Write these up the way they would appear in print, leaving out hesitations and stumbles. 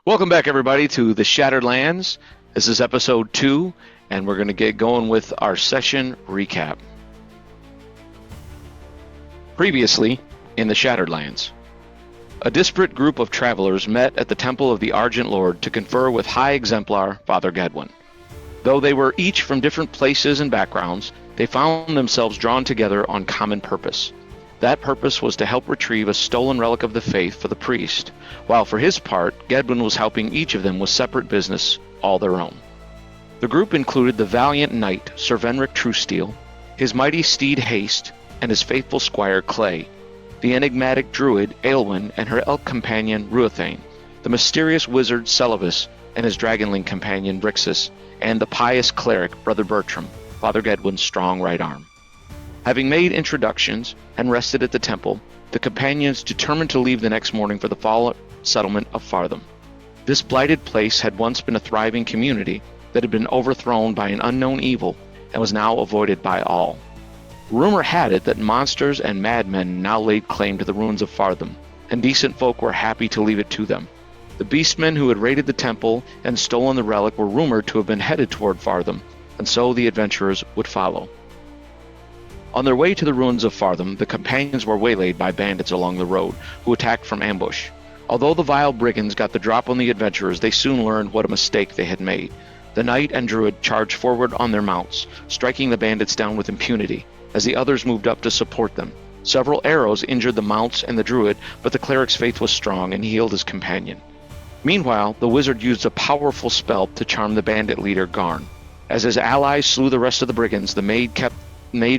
Welcome back, everybody, to the Shattered Lands. This is episode 2, and we're going to get going with our session recap. Previously, in the Shattered Lands, a disparate group of travelers met at the Temple of the Argent Lord to confer with High Exemplar Father Gedwin. Though they were each from different places and backgrounds, they found themselves drawn together on common purpose. That purpose was to help retrieve a stolen relic of the faith for the priest, while for his part, Gedwin was helping each of them with separate business, all their own. The group included the valiant knight, Sir Venric Truesteel, his mighty steed Haste, and his faithful squire Clay, the enigmatic druid Aelwyn and her elk companion Ruathane, the mysterious wizard Celovus and his dragonling companion Brixus, and the pious cleric Brother Bertram, Father Gedwin's strong right arm. Having made introductions and rested at the temple, the companions determined to leave the next morning for the fallen settlement of Fartham. This blighted place had once been a thriving community that had been overthrown by an unknown evil and was now avoided by all. Rumor had it that monsters and madmen now laid claim to the ruins of Fartham, and decent folk were happy to leave it to them. The beastmen who had raided the temple and stolen the relic were rumored to have been headed toward Fartham, and so the adventurers would follow. On their way to the ruins of Fartham, the companions were waylaid by bandits along the road, who attacked from ambush. Although the vile brigands got the drop on the adventurers, they soon learned what a mistake they had made. The knight and druid charged forward on their mounts, striking the bandits down with impunity, as the others moved up to support them. Several arrows injured the mounts and the druid, but the cleric's faith was strong, and he healed his companion. Meanwhile, the wizard used a powerful spell to charm the bandit leader Garn. As his allies slew the rest of the brigands, the mage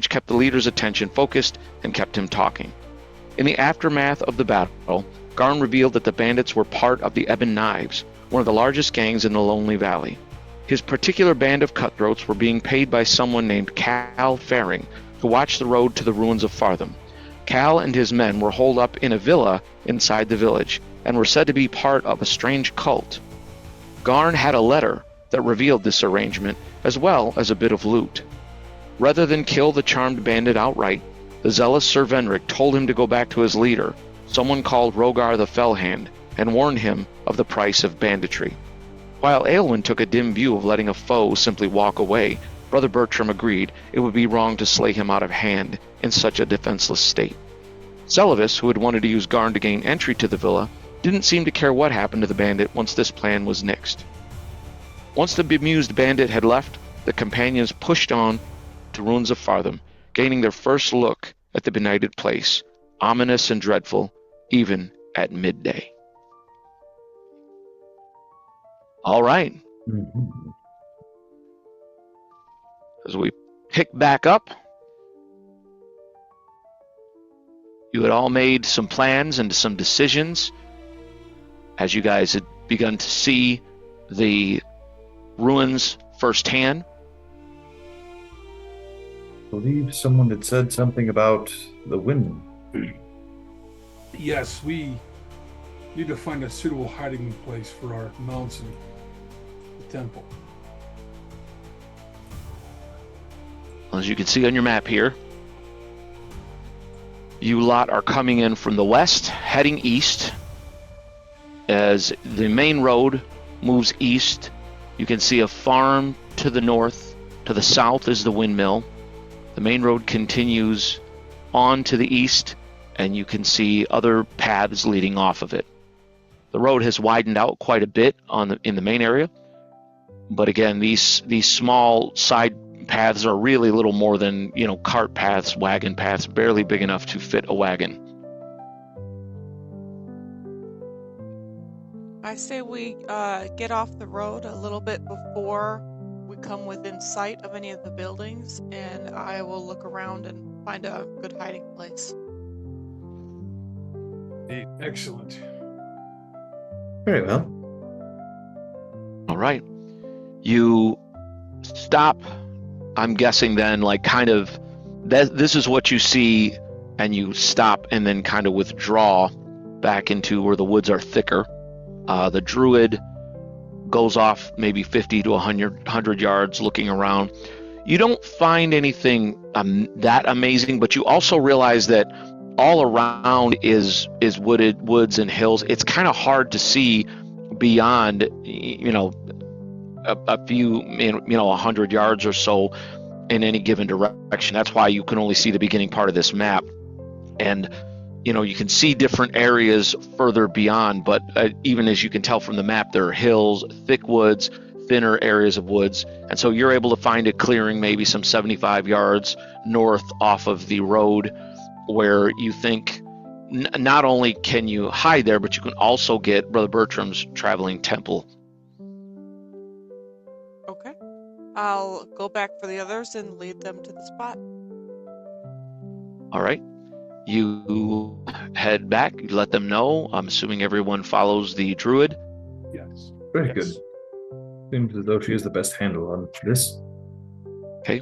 kept the leader's attention focused and kept him talking. In the aftermath of the battle, Garn revealed that the bandits were part of the Ebon Knives, one of the largest gangs in the Lonely Valley. His particular band of cutthroats were being paid by someone named Cal Faring to watch the road to the ruins of Fartham. Cal and his men were holed up in a villa inside the village and were said to be part of a strange cult. Garn had a letter that revealed this arrangement, as well as a bit of loot. Rather than kill the charmed bandit outright, the zealous Sir Venric told him to go back to his leader, someone called Rogar the Fellhand, and warned him of the price of banditry. While Aelwyn took a dim view of letting a foe simply walk away, Brother Bertram agreed it would be wrong to slay him out of hand in such a defenseless state. Celovus, who had wanted to use Garn to gain entry to the villa, didn't seem to care what happened to the bandit once this plan was nixed. Once the bemused bandit had left, the companions pushed on to the ruins of Fartham, gaining their first look at the benighted place, ominous and dreadful, even at midday. All right. As we pick back up, you had all made some plans and some decisions as you guys had begun to see the ruins firsthand. I believe someone had said something about the wind. Yes, we need to find a suitable hiding place for our mounts and the temple. As you can see on your map here, you lot are coming in from the west, heading east. As the main road moves east, you can see a farm to the north. To the south is the windmill. The main road continues on to the east, and you can see other paths leading off of it. The road has widened out quite a bit in the main area, but again, these small side paths are really little more than, cart paths, wagon paths, barely big enough to fit a wagon. I say we get off the road a little bit before we come within sight of any of the buildings, and I will look around and find a good hiding place. Excellent. Very well. All right. You stop, I'm guessing then, this is what you see, and you stop and then kind of withdraw back into where the woods are thicker. The druid goes off maybe 50 to 100 yards looking around. You don't find anything that amazing, but you also realize that all around is wooded woods and hills. It's kind of hard to see beyond, a few, 100 yards or so in any given direction. That's why you can only see the beginning part of this map. And, you can see different areas further beyond, but even as you can tell from the map, there are hills, thick woods, thinner areas of woods. And so you're able to find a clearing maybe some 75 yards north off of the road where you think not only can you hide there, but you can also get Brother Bertram's traveling temple. Okay. I'll go back for the others and lead them to the spot. All right. You head back, you let them know. I'm assuming everyone follows the druid. Yes. Very Yes. good. Seems as though she has the best handle on this. Okay.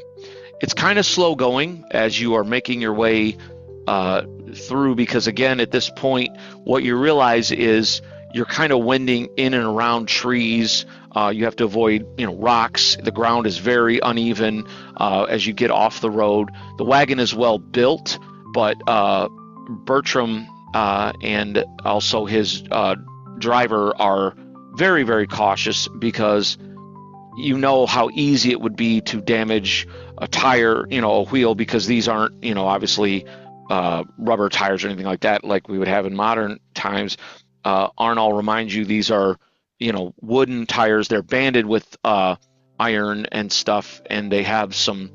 It's kind of slow going as you are making your way through, because again, at this point, what you realize is you're kind of wending in and around trees. You have to avoid, rocks. The ground is very uneven as you get off the road. The wagon is well built, but Bertram and also his driver are very, very cautious, because you know how easy it would be to damage a tire, a wheel, because these aren't, obviously rubber tires or anything like that like we would have in modern times. Arnold reminds you these are, wooden tires. They're banded with iron and stuff, and they have some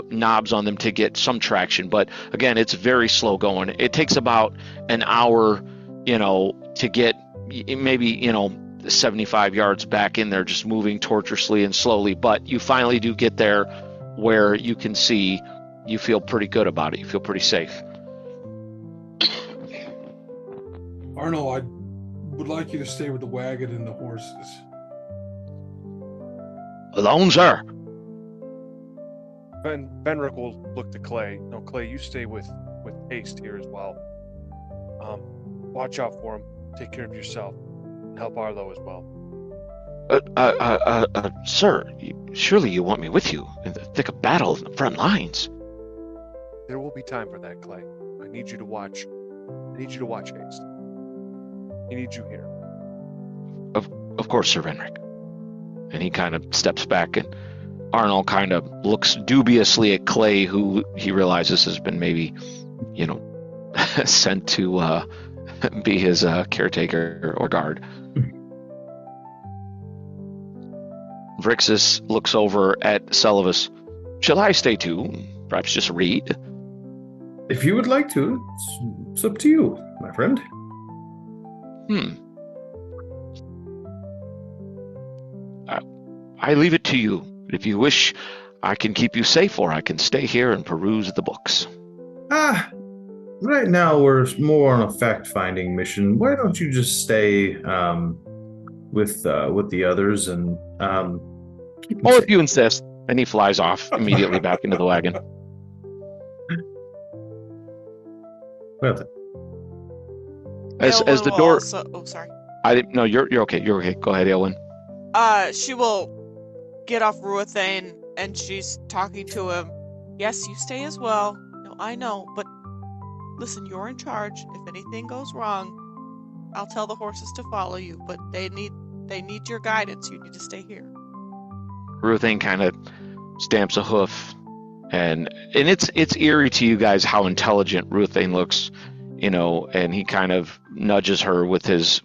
knobs on them to get some traction. But again, it's very slow going. It takes about an hour, to get maybe, 75 yards back in there, just moving tortuously and slowly. But you finally do get there where you can see, you feel pretty good about it. You feel pretty safe. Arnold, I would like you to stay with the wagon and the horses. Alone, sir. Benrick will look to Clay. No, Clay, you stay with Haste here as well. Watch out for him. Take care of yourself. And help Arlo as well. Sir, surely you want me with you in the thick of battle in the front lines. There will be time for that, Clay. I need you to watch. I need you to watch Haste. He needs you here. Of course, Sir Benrick. And he kind of steps back, and Arnold kind of looks dubiously at Clay, who he realizes has been maybe, sent to be his caretaker or guard. Vrixis looks over at Celovus. Shall I stay too? Perhaps just read? If you would like to, it's up to you, my friend. I leave it to you. If you wish, I can keep you safe, or I can stay here and peruse the books. Right now we're more on a fact-finding mission. Why don't you just stay with the others and keep them Or safe? if you insist. And he flies off immediately back into the wagon. Well then. As Aelwyn the will door, also- oh, sorry. I didn't. No, you're okay. You're okay. Go ahead, Aelwyn. She will get off Ruathane, and she's talking to him. Yes, you stay as well. No, I know, but listen, you're in charge. If anything goes wrong, I'll tell the horses to follow you, but they need your guidance. You need to stay here. Ruthane kind of stamps a hoof, and it's eerie to you guys how intelligent Ruthane looks, and he kind of nudges her with his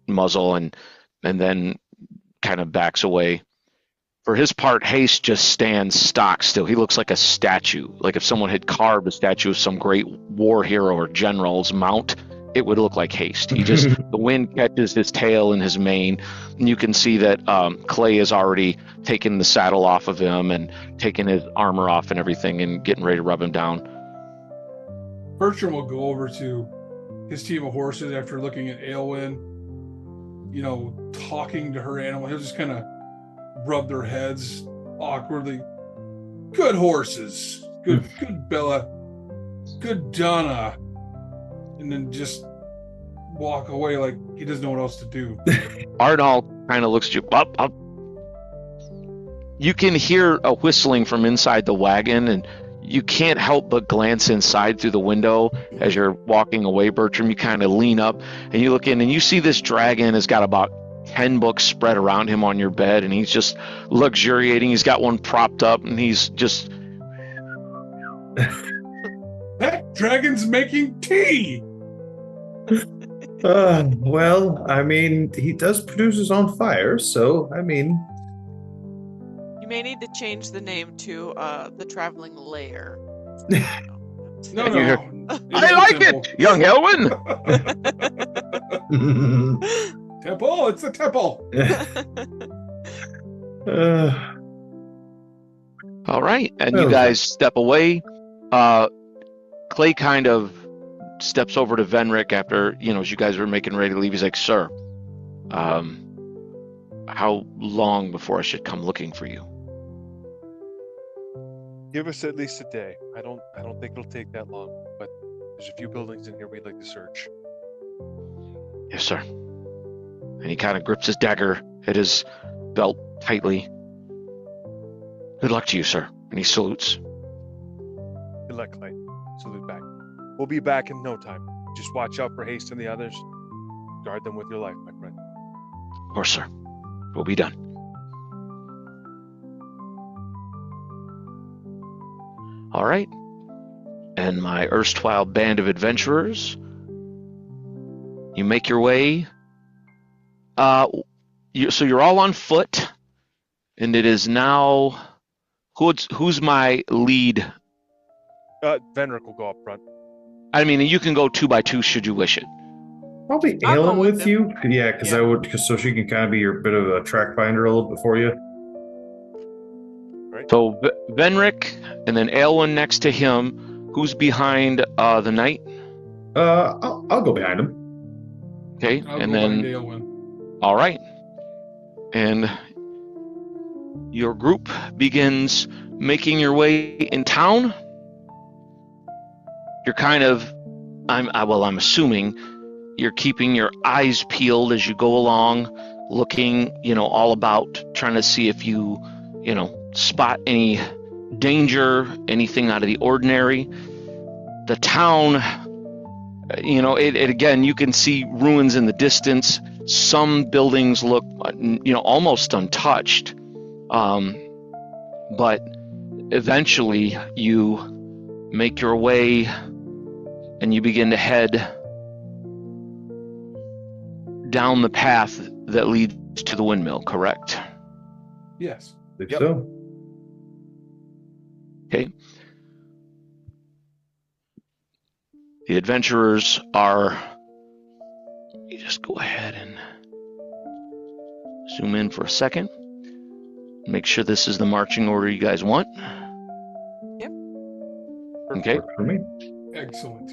muzzle, and then kind of backs away. For his part, Haste just stands stock still. He looks like a statue. Like if someone had carved a statue of some great war hero or general's mount, it would look like Haste. He just, the wind catches his tail and his mane, and you can see that Clay has already taken the saddle off of him and taken his armor off and everything and getting ready to rub him down. Bertram will go over to his team of horses after looking at Aelwyn, talking to her animal. He'll just kind of rub their heads awkwardly. Good horses. Good Bella. Good Donna. And then just walk away like he doesn't know what else to do. Arnold kind of looks at you. Up. You can hear a whistling from inside the wagon, and you can't help but glance inside through the window as you're walking away, Bertram. You kind of lean up and you look in and you see this dragon has got about 10 books spread around him on your bed, and he's just luxuriating. He's got one propped up and he's just... That dragon's making tea! Well, I mean, he does produce his own fire, so, I mean... You may need to change the name to the Traveling Lair. No. I like it, young Elwyn! Temple, it's the temple! All right, and you guys step away. Clay kind of steps over to Venric after, as you guys are making ready to leave. He's like, "Sir, how long before I should come looking for you?" Give us at least a day. I don't think it'll take that long, but there's a few buildings in here we'd like to search. Yes, sir. And he kind of grips his dagger at his belt tightly. "Good luck to you, sir." And he salutes. Good luck, Clay. Salute back. We'll be back in no time. Just watch out for Haste and the others. Guard them with your life, my friend. Of course, sir. We'll be done. All right. And my erstwhile band of adventurers, you make your way. So you're all on foot, and it is now... Who's my lead? Venric will go up front. I mean, you can go 2 by 2 should you wish it. Probably I'll go Aelin with with him. you. Yeah, because so she can kind of be your bit of a track finder a little bit for you. Right. So Venric, and then Aelwyn next to him. Who's behind the knight? I'll go behind him. Okay, I'll and go then behind Aelwyn. all right, and your group begins making your way in town. You're kind of, I'm assuming you're keeping your eyes peeled as you go along, looking, all about, trying to see if you, spot any danger, anything out of the ordinary. The town, it again, you can see ruins in the distance. Some buildings look, almost untouched. But eventually you make your way and you begin to head down the path that leads to the windmill, correct? Yes. Think Yep. so. Okay. The adventurers are... You just go ahead and zoom in for a second. Make sure this is the marching order you guys want. Yep. Okay. Works for me. Excellent.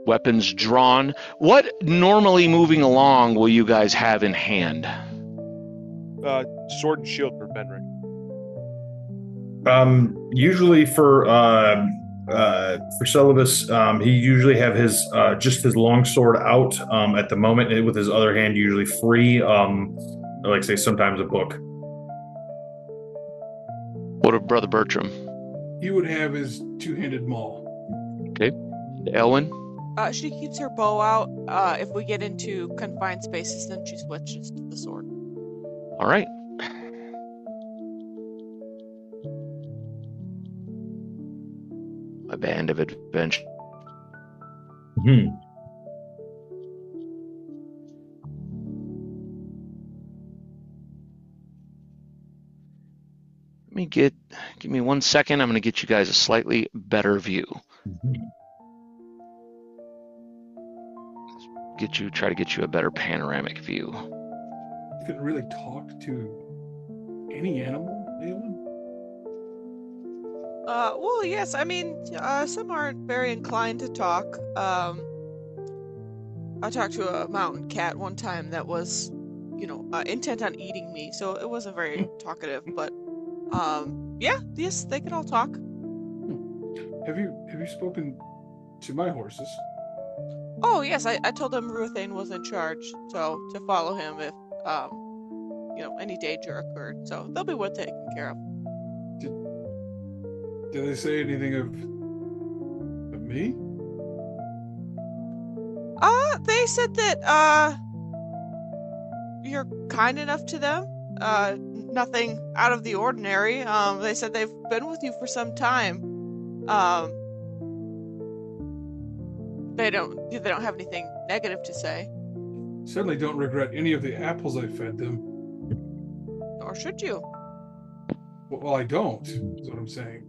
Weapons drawn. What normally moving along will you guys have in hand? Sword and shield for Venric. Usually for Celibus, he usually have his just his long sword out at the moment, and with his other hand usually free. Like say sometimes a book. What of Brother Bertram? He would have his two-handed maul. Okay. Elwyn? She keeps her bow out. If we get into confined spaces, then she switches to the sword. All right. A band of adventure. Give me 1 second. I'm going to get you guys a slightly better view. Try to get you a better panoramic view. You couldn't really talk to any animal, Aelwyn? Well, yes. I mean, some aren't very inclined to talk. I talked to a mountain cat one time that was, intent on eating me, so it wasn't very talkative. But, yes, they can all talk. Have you spoken to my horses? Oh, yes. I told them Ruthane was in charge, so to follow him if, any danger occurred. So they'll be well taken care of. Did they say anything of me? They said that you're kind enough to them. Nothing out of the ordinary. They said they've been with you for some time. They don't have anything negative to say. Certainly don't regret any of the apples I fed them. Nor should you. Well, I don't, is what I'm saying.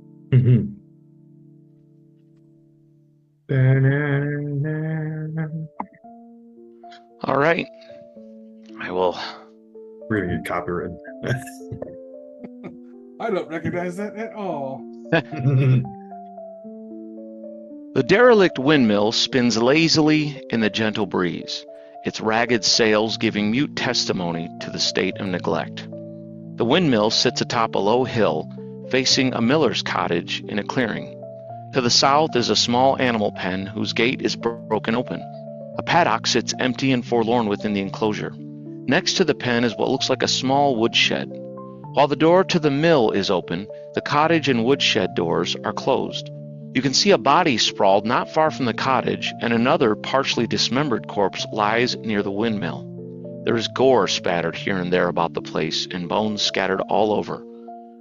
All right. I will. We're gonna get copyrighted. I don't recognize that at all. The derelict windmill spins lazily in the gentle breeze, its ragged sails giving mute testimony to the state of neglect. The windmill sits atop a low hill, facing a miller's cottage in a clearing. To the south is a small animal pen whose gate is broken open. A paddock sits empty and forlorn within the enclosure. Next to the pen is what looks like a small woodshed. While the door to the mill is open, the cottage and woodshed doors are closed. You can see a body sprawled not far from the cottage, and another partially dismembered corpse lies near the windmill. There is gore spattered here and there about the place, and bones scattered all over.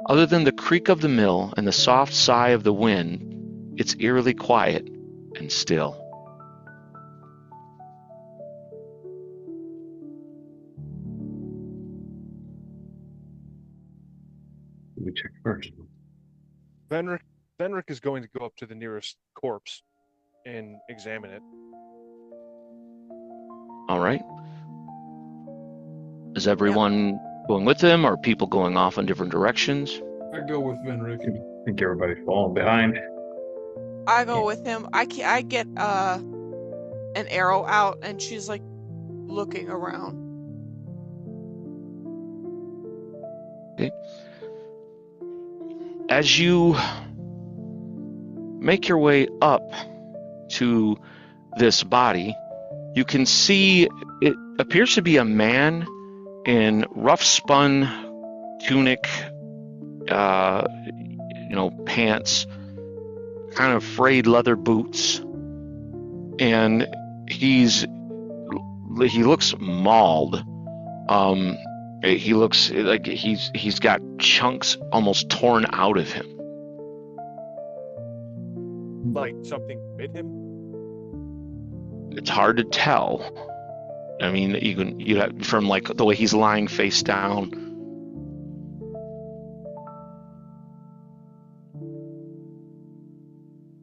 Other than the creak of the mill and the soft sigh of the wind, it's eerily quiet and still. We check first. Venric is going to go up to the nearest corpse and examine it. All right. Is everyone going with him, or are people going off in different directions? I go with Venric. I think everybody's falling behind. I go with him. I get an arrow out, and she's like looking around. Okay. As you make your way up to this body, you can see it appears to be a man in rough spun tunic, pants, kind of frayed leather boots, and he looks mauled. He looks like he's got chunks almost torn out of him. Like something bit him? It's hard to tell. I mean, you have, from like the way he's lying face down.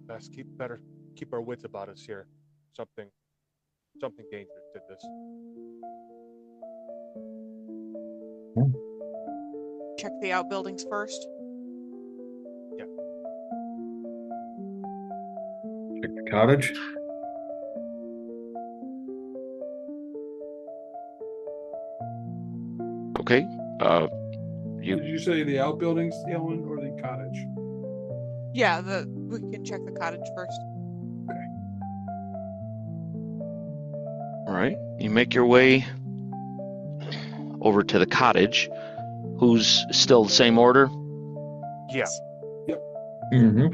Best keep our wits about us here. Something dangerous did this. Check the outbuildings first. Yeah. Check the cottage. Okay. Did you say the outbuildings, Ellen, or the cottage? Yeah, we can check the cottage first. All right. You make your way over to the cottage. Who's still the same order? Yeah. Yep. Mm-hmm.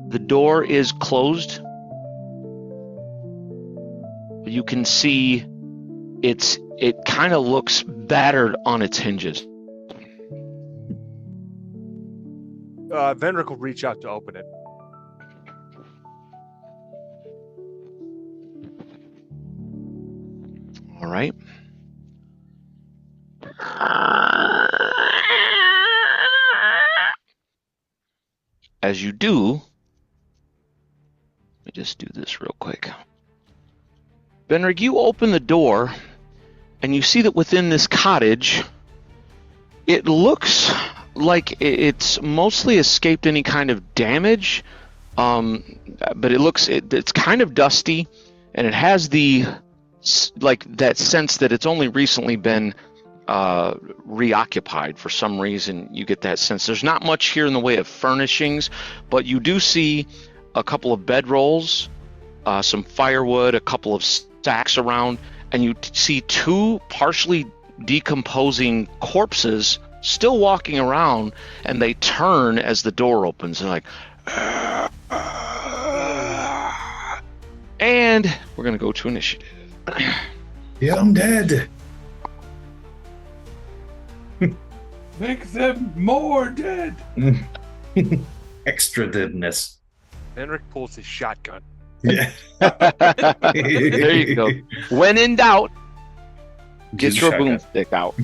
The door is closed. You can see it kind of looks battered on its hinges. Venric will reach out to open it. All right. As you do, let me just do this real quick. Benrig, you open the door, and you see that within this cottage, it looks like it's mostly escaped any kind of damage, but it's kind of dusty, and it has that sense that it's only recently been reoccupied for some reason. You get that sense. There's not much here in the way of furnishings, but you do see a couple of bedrolls, some firewood, a couple of sacks around, and you see two partially decomposing corpses still walking around, and they turn as the door opens. They're like, and we're going to go to initiative. The undead. Make them more dead. Extra deadness. Henrik pulls his shotgun. Yeah. There you go. When in doubt, get Use a your shotgun. boomstick out.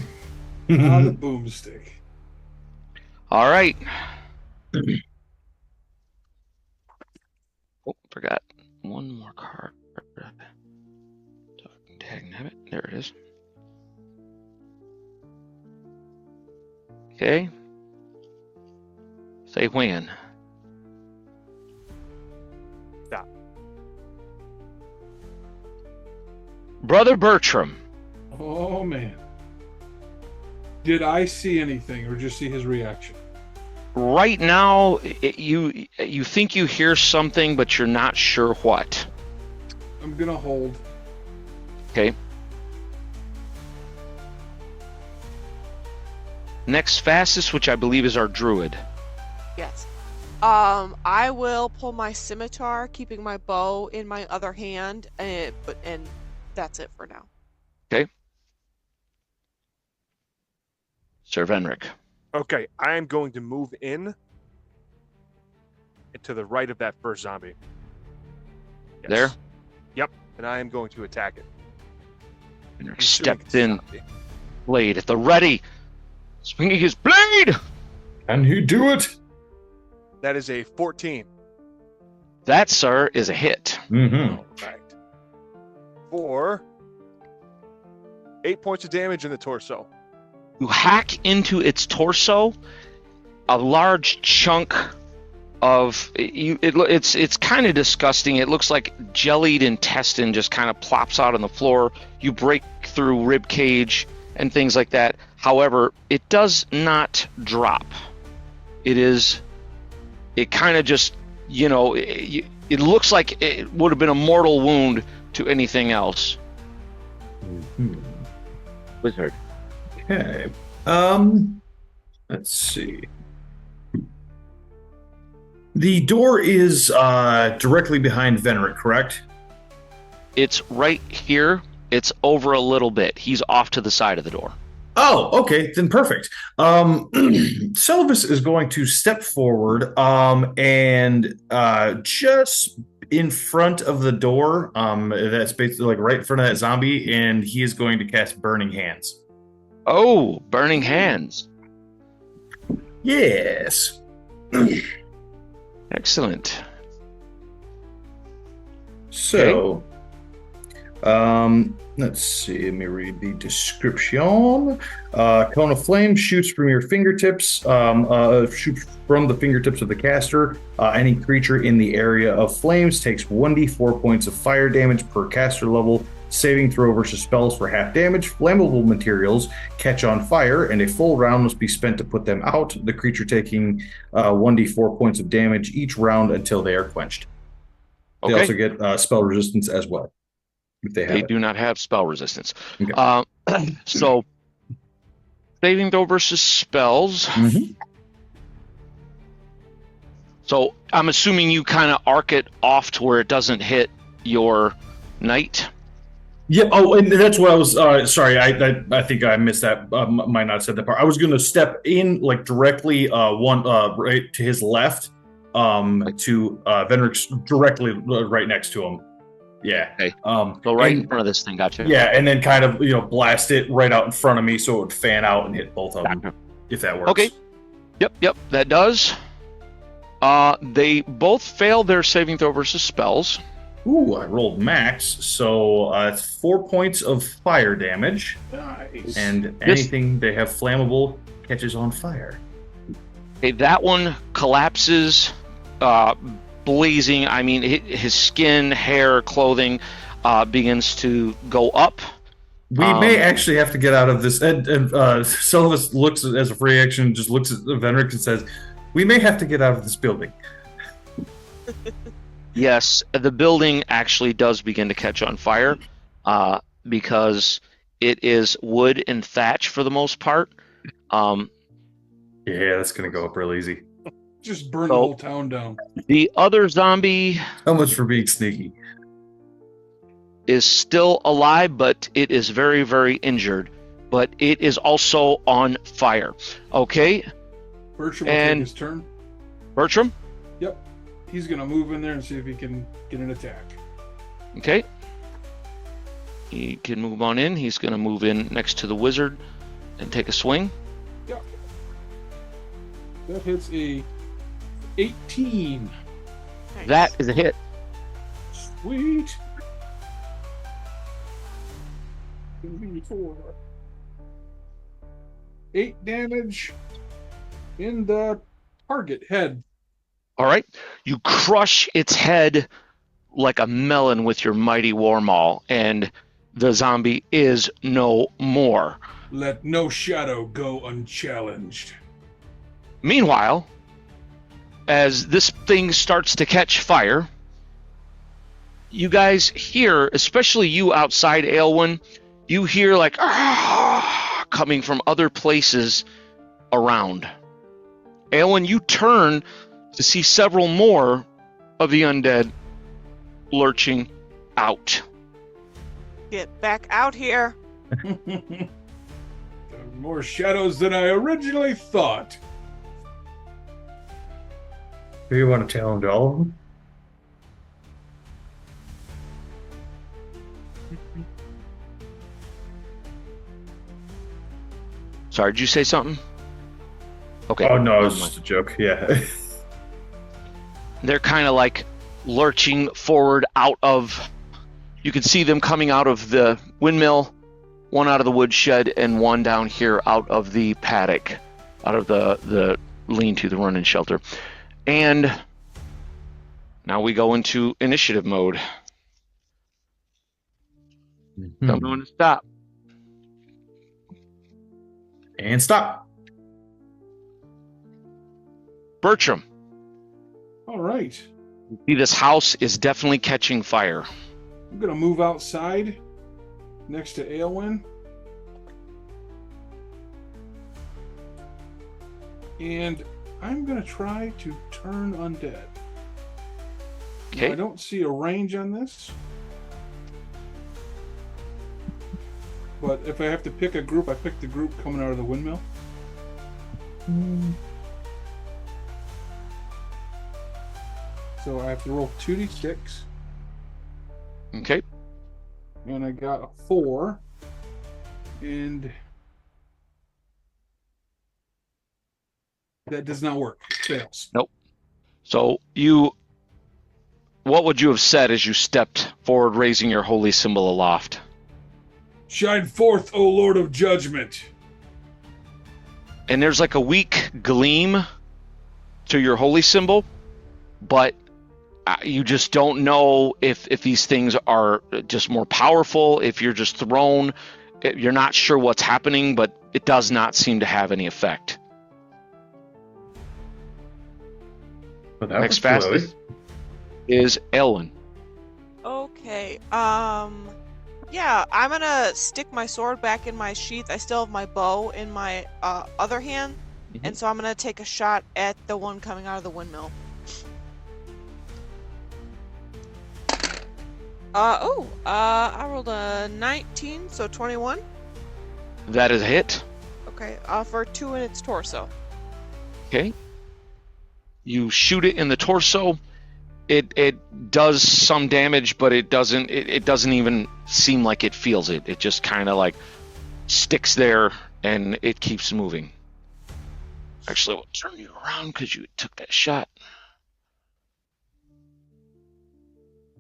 On the boomstick. All right. Oh, forgot one more card. Dagnabbit. There it is. Okay. Say when. Stop. Brother Bertram. Oh man. Did I see anything or just see his reaction? Right now, you think you hear something, but you're not sure what. I'm gonna hold. Okay. Next fastest, which I believe is our druid. Yes. I will pull my scimitar, keeping my bow in my other hand, and that's it for now. Okay. Sir Venric. Okay, I am going to move in to the right of that first zombie. Yes. There? Yep, and I am going to attack it. Venric I'm assuming stepped it's a in, zombie. blade at the ready, swinging his blade. Can he do it? That is a 14. That, sir, is a hit. Mm-hmm. All right. For 8 points of damage in the torso. You hack into its torso, a large chunk of it's kind of disgusting. It looks like jellied intestine just kind of plops out on the floor. You break through rib cage and things like that. However, it does not drop. It kind of just, it looks like it would have been a mortal wound to anything else. Mm-hmm. Wizard. Okay. Let's see. The door is directly behind Venric, correct? It's right here. It's over a little bit. He's off to the side of the door. Oh, okay, then perfect. Celibus is going to step forward and just in front of the door, that's basically like right in front of that zombie, and he is going to cast Burning Hands. Oh, burning hands. Yes. Excellent. So, let's see. Let me read the description. Cone of flame shoots from your fingertips. Shoots from the fingertips of the caster. Any creature in the area of flames takes 1d4 points of fire damage per caster level. Saving throw versus spells for half damage. Flammable materials catch on fire, and a full round must be spent to put them out. The creature taking 1d4 points of damage each round until they are quenched. They Okay. also get spell resistance as well. If they have They it. do not have spell resistance. Okay. So, saving throw versus spells. Mhm. So, I'm assuming you kind of arc it off to where it doesn't hit your knight. Yep. Oh, and that's what I was. Sorry, I think I missed that. Might not have said that part. I was going to step in like directly right to his left, to Venric's directly right next to him. Yeah. Okay. So So right in front of this thing, gotcha. Yeah, and then kind of blast it right out in front of me so it would fan out and hit both of them. Gotcha. If that works. Okay. Yep, that does. They both fail their saving throw versus spells. Ooh, I rolled max, so it's 4 points of fire damage, Nice. and anything they have flammable catches on fire. Okay, that one collapses, blazing. I mean, his skin, hair, clothing begins to go up. We may actually have to get out of this. And Sylvis looks as a free action, just looks at Venric and says, "We may have to get out of this building." Yes, the building actually does begin to catch on fire because it is wood and thatch for the most part. Yeah, that's gonna go up real easy. Just burn the So- whole town down. The other zombie How much for being sneaky? is still alive, but it is very, very injured. But it is also on fire. Okay, Bertram will And- take his turn. Bertram? Yep. He's going to move in there and see if he can get an attack. Okay. He can move on in. He's going to move in next to the wizard and take a swing. That hits a 18. Nice. That is a hit. Sweet. Gonna be 4. 8 damage in the target head. All right. You crush its head like a melon with your mighty war maul, and the zombie is no more. Let no shadow go unchallenged. Meanwhile, as this thing starts to catch fire, you guys hear, especially you outside Aelwyn, you hear like coming from other places around. Aelwyn, you turn to see several more of the undead lurching out. Get back out here. More shadows than I originally thought. Do you want to challenge all of them? Sorry, did you say something? Okay. Oh no, it was never mind. just a joke. Yeah. They're kind of like lurching forward out of. You can see them coming out of the windmill, one out of the woodshed, and one down here out of the paddock, out of the lean-to, the run-in shelter. And now we go into initiative mode. Tell me when to stop. And stop. Bertram, All right. see this house is definitely catching fire. I'm going to move outside next to Aelwyn. And I'm going to try to turn undead. Now, Okay. I don't see a range on this. But if I have to pick a group, I pick the group coming out of the windmill. So I have to roll 2d6. Okay. And I got a 4. And that does not work. Fails. So what would you have said as you stepped forward, raising your holy symbol aloft? Shine forth, O Lord of Judgment. And there's like a weak gleam to your holy symbol, but you just don't know if these things are just more powerful, if you're just thrown. You're not sure what's happening, but it does not seem to have any effect. But that Next was slowly. fastest is Elwyn. Okay. Yeah, I'm gonna stick my sword back in my sheath. I still have my bow in my other hand, and so I'm gonna take a shot at the one coming out of the windmill. I rolled a 19, so 21. That is a hit. Okay, for 2 in its torso. Okay. You shoot it in the torso. It does some damage, but it doesn't even seem like it feels it. It just kind of like sticks there and it keeps moving. Actually, we'll turn you around because you took that shot.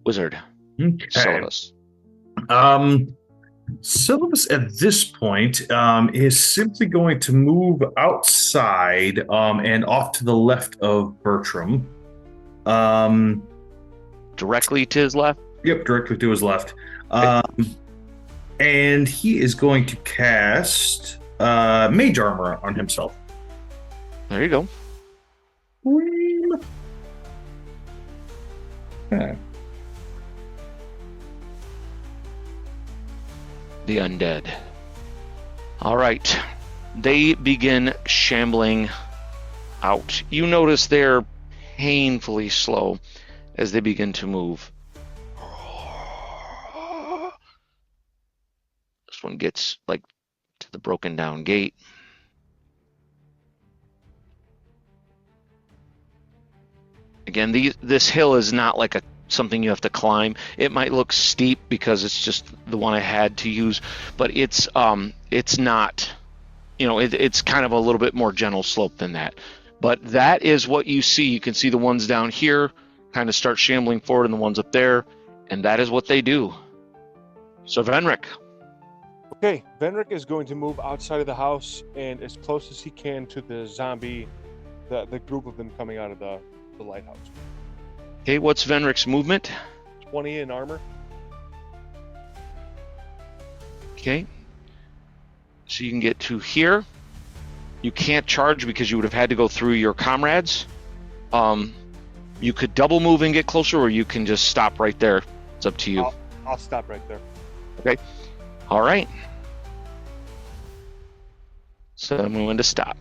Wizard, Okay. Syllabus. Syllabus at this point is simply going to move outside and off to the left of Bertram. Directly to his left. Yep, directly to his left. And he is going to cast Mage Armor on himself. There you go. Okay. The undead. All right. They begin shambling out. You notice they're painfully slow as they begin to move. This one gets like to the broken down gate. Again, this hill is not like something you have to climb. It might look steep because it's just the one I had to use, but it's not, it's kind of a little bit more gentle slope than that. But that is what you see. You can see the ones down here kind of start shambling forward and the ones up there, and that is what they do. So Venric. Okay, Venric is going to move outside of the house and as close as he can to the zombie, the group of them coming out of the lighthouse. Okay, what's Venric's movement? 20 in armor. Okay. So you can get to here. You can't charge because you would have had to go through your comrades. You could double move and get closer, or you can just stop right there. It's up to you. I'll stop right there. Okay. All right. So I'm going to stop.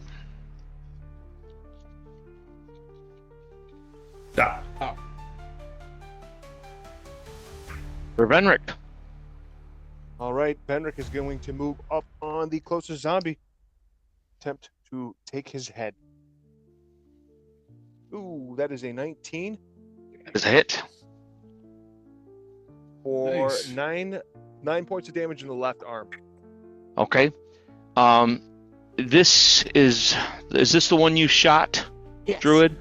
Stop. For Venric. All right, Venric is going to move up on the closest zombie. Attempt to take his head. Ooh, that is a 19. That is a hit. For Nice. 9 points of damage in the left arm. Okay. This is this the one you shot, Yes. Druid?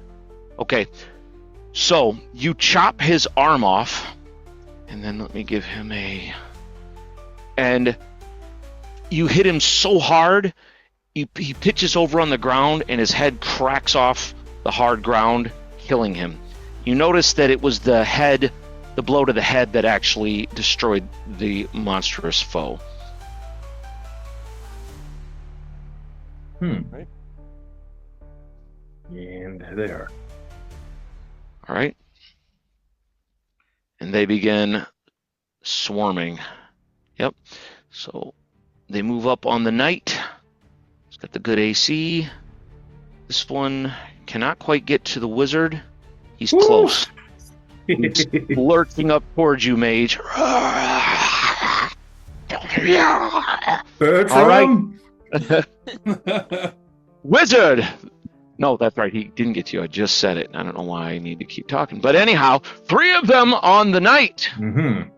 Okay. So you chop his arm off, and then let me give him and you hit him so hard, he pitches over on the ground, and his head cracks off the hard ground, killing him. You notice that it was the blow to the head that actually destroyed the monstrous foe. Right. And there. All right. And they begin swarming. Yep. So they move up on the knight. It's got the good AC. This one cannot quite get to the wizard. He's Woo! close. He's lurching up towards you, mage. Bertram! Wizard! No, that's right. He didn't get you. I just said it. I don't know why I need to keep talking. But anyhow, 3 of them on the knight. Mm-hmm.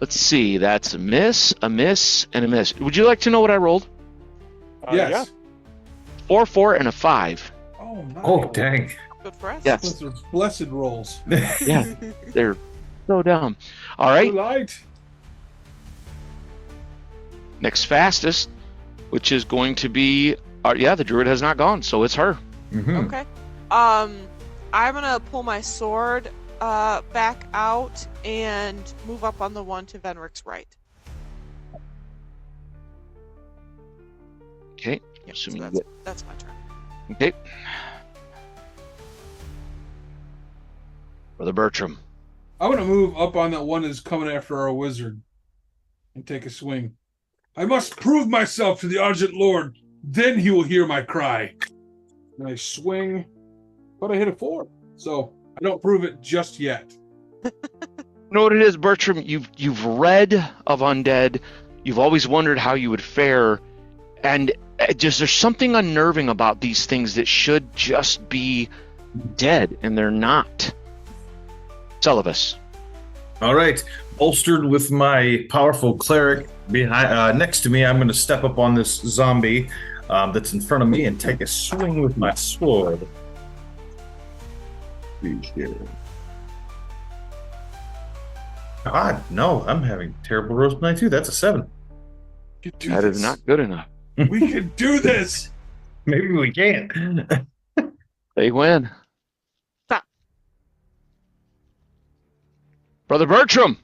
Let's see. That's a miss, and a miss. Would you like to know what I rolled? Yes. 4, 4, and a 5. Oh, nice. Oh, dang. Good for us. Yes. Those are blessed rolls. Yeah, they're so dumb. All right. Light. Next fastest, which is going to be... the druid has not gone, so it's her. Mm-hmm. Okay. I'm gonna pull my sword back out and move up on the one to Venric's right. Okay. Yep, Assuming so you that's my turn. Okay. Brother Bertram. I'm gonna move up on that one that's coming after our wizard and take a swing. I must prove myself to the Argent Lord, then he will hear my cry. And I swing, but I hit a 4, so I don't prove it just yet. You know what it is, Bertram? You've read of undead. You've always wondered how you would fare, and there's something unnerving about these things that should just be dead, and they're not. Celibus. All right. Bolstered with my powerful cleric behind, next to me, I'm going to step up on this zombie that's in front of me and take a swing with my sword. God, no, I'm having terrible roast tonight too. That's a 7. That is not good enough. We can do this. Maybe we can. They win. Stop. Brother Bertram.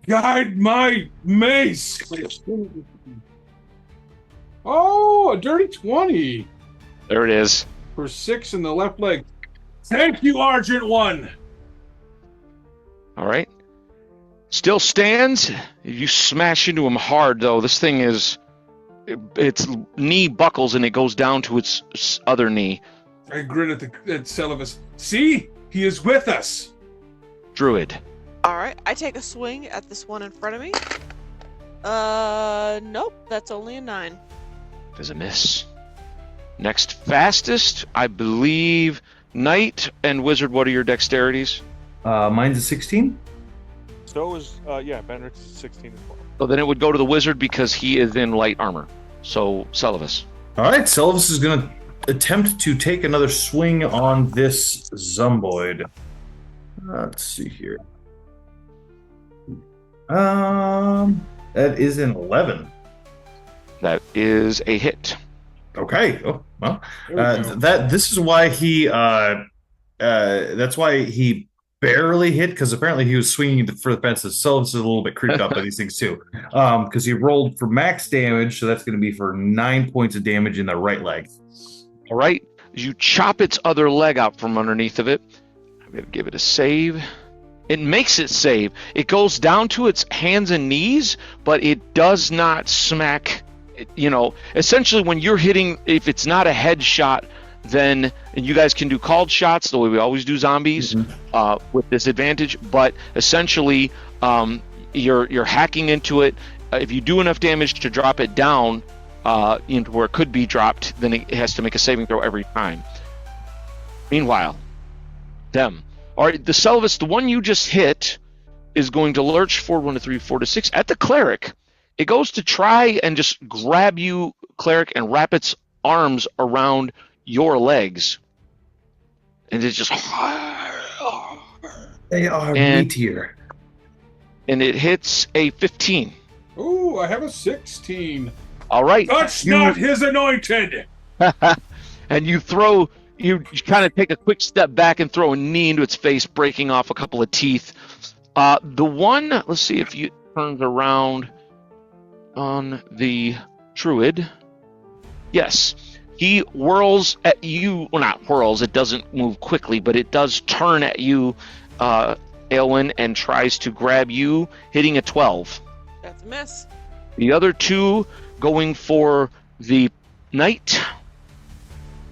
Guide my mace. Oh, a dirty 20 There it is. for 6 in the left leg. Thank you, Argent One. All right. Still stands. You smash into him hard, though. This thing is its knee buckles and it goes down to its other knee. I grin at Celovus. See? He is with us. Druid. All right, I take a swing at this one in front of me. Nope, that's only a 9. There's a miss. Next fastest, I believe, Knight and Wizard. What are your dexterities? Mine's a 16. So is Benrix is 16 as well. So then it would go to the Wizard because he is in light armor. So Celovus. All right, Celovus is going to attempt to take another swing on this zomboid. Let's see here. That is an 11. That is a hit. Okay. Oh, well, There we go. this is why he that's why he barely hit, because apparently he was swinging for the fences. Celovus is a little bit creeped up by these things too, because he rolled for max damage, so that's going to be for 9 points of damage in the right leg. All right. You chop its other leg out from underneath of it. I'm going to give it a save. It makes it save. It goes down to its hands and knees, but it does not smack. Essentially when you're hitting, if it's not a headshot, then and you guys can do called shots the way we always do zombies with disadvantage. But essentially, you're hacking into it. If you do enough damage to drop it down into where it could be dropped, then it has to make a saving throw every time. Meanwhile, them. All right, the Celovus, the one you just hit, is going to lurch forward 1 to 3, 4 to 6 at the cleric. It goes to try and just grab you, cleric, and wrap its arms around your legs. And it's just... They are meteor. And it hits a 15. Ooh, I have a 16. All right. Touch not his anointed. And you kind of take a quick step back and throw a knee into its face, breaking off a couple of teeth. The one, let's see if you turns around on the druid. Yes. He whirls at you. Well, not whirls. It doesn't move quickly, but it does turn at you, Aelwyn, and tries to grab you, hitting a 12. That's a miss. The other two going for the knight.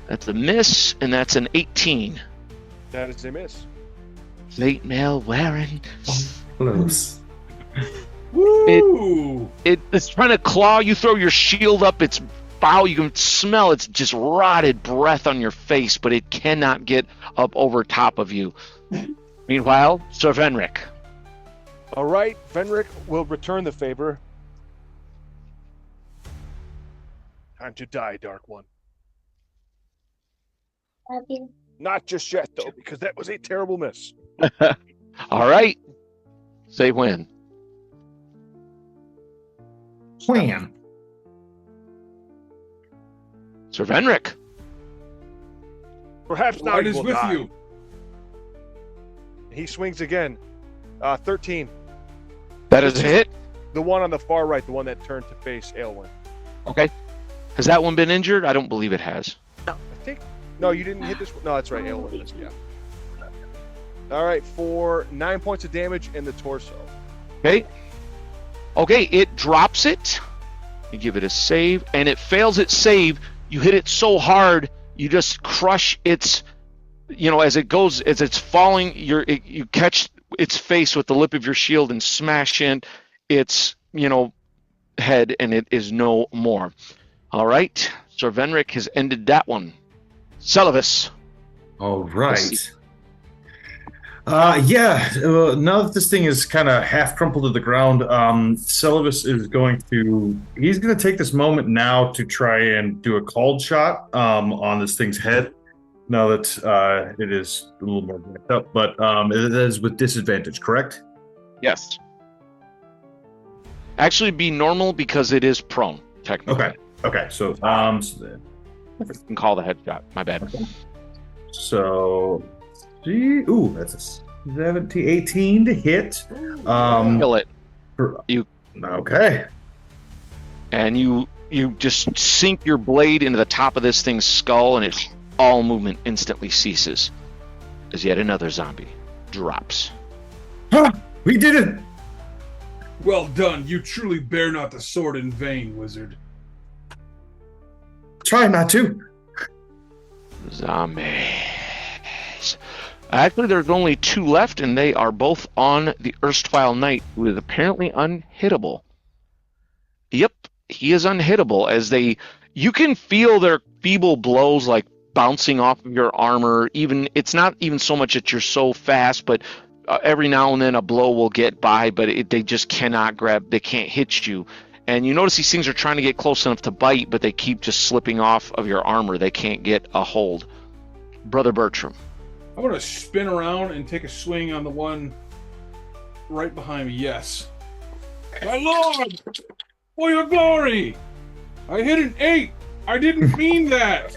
That's a miss, and that's an 18. That is a miss. Late mail wearing. Close. Woo! It's trying to claw. You throw your shield up. It's foul. You can smell its just rotted breath on your face, but it cannot get up over top of you. Meanwhile, Sir Venric. All right, Venric will return the favor. Time to die, Dark One. Not just yet, though, because that was a terrible miss. All right. Say when. Plan. Sir Venric. Perhaps now Light he is will with die. you. He swings again. 13. That is a hit. The one on the far right, the one that turned to face Aelwyn. Okay. Has that one been injured? I don't believe it has. I think. No, you didn't hit this one. No, that's right. Aelwyn is, yeah. All right, for 9 points of damage in the torso. Okay. Okay, it drops it. You give it a save, and it fails its save. You hit it so hard, you just crush its, as it's falling, you catch its face with the lip of your shield and smash in its, head, and it is no more. All right, Sir Venric has ended that one. Celovus. All right. Now that this thing is kind of half crumpled to the ground, Celovus is going to take this moment now to try and do a called shot on this thing's head. Now that it is a little more backed up, but it is with disadvantage, correct? Yes. Actually, be normal because it is prone, technically. Okay. So, You can call the headshot. My bad. Okay. So, that's a 17, 18 to hit. Kill it. Okay. And you just sink your blade into the top of this thing's skull, and all movement instantly ceases as yet another zombie drops. We did it! Well done. You truly bear not the sword in vain, wizard. trying not to. Zombies. Actually, there's only 2 left, and they are both on the erstwhile knight, who is apparently unhittable. Yep, he is unhittable, as you can feel their feeble blows like bouncing off of your armor. It's not even so much that you're so fast, but every now and then a blow will get by, but they just cannot they can't hit you. And you notice these things are trying to get close enough to bite, but they keep just slipping off of your armor. They can't get a hold. Brother Bertram. I'm going to spin around and take a swing on the one right behind me. Yes. My lord! For your glory! I hit an 8! I didn't mean that!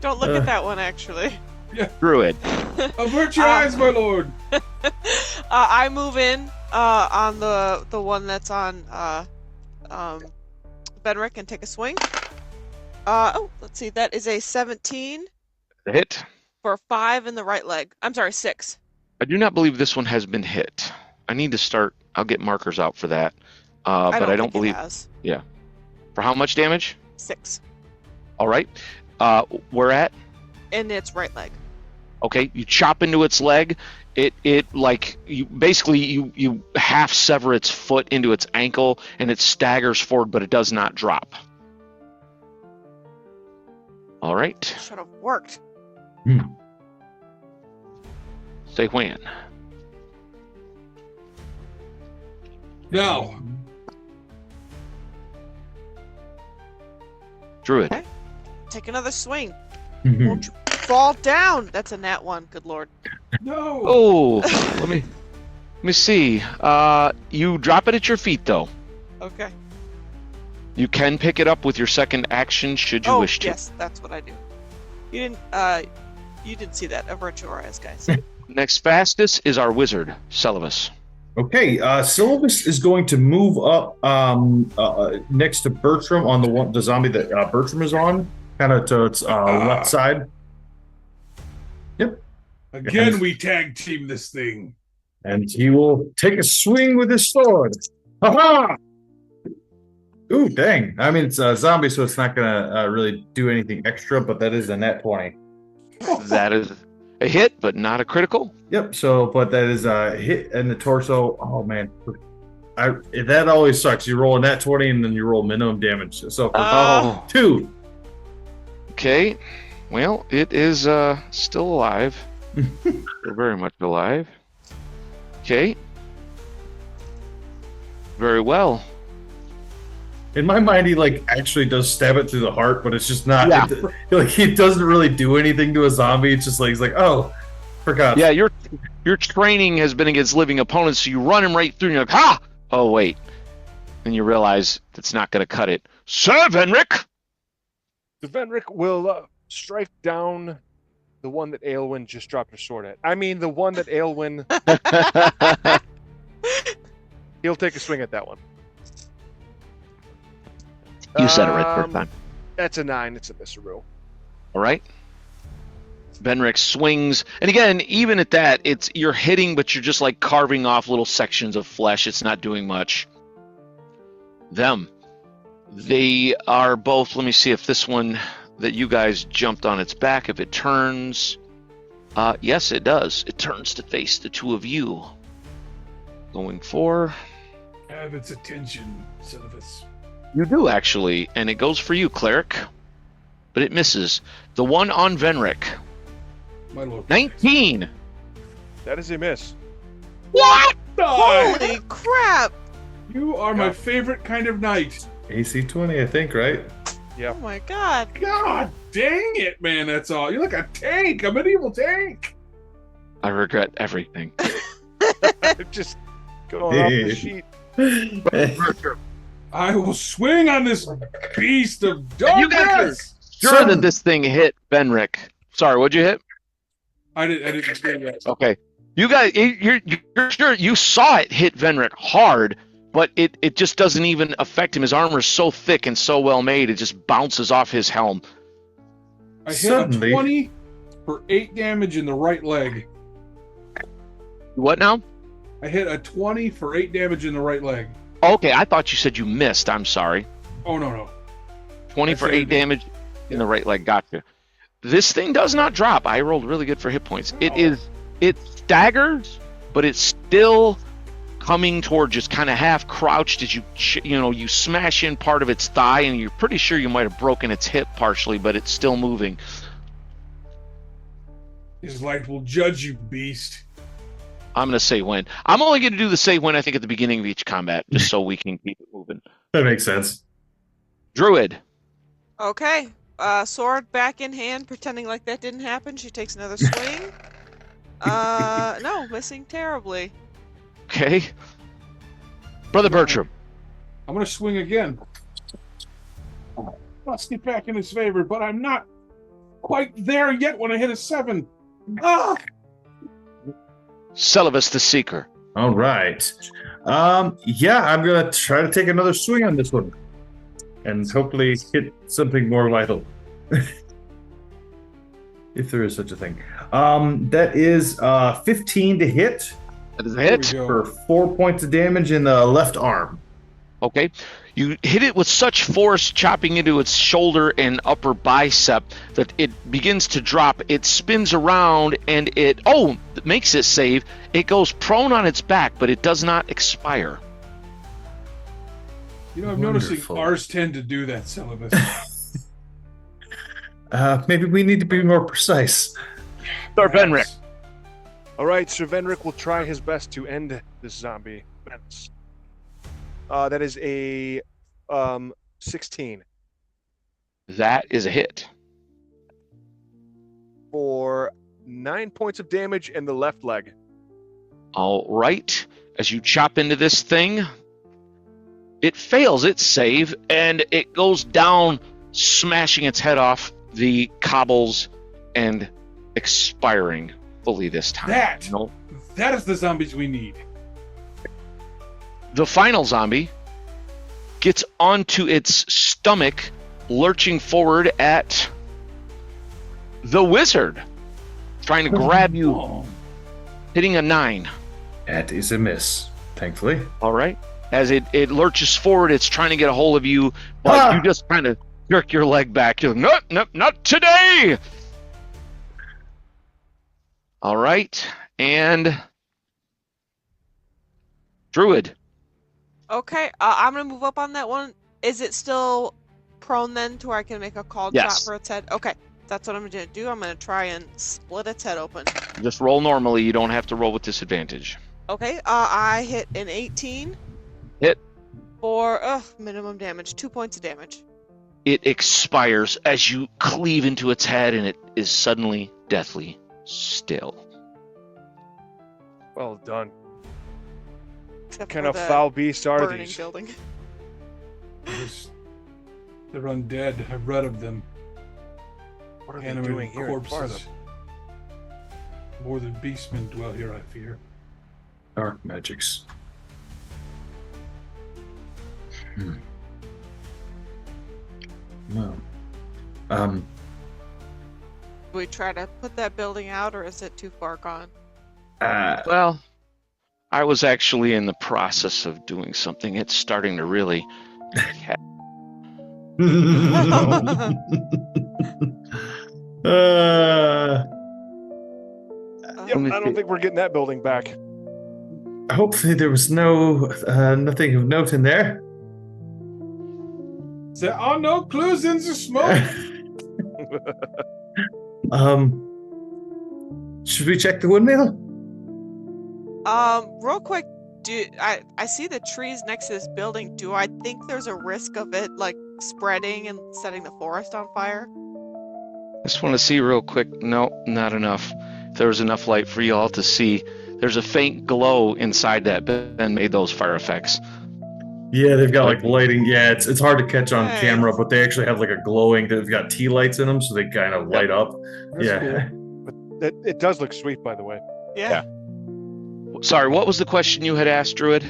Don't look at that one, actually. Yeah. Druid. Avert your eyes, my lord! I move in on the one that's on Benrick and take a swing. Let's see. That is a 17 The hit. for 5 in the right leg. I'm sorry, 6. I do not believe this one has been hit. I need to start. I'll get markers out for that. But I don't think believe. it has. Yeah. For how much damage? 6. All right. Where at? In its right leg. Okay. You chop into its leg. It like you half sever its foot into its ankle, and it staggers forward, but it does not drop. All right. Should have worked. Say when. Now, Druid. Okay. Take another swing. Won't you fall down? That's a nat 1. Good lord. no! Oh, let me see. You drop it at your feet, though. Okay. You can pick it up with your second action should you wish to. Yes, that's what I do. You didn't see that. Avert your eyes, guys. Next fastest is our wizard, Celovus. Okay, Syllabus is going to move up next to Bertram on the zombie that Bertram is on, kind of to its left side. Yep. Again, we tag team this thing. And he will take a swing with his sword. Ha-ha! Ooh, dang. I mean, it's a zombie, so it's not going to really do anything extra, but that is a nat 20. That is a hit, but not a critical. Yep, but that is a hit in the torso. Oh, man. That always sucks. You roll a nat 20 and then you roll minimum damage. So, Oh. 2. Okay. Well, it is still alive. Still very much alive. Okay. Very well. In my mind, he actually does stab it through the heart, but it's just not. Yeah. He doesn't really do anything to a zombie. It's just he's like, oh, forgot. Yeah, your training has been against living opponents, so you run him right through and you're like, ha! Oh, wait. Then you realize that's not going to cut it. Sir Venric! The Venric will strike down the one that Aelwyn just dropped her sword at. I mean, the one that Aelwyn... He'll take a swing at that one. You said it right first time. That's a 9. It's a misseroo. All right. Benric swings, and again, even at that, you're hitting, but you're just carving off little sections of flesh. It's not doing much. They are both. Let me see if this one that you guys jumped on its back, if it turns. Yes, it does. It turns to face the two of you. Going for. Have its attention, Syllabus. You do, actually, and it goes for you, Cleric. But it misses. The one on Venric. My lord. 19! That is a miss. What? Holy crap! You are my favorite kind of knight. AC 20, I think, right? Yeah. Oh my god. God dang it, man. That's all. You're like a tank, a medieval tank. I regret everything. Just going off the sheet. I will swing on this beast of You guys darkness. Sure that this thing hit Benric. Sorry, what'd you hit? I didn't say that. Okay. You guys, you're sure you saw it hit Venric hard, but it just doesn't even affect him. His armor is so thick and so well made, it just bounces off his helm. I hit Suddenly- a 20 for 8 damage in the right leg. What now? I hit a 20 for 8 damage in the right leg. Okay, I thought you said you missed. I'm sorry. Oh, no. 20 for 8 damage in the right leg. Gotcha. This thing does not drop. I rolled really good for hit points. It staggers, but it's still coming toward, just kind of half crouched as you smash in part of its thigh, and you're pretty sure you might have broken its hip partially, but it's still moving. His light will judge you, beast. I'm going to say when. I'm only going to do the say when, I think, at the beginning of each combat, just so we can keep it moving. That makes sense. Druid. Okay. Sword back in hand, pretending like that didn't happen. She takes another swing. No, missing terribly. Okay. Brother Bertram. I'm going to swing again. Must get back in his favor, but I'm not quite there yet when I hit a 7. Ah! Celavus the Seeker. All right. Yeah, I'm gonna try to take another swing on this one, and hopefully hit something more vital, if there is such a thing. That is 15 to hit. That is a hit. For 4 points of damage in the left arm. Okay. You hit it with such force, chopping into its shoulder and upper bicep, that it begins to drop. It spins around and it makes it save. It goes prone on its back, but it does not expire. You know, I'm noticing ours tend to do that, Celavus. Maybe we need to be more precise. Sir Venric. All right, Sir Venric will try his best to end this zombie menace. That is a 16. That is a hit. For 9 points of damage in the left leg. All right. As you chop into this thing, it fails its save, and it goes down, smashing its head off the cobbles and expiring fully this time. That is the zombies we need. The final zombie gets onto its stomach, lurching forward at the wizard, trying to grab you, hitting a 9. That is a miss, thankfully. All right. As it lurches forward, it's trying to get a hold of you, but you just kind of jerk your leg back. You're like, no, not today! All right. And Druid. Okay, I'm gonna move up on that one. Is it still prone then, to where I can make a called shot for its head? Okay, that's what I'm gonna do. I'm gonna try and split its head open. Just roll normally. You don't have to roll with disadvantage. Okay, I hit an 18. Hit. For minimum damage, 2 points of damage. It expires as you cleave into its head, and it is suddenly deathly still. Well done. Except What kind for of the foul beast are burning these? building. They're undead. I've read of them. What are they Animated doing here in Fartham? corpses. More than beastmen dwell here, I fear. Dark magics. No. Do we try to put that building out, or is it too far gone? Well, I was actually in the process of doing something. It's starting to really... I don't think we're getting that building back. Hopefully there was nothing of note in there. There are no clues in the smoke. Should we check the windmill? Real quick, I see the trees next to this building. Do I think there's a risk of it like spreading and setting the forest on fire? Just want to see real quick. No, not enough. If there was enough light for y'all to see, there's a faint glow inside that Ben made those fire effects. Yeah, they've got like lighting. Yeah, it's hard to catch on Nice. camera, but they actually have like a glowing. They've got tea lights in them, so they kind of light up. That's Yeah. But it does look sweet, by the way. Yeah. Sorry, what was the question you had asked, Druid?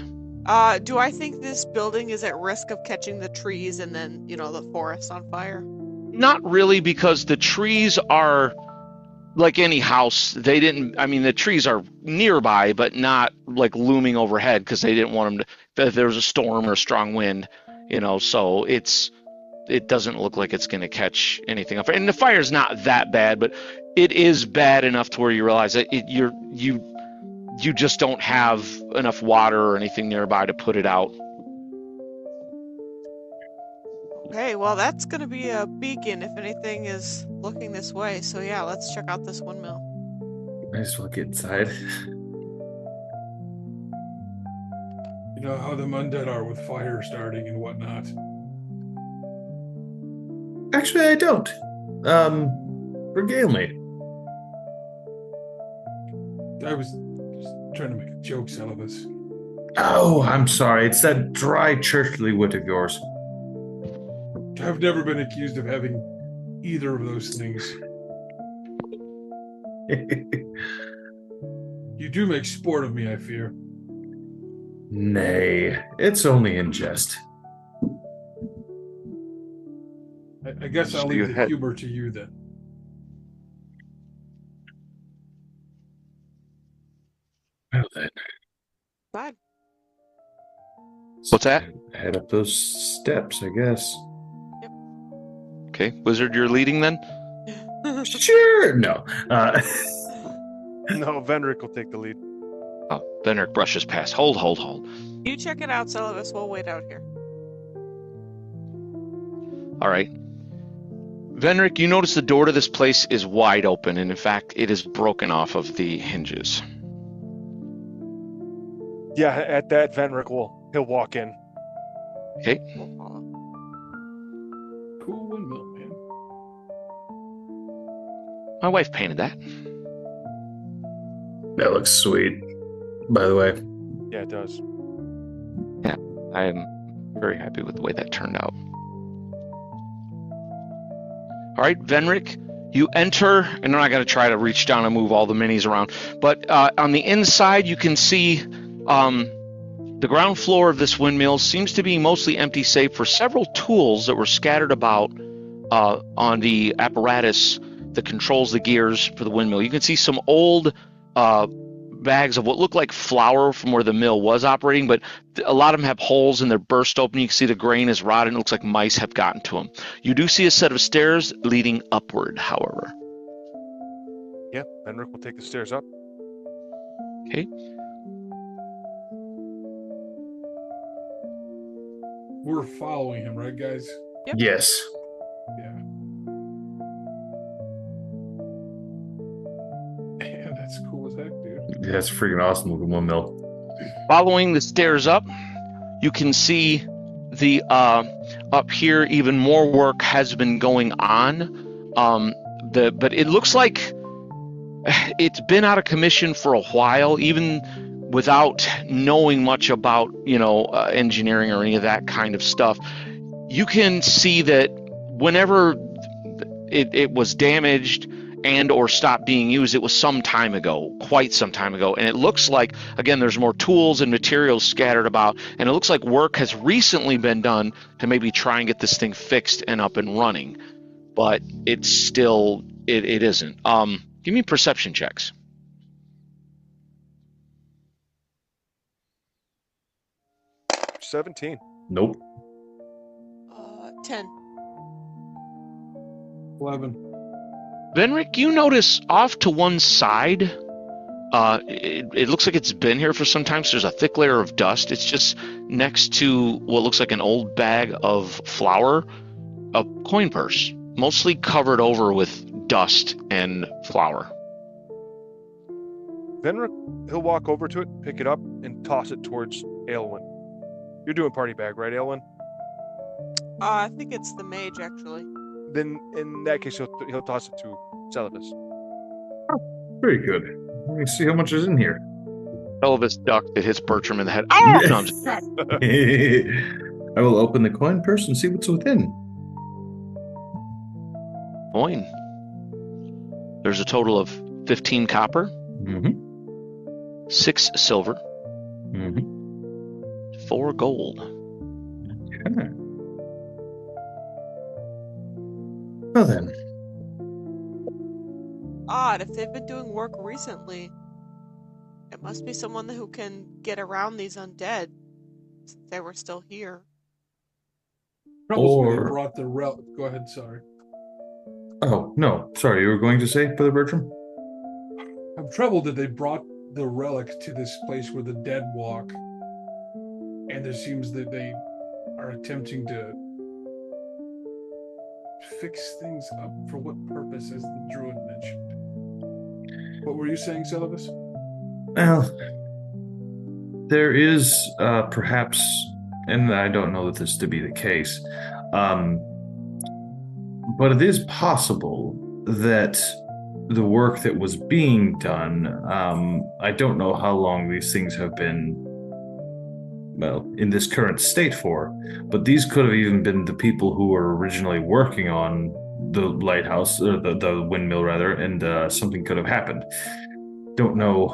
Do I think this building is at risk of catching the trees and then, the forest on fire? Not really, because the trees are like any house. The trees are nearby, but not like looming overhead, because they didn't want them to, if there was a storm or a strong wind, so it's it doesn't look like it's going to catch anything up. And the fire's not that bad, but it is bad enough to where you realize that you just don't have enough water or anything nearby to put it out. Okay, well, that's going to be a beacon if anything is looking this way. So, yeah, let's check out this windmill. Might as well get inside. You know how them undead are with fire starting and whatnot. Actually, I don't. Regale me. I was just trying to make a joke, Celibus. Oh, I'm sorry. It's that dry churchly wit of yours. I've never been accused of having either of those things. You do make sport of me, I fear. Nay, it's only in jest. I guess I'll So leave you the had- humor to you then. Well then. Glad. What's that? Head up those steps, I guess. Okay, Wizard, you're leading then? Sure. No. No, Venric will take the lead. Oh, Benrick brushes past. Hold. You check it out, Celibus. We'll wait out here. All right. Venric, you notice the door to this place is wide open, and in fact, it is broken off of the hinges. Yeah, at that, Venric he'll walk in. Okay. We'll follow. Cool windmill, man. My wife painted that. That looks sweet, by the way. Yeah, it does. I am very happy with the way that turned out. All right, Venric, you enter, and I'm not going to try to reach down and move all the minis around, but on the inside you can see the ground floor of this windmill seems to be mostly empty save for several tools that were scattered about on the apparatus that controls the gears for the windmill. You can see some old bags of what look like flour from where the mill was operating, but a lot of them have holes and they're burst open. You can see the grain is rotted and it looks like mice have gotten to them. You do see a set of stairs leading upward, however. Yeah, Venric will take the stairs up. Okay. We're following him, right, guys? Yep. Yes. Yeah. Man, that's cool as heck, dude. That's a freaking awesome looking windmill. Following the stairs up, you can see the up here even more work has been going on. But it looks like it's been out of commission for a while, even without knowing much about engineering or any of that kind of stuff. You can see that whenever it was damaged and or stopped being used, it was some time ago, quite some time ago. And it looks like, again, there's more tools and materials scattered about, and it looks like work has recently been done to maybe try and get this thing fixed and up and running. But it's still, it isn't. Give me perception checks. – 17. Nope. 10. 11. Venric, you notice off to one side, it looks like it's been here for some time, so there's a thick layer of dust. It's just next to what looks like an old bag of flour, a coin purse, mostly covered over with dust and flour. Venric, he'll walk over to it, pick it up, and toss it towards Aelwyn. You're doing party bag, right, Aelwyn? I think it's the mage, actually. Then, in that case, he'll toss it to Celibus. Very good. Let me see how much is in here. Elvis ducked. It hits Bertram in the head. Oh! No, I'm just- I will open the coin purse and see what's within. coin. There's a total of 15 copper, Mm-hmm. 6 silver, Mm-hmm. 4 gold. Okay. Well then. Odd, if they've been doing work recently, it must be someone who can get around these undead, since they were still here. Troubles me they Or- brought the relic. Go ahead, sorry. Oh, no. Sorry, you were going to say, Brother Bertram? I'm troubled that they brought the relic to this place where the dead walk, and there seems that they are attempting to fix things up. For what purpose, as the druid mentioned? What were you saying, Celibus? Well, there is perhaps, and I don't know that this to be the case, but it is possible that the work that was being done, I don't know how long these things have been, well, in this current state for, but these could have even been the people who were originally working on the lighthouse, or the windmill rather, and something could have happened. Don't know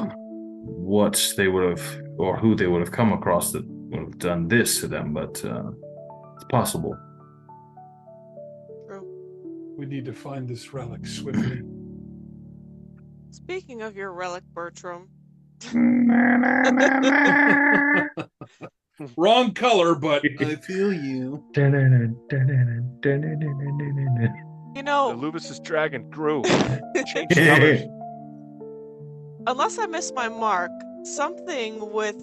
what they would have, or who they would have come across that would have done this to them, but it's possible. True. We need to find this relic swiftly. Speaking of your relic, Bertram, Wrong color, but I feel you. you The know, Lubus's dragon grew. Changed colors. unless I miss my mark, something with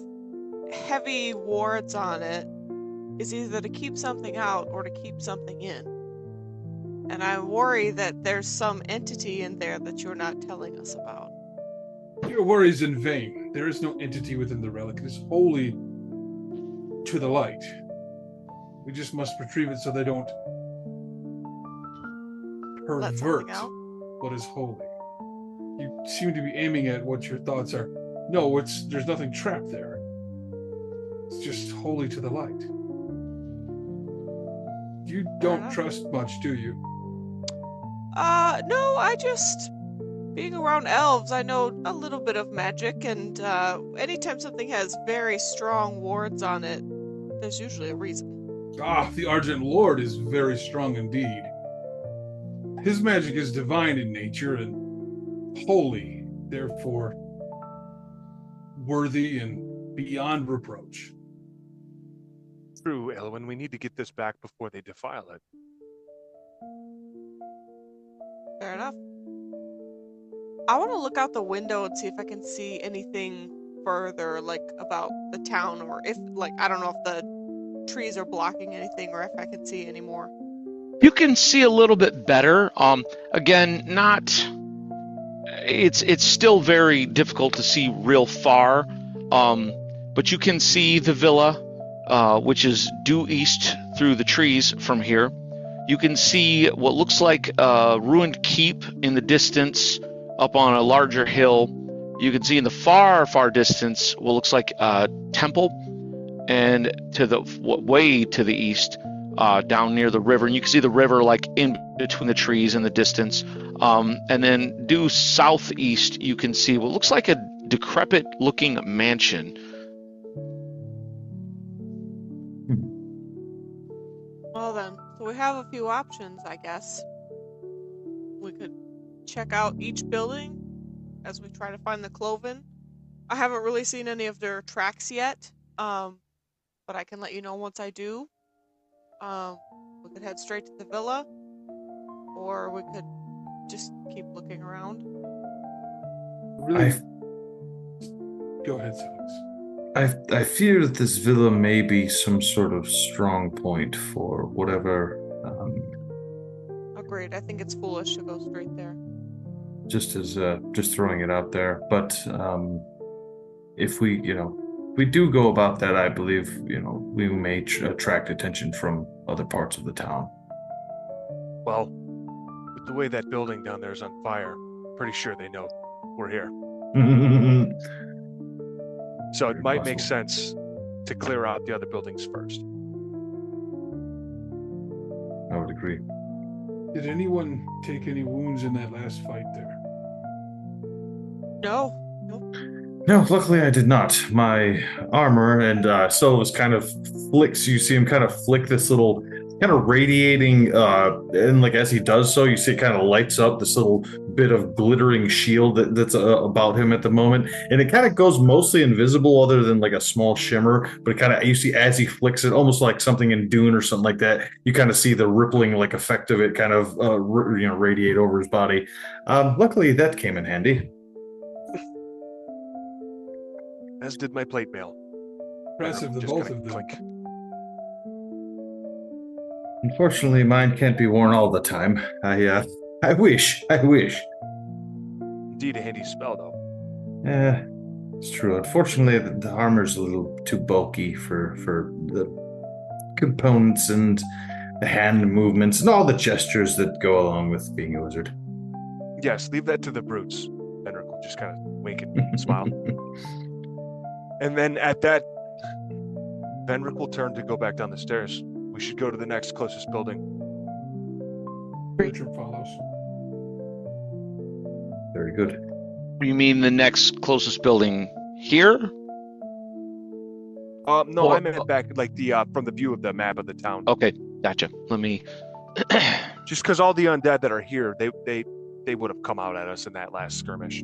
heavy wards on it is either to keep something out or to keep something in. And I worry that there's some entity in there that you're not telling us about. Your worries in vain. There is no entity within the relic. It is wholly to the light. We just must retrieve it so they don't Let pervert something out. what is holy. You seem to be aiming at what your thoughts are. No, there's nothing trapped there. It's just holy to the light. You don't enough. trust much, do you? No, I just, being around elves, I know a little bit of magic, and anytime something has very strong wards on it, there's usually a reason. The Argent Lord is very strong indeed. His magic is divine in nature and holy, therefore worthy and beyond reproach. True, Elwyn. We need to get this back before they defile it. Fair enough. I want to look out the window and see if I can see anything further, like about the town, or if, like, I don't know if the trees are blocking anything, or if I can see any more. You can see a little bit better. Again, not. It's still very difficult to see real far. But you can see the villa, which is due east through the trees from here. You can see what looks like a ruined keep in the distance up on a larger hill. You can see in the far, far distance what looks like a temple, and to the way to the east, down near the river. And you can see the river like in between the trees in the distance. And then due southeast, you can see what looks like a decrepit-looking mansion. Well then, so we have a few options, I guess. We could check out each building as we try to find the Cloven. I haven't really seen any of their tracks yet, but I can let you know once I do. We could head straight to the villa, or we could just keep looking around. Really? Go ahead, Celix. I fear that this villa may be some sort of strong point for whatever. Agreed. I think it's foolish to go straight there. Just throwing it out there. But if we do go about that, I believe we may attract attention from other parts of the town. Well, with the way that building down there is on fire, pretty sure they know we're here. So it might make sense to clear out the other buildings first. I would agree. Did anyone take any wounds in that last fight there? No. Nope. No, luckily I did not. My armor, and so it was kind of flicks. You see him kind of flick this little kind of radiating, and like as he does so, you see it kind of lights up this little bit of glittering shield that's about him at the moment, and it kind of goes mostly invisible, other than like a small shimmer. But it kind of you see as he flicks it, almost like something in Dune or something like that. You kind of see the rippling like effect of it, kind of radiate over his body. Luckily, that came in handy. As did my plate mail. Impressive, the Just both kinda of them. click. Unfortunately, mine can't be worn all the time. I wish. Indeed, a handy spell, though. Yeah, it's true. Unfortunately, the armor's a little too bulky for the components and the hand movements and all the gestures that go along with being a wizard. Yes, leave that to the brutes. Benrick will just kind of wink and smile. And then at that, Benrick will turn to go back down the stairs. We should go to the next closest building. Richard follows. Very good. You mean the next closest building here? No, Or- I meant back like the from the view of the map of the town. Okay, gotcha. Let me. Just because all the undead that are here, they would have come out at us in that last skirmish.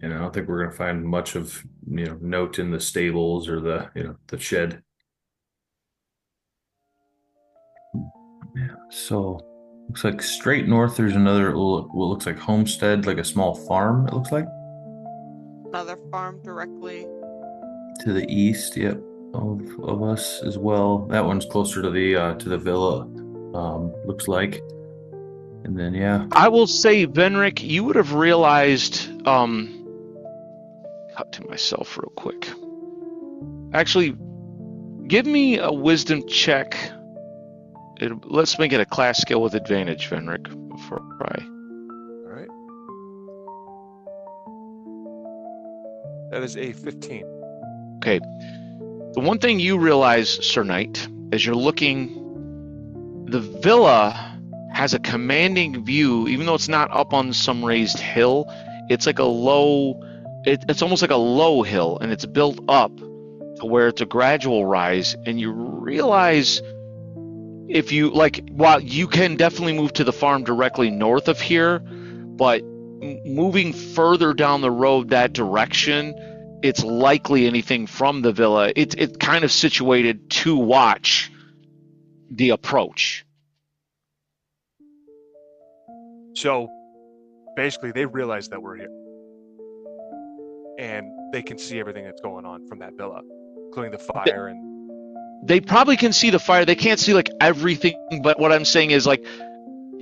And I don't think we're going to find much of note in the stables or the shed. Yeah. So looks like straight north. There's another what looks like homestead, like a small farm. It looks like Another farm directly. to the east. Yep, of us as well. That one's closer to the villa. Looks like. And then yeah. I will say, Venric, you would have realized. Cut to myself real quick. Actually, give me a wisdom check. Let's make it a class skill with advantage, Venric, before I. All right. That is a 15. Okay. The one thing you realize, Sir Knight, as you're looking, the villa has a commanding view, even though it's not up on some raised hill. It's like a low. It's almost like a low hill, and it's built up to where it's a gradual rise, and you realize if you while you can definitely move to the farm directly north of here, but moving further down the road that direction, it's likely anything from the villa. It's kind of situated to watch the approach. So basically, they realize that we're here. And they can see everything that's going on from that villa, including the fire and. They probably can see the fire. They can't see everything, but what I'm saying is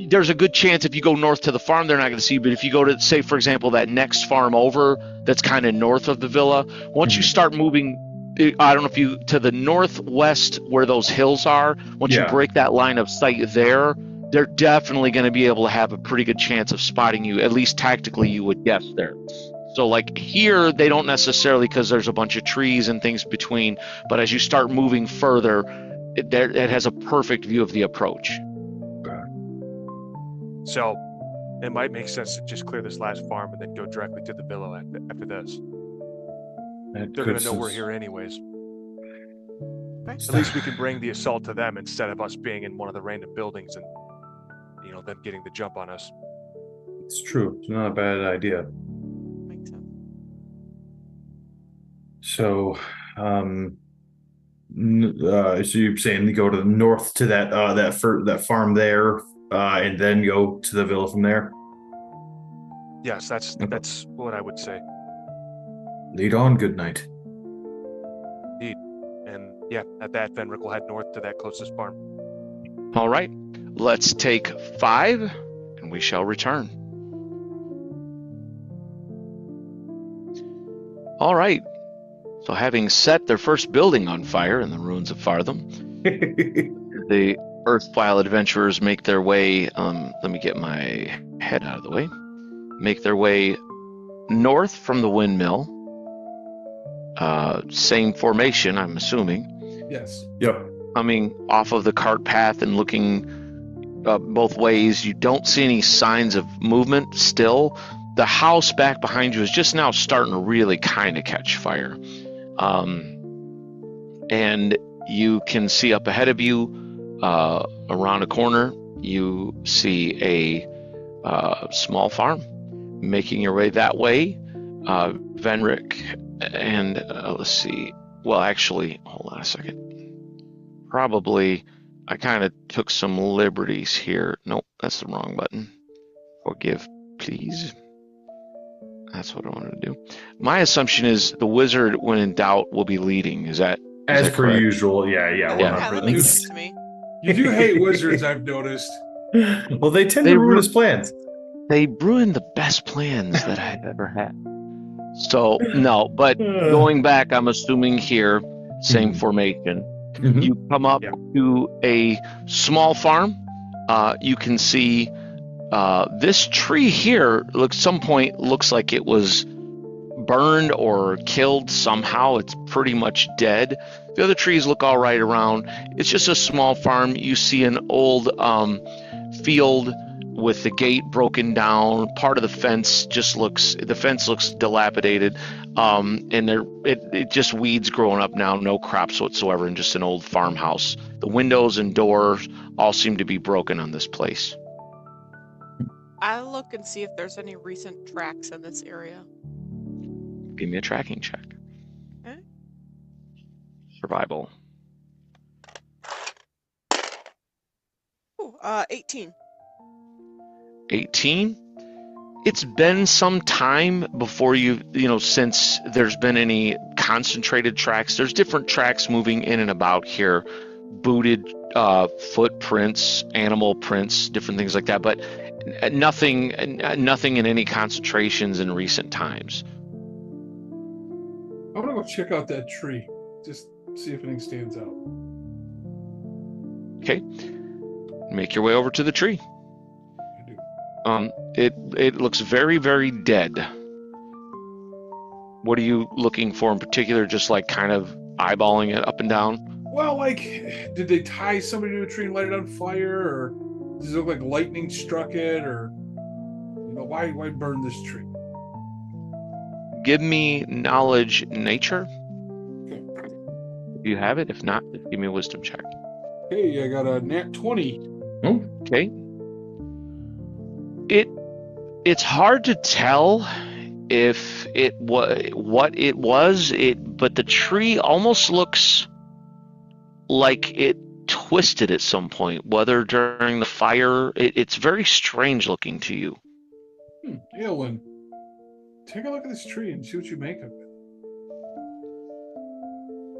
there's a good chance if you go north to the farm, they're not going to see. But if you go to, say, for example, that next farm over, that's kind of north of the villa. Once you start moving, I don't know if you to the northwest where those hills are. Once you break that line of sight there, they're definitely going to be able to have a pretty good chance of spotting you. At least tactically, you would guess there. So here, they don't necessarily, because there's a bunch of trees and things between, but as you start moving further, it has a perfect view of the approach. So it might make sense to just clear this last farm and then go directly to the villa after this. They're going to know we're here anyways. At least we can bring the assault to them instead of us being in one of the random buildings and them getting the jump on us. It's true. It's not a bad idea. Makes sense. So, so you're saying to go to the north to that farm there, and then go to the villa from there? Yes, that's what I would say. Lead on, good night. Indeed. And yeah, at that, Venric will head north to that closest farm. All right, let's take 5, and we shall return. All right. So having set their first building on fire in the ruins of Fartham, the Earthfile adventurers make their way, let me get my head out of the way, make their way north from the windmill. Same formation, I'm assuming. Yes. Yep. Coming off of the cart path and looking both ways, you don't see any signs of movement still. The house back behind you is just now starting to really kind of catch fire. And you can see up ahead of you Around a corner, you see a small farm. Making your way that way, Venric and let's see. Well, actually, hold on a second. Probably, I kind of took some liberties here. Nope, that's the wrong button. Forgive, please. That's what I wanted to do. My assumption is the wizard, when in doubt, will be leading. Is that as per correct? usual? Yeah, Yeah, 100%. that makes sense to me. You do hate wizards, I've noticed. Well, they tend to ruin his plans. They ruined the best plans that I've ever had. So, no, but going back, I'm assuming here, same formation. Mhm. You come up to a small farm. You can see this tree here some point looks like it was burned or killed somehow. It's pretty much dead. The other trees look all right around. It's just a small farm. You see an old field with the gate broken down. Part of the fence looks dilapidated, and it just weeds growing up now, no crops whatsoever, and just an old farmhouse. The windows and doors all seem to be broken on this place. I'll look and see if there's any recent tracks in this area. Give me a tracking check. Okay. Survival. Ooh, 18. 18. It's been some time before since there's been any concentrated tracks. There's different tracks moving in and about here, booted footprints, animal prints, different things like that, but nothing in any concentrations in recent times. I want to go check out that tree, just see if anything stands out. Okay, make your way over to the tree. It looks very, very dead. What are you looking for in particular? Just like kind of eyeballing it up and down? Well, like, did they tie somebody to a tree and light it on fire, or does it look like lightning struck it, or why burn this tree? Give me knowledge nature. Okay. If you have it. If not, just give me a wisdom check. Okay, I got a nat 20. Okay. It's hard to tell if it was what it was. But the tree almost looks like it twisted at some point, whether during the fire. It's very strange looking to you. Aelin, take a look at this tree and see what you make of it.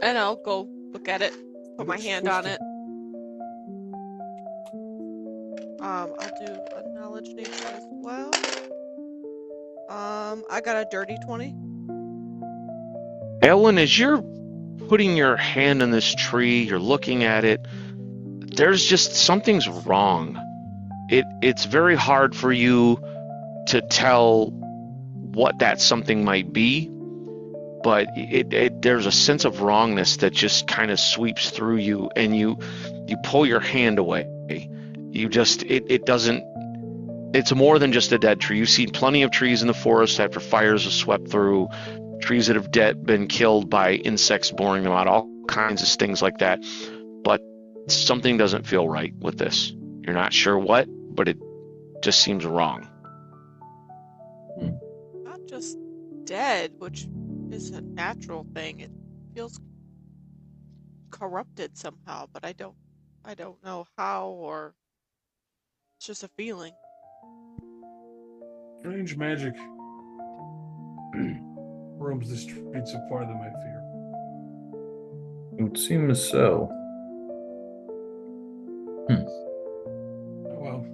And I'll go look at it, put my hand on it. I'll do a knowledge nature as well. I got a dirty 20. Ellen, as you're putting your hand on this tree, you're looking at it, there's just something's wrong. It's very hard for you to tell what that something might be, but there's a sense of wrongness that just kind of sweeps through you, and you pull your hand away. It's more than just a dead tree. You've seen plenty of trees in the forest after fires have swept through, trees that have been killed by insects boring them out, all kinds of things like that. But something doesn't feel right with this. You're not sure what, but it just seems wrong. Not just dead, which is a natural thing. It feels corrupted somehow, but I don't know how, or it's just a feeling. Strange magic roams the streets of Fartham, I fear. It would seem as so. Oh well.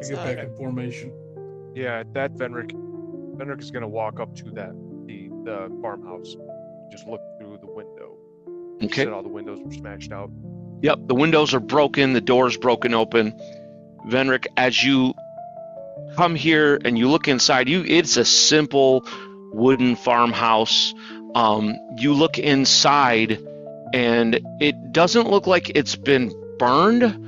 I get back in formation. Yeah, that Venric is going to walk up to the farmhouse, just look through the window. You Okay. said all the windows were smashed out. Yep, the windows are broken, the door's broken open. Venric, as you come here and you look inside, it's a simple wooden farmhouse. You look inside and it doesn't look like it's been burned.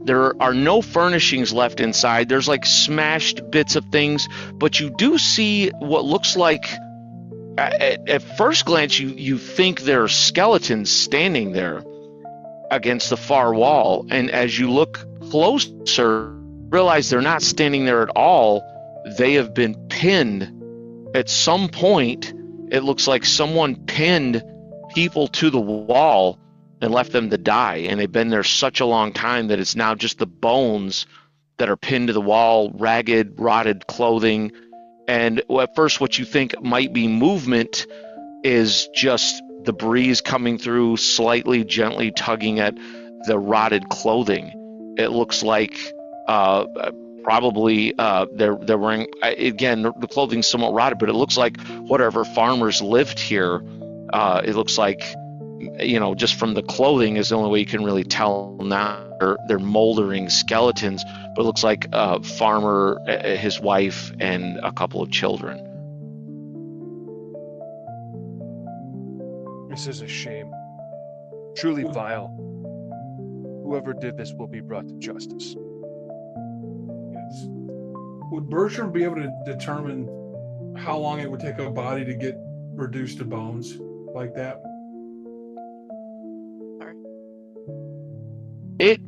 There are no furnishings left inside. There's like smashed bits of things, but you do see what looks like, at first glance, you think there are skeletons standing there. against the far wall. And as you look closer, realize they're not standing there at all. They have been pinned. At some point, it looks like someone pinned people to the wall and left them to die. And they've been there such a long time that it's now just the bones that are pinned to the wall, ragged, rotted clothing. And at first, what you think might be movement is just the breeze coming through, slightly, gently tugging at the rotted clothing. It looks like probably they're wearing, again, the clothing's somewhat rotted, but it looks like whatever farmers lived here. It looks like, just from the clothing is the only way you can really tell now. They're moldering skeletons, but it looks like a farmer, his wife, and a couple of children. This is a shame. Truly vile. Whoever did this will be brought to justice. Yes. Would Bertram be able to determine how long it would take a body to get reduced to bones like that? They've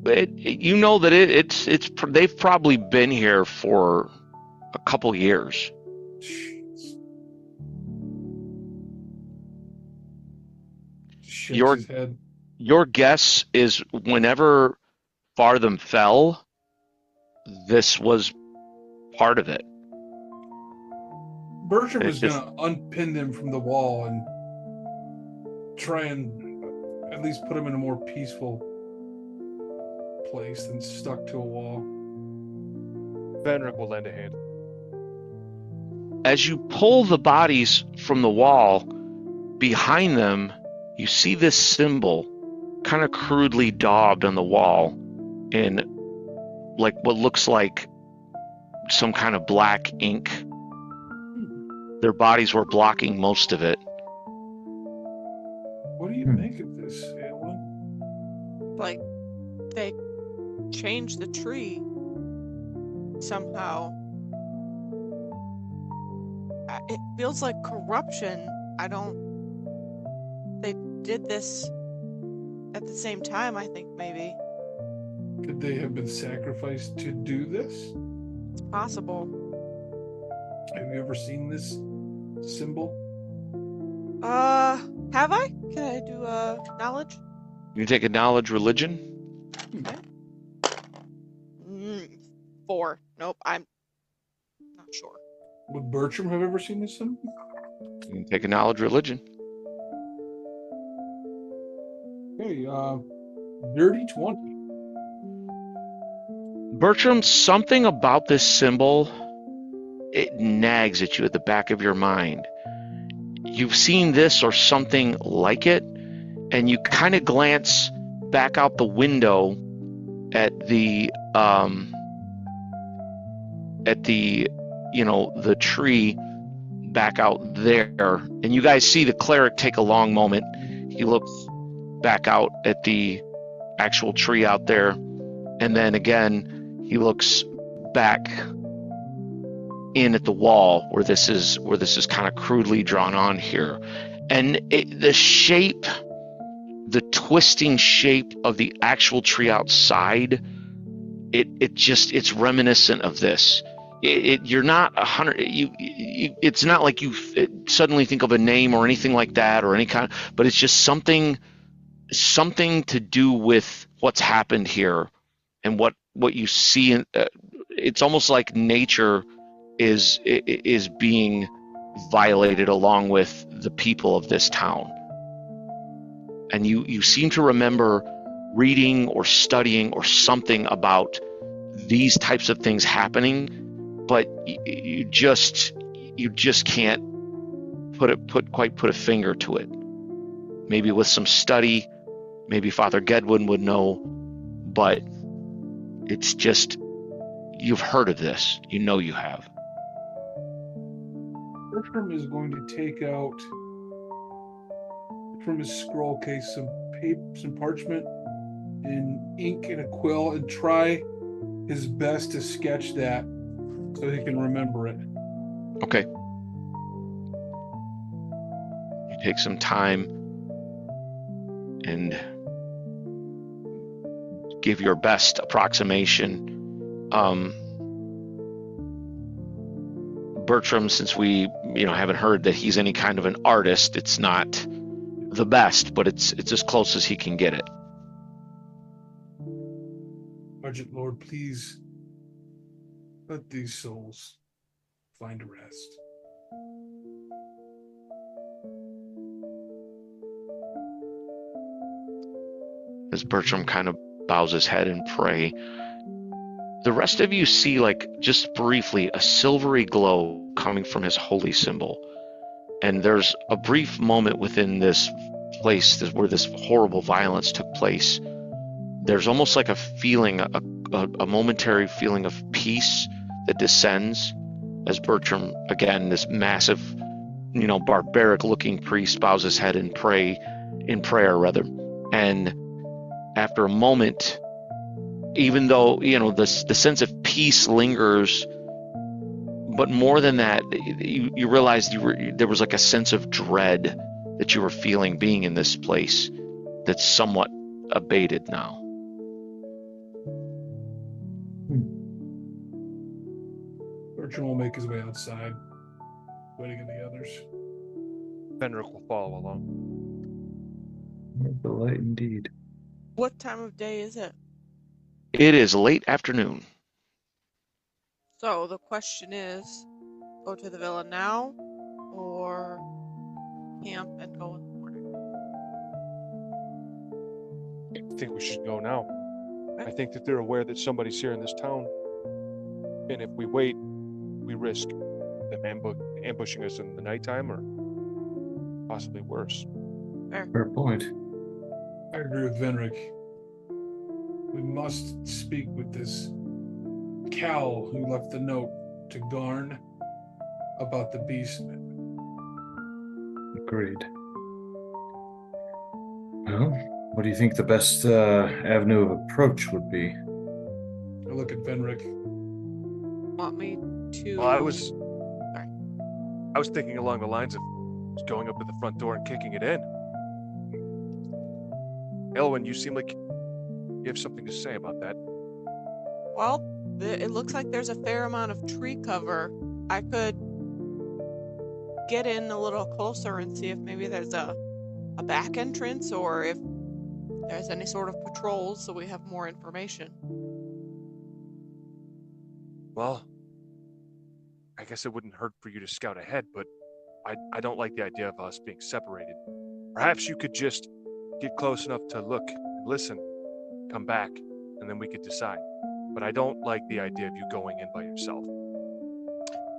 probably been here for a couple years. Jeez. Your guess is whenever Fartham fell, this was part of it. Bertram was going to unpin them from the wall and try and at least put them in a more peaceful place than stuck to a wall. Venric will lend a hand. As you pull the bodies from the wall, behind them, you see this symbol kind of crudely daubed on the wall in like what looks like some kind of black ink. Their bodies were blocking most of it. What do you make of this, Alan? Like, they changed the tree somehow. It feels like corruption. They did this at the same time, I think, maybe. Could they have been sacrificed to do this? It's possible. Have you ever seen this symbol? Have I? Can I do knowledge? You can take a knowledge religion. Okay. 4. Nope, I'm not sure. Would Bertram have ever seen this symbol? You can take a knowledge religion. Okay, dirty 20. Bertram, something about this symbol, it nags at you at the back of your mind. You've seen this or something like it, and you kind of glance back out the window at the tree back out there, and you guys see the cleric take a long moment. He looks back out at the actual tree out there, and then again he looks back in at the wall where this is kind of crudely drawn on here, and the shape, the twisting shape of the actual tree outside, it's reminiscent of this. You're not 100. It's not like you suddenly think of a name or anything like that or any kind, but it's just something to do with what's happened here and what you see. It's almost like nature is being violated along with the people of this town. And you seem to remember reading or studying or something about these types of things happening, but you just can't quite put a finger to it. Maybe with some study, maybe Father Gedwin would know, but it's just, you've heard of this. You know you have. Bertram is going to take out from his scroll case some paper, some parchment, and ink and a quill, and try his best to sketch that so he can remember it. Okay. You take some time and give your best approximation. Bertram, since we haven't heard that he's any kind of an artist, it's not the best, but it's as close as he can get it. Argent Lord, please let these souls find rest. As Bertram kind of bows his head and pray, the rest of you see, like, just briefly, a silvery glow coming from his holy symbol. And there's a brief moment within this place where this horrible violence took place. There's almost like a feeling, a momentary feeling of peace that descends as Bertram, again, this massive, barbaric-looking priest, bows his head in prayer. And after a moment, even though the sense of peace lingers, but more than that, you realized there was like a sense of dread that you were feeling being in this place that's somewhat abated now. Bertram will make his way outside, waiting on the others. Fenric will follow along. The light indeed. What time of day is it? It is late afternoon. So the question is, go to the villa now, or camp and go in the morning? I think we should go now. I think that they're aware that somebody's here in this town. And if we wait, we risk them ambushing us in the nighttime, or possibly worse. Fair point. I agree with Venric. We must speak with this Cal who left the note to Garn about the beastmen. Agreed. Well, what do you think the best avenue of approach would be? I look at Venric. Want me to? Well, I was thinking along the lines of going up to the front door and kicking it in. Elwyn, you seem like you have something to say about that. Well, it looks like there's a fair amount of tree cover. I could get in a little closer and see if maybe there's a back entrance, or if there's any sort of patrols, so we have more information. Well, I guess it wouldn't hurt for you to scout ahead, but I don't like the idea of us being separated. Perhaps you could just get close enough to look and listen, come back, and then we could decide. But I don't like the idea of you going in by yourself.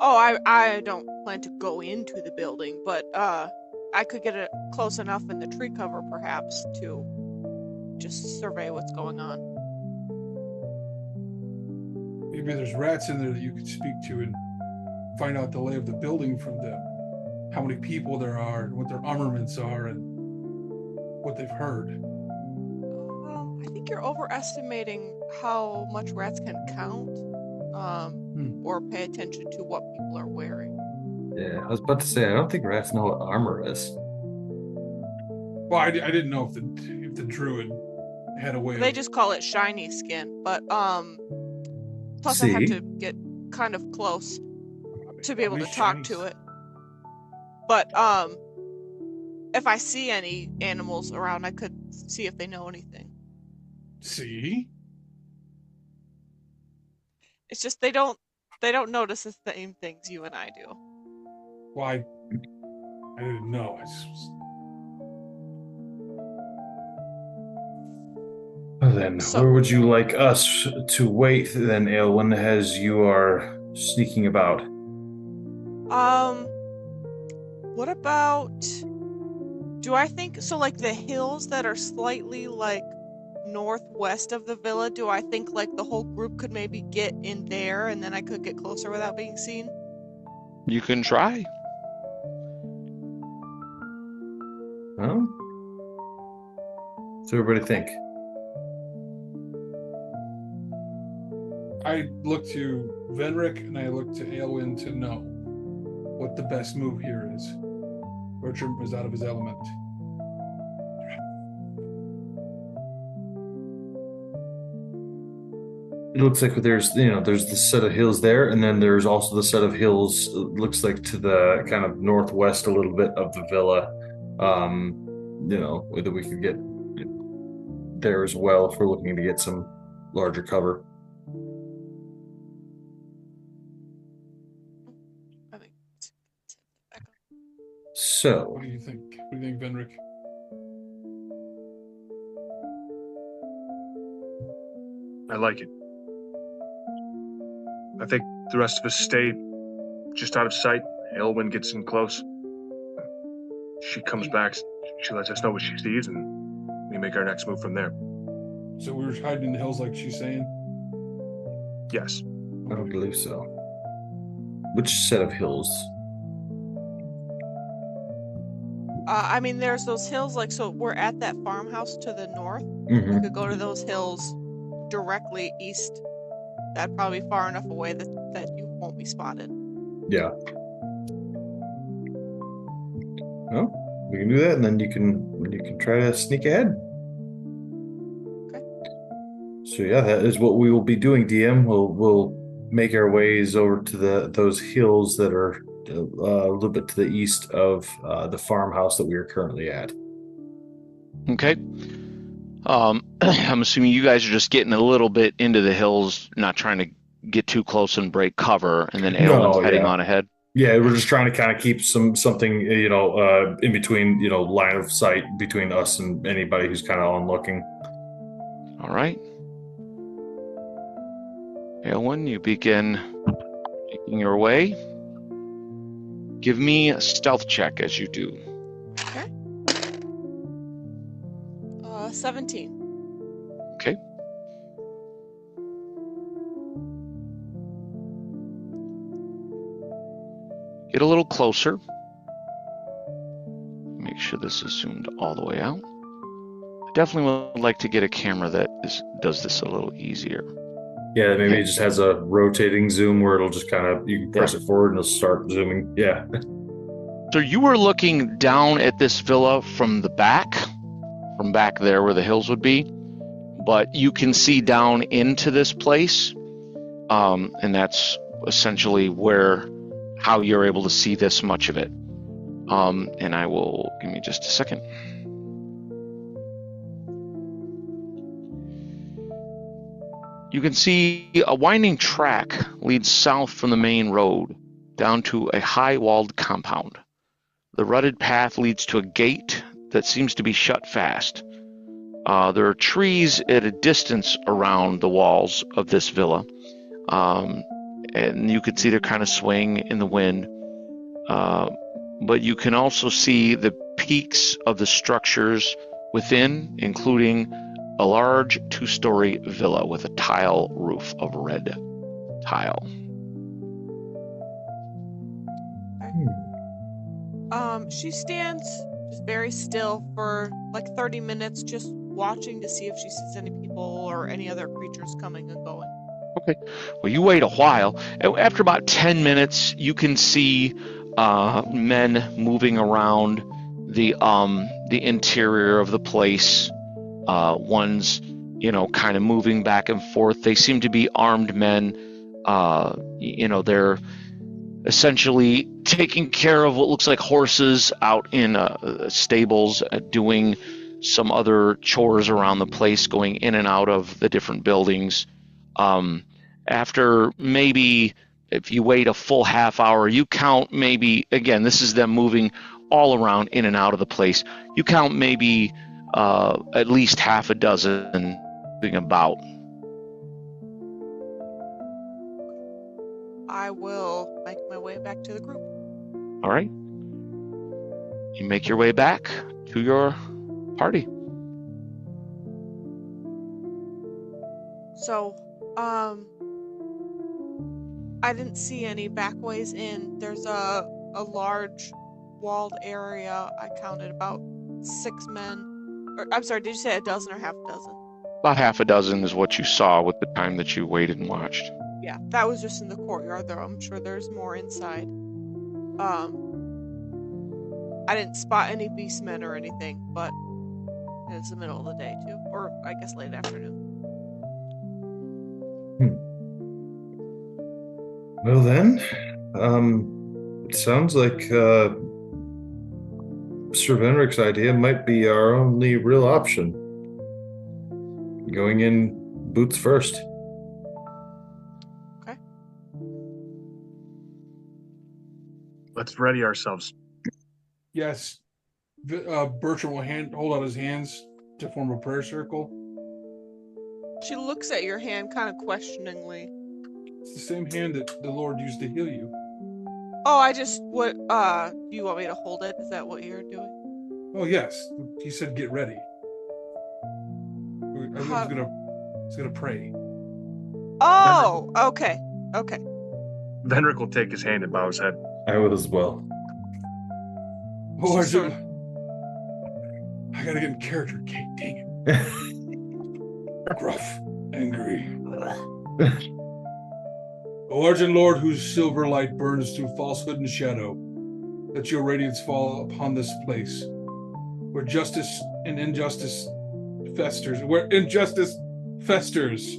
Oh, I don't plan to go into the building, but I could get it close enough in the tree cover, perhaps, to just survey what's going on. Maybe there's rats in there that you could speak to and find out the lay of the building from them. How many people there are, and what their armaments are, and what they've heard. I think you're overestimating how much rats can count, or pay attention to what people are wearing. Yeah, I was about to say, I don't think rats know what armor is. Well, I didn't know if the druid had a way. They just call it shiny skin, but plus I have to get kind of close to be able to talk to it. But if I see any animals around, I could see if they know anything. See? It's just they don't notice the same things you and I do. Well, I didn't know. Well then, where would you like us to wait then, Aelwyn, as you are sneaking about? What about, do I think, so like the hills that are slightly like northwest of the villa, do I think like the whole group could maybe get in there and then I could get closer without being seen? You can try. Huh? What's everybody think? I look to Venric and I look to Aelwyn to know what the best move here is. Bertram is out of his element. It looks like there's the set of hills there, and then there's also the set of hills. It looks like to the kind of northwest a little bit of the villa. Whether we could get there as well if we're looking to get some larger cover. I think. So, What do you think? What do you think, Venric? I like it. I think the rest of us stay just out of sight. Elwyn gets in close. She comes back. She lets us know what she sees, and we make our next move from there. So we were hiding in the hills, like she's saying. Yes. I don't believe so. Which set of hills? I mean, there's those hills, like, so we're at that farmhouse to the north. Mm-hmm. We could go to those hills directly east. That'd probably be far enough away that you won't be spotted. Yeah. No, we can do that, and then you can try to sneak ahead. Okay. So yeah, that is what we will be doing, DM. We'll make our ways over to those hills that are a little bit to the east of the farmhouse that we are currently at. Okay. I'm assuming you guys are just getting a little bit into the hills, not trying to get too close and break cover, and then Aelwyn's heading on ahead. Yeah, we're just trying to kind of keep something in between, line of sight between us and anybody who's kind of on looking. All right. Aelwyn, you begin making your way. Give me a stealth check as you do. Okay. 17. Okay. Get a little closer. Make sure this is zoomed all the way out. I definitely would like to get a camera that does this a little easier. Yeah, maybe it just has a rotating zoom where it'll just kind of, you can press it forward and it'll start zooming. Yeah. So you were looking down at this villa from the back, from back there where the hills would be, but you can see down into this place, and that's essentially how you're able to see this much of it. And I will, give me just a second. You can see a winding track leads south from the main road down to a high-walled compound. The rutted path leads to a gate that seems to be shut fast. There are trees at a distance around the walls of this villa, and you can see they're kind of swaying in the wind. But you can also see the peaks of the structures within, including a large 2-story villa with a tile roof of red tile. She stands just very still for like 30 minutes, just watching to see if she sees any people or any other creatures coming and going. Okay. Well, you wait a while. After about 10 minutes, you can see men moving around the interior of the place. One's, kind of moving back and forth. They seem to be armed men. They're essentially taking care of what looks like horses out in stables, doing some other chores around the place, going in and out of the different buildings. After maybe, if you wait a full half hour, you count maybe, again, this is them moving all around in and out of the place. You count maybe at least half a dozen moving about. I will make my way back to the group. All right. You make your way back to your party. So, I didn't see any back ways in. There's a large walled area. I counted about 6 men. Or, I'm sorry, did you say a dozen or half a dozen? About half a dozen is what you saw with the time that you waited and watched. Yeah, that was just in the courtyard, though. I'm sure there's more inside. I didn't spot any beastmen or anything, but it's the middle of the day, too. Or, I guess, late afternoon. Well then, it sounds like Sir Venric's idea might be our only real option. Going in boots first. Okay. Let's ready ourselves. Yes. Bertram will hold out his hands to form a prayer circle. She looks at your hand kind of questioningly. It's the same hand that the Lord used to heal you. Oh, do you want me to hold it? Is that what you're doing? Oh, yes. He said get ready. He's gonna pray. Oh, okay. Okay. Venric will take his hand and bow his head. I will as well. Oh, Sure. I gotta get in character, Kate. Dang it. Gruff, angry. O Argent Lord, whose silver light burns through falsehood and shadow, let your radiance fall upon this place, where justice and injustice festers. Where injustice festers.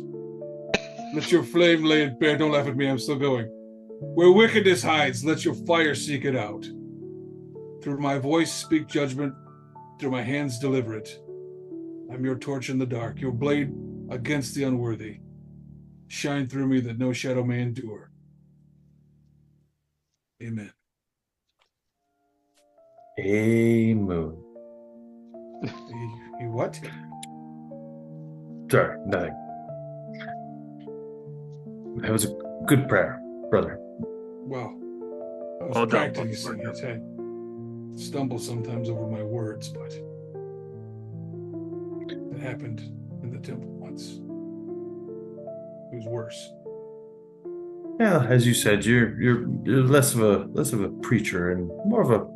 Let your flame lay it bare. Don't laugh at me, I'm still going. Where wickedness hides, let your fire seek it out. Through my voice speak judgment, through my hands deliver it. I'm your torch in the dark, your blade against the unworthy. Shine through me that no shadow may endure. Amen. Amen. You what? Sorry, nothing. That was a good prayer, brother. Well, I was Well done, practicing it. I stumble sometimes over my words, but it happened in the temple once. It was worse. Yeah, as you said, you're less of a preacher and more of a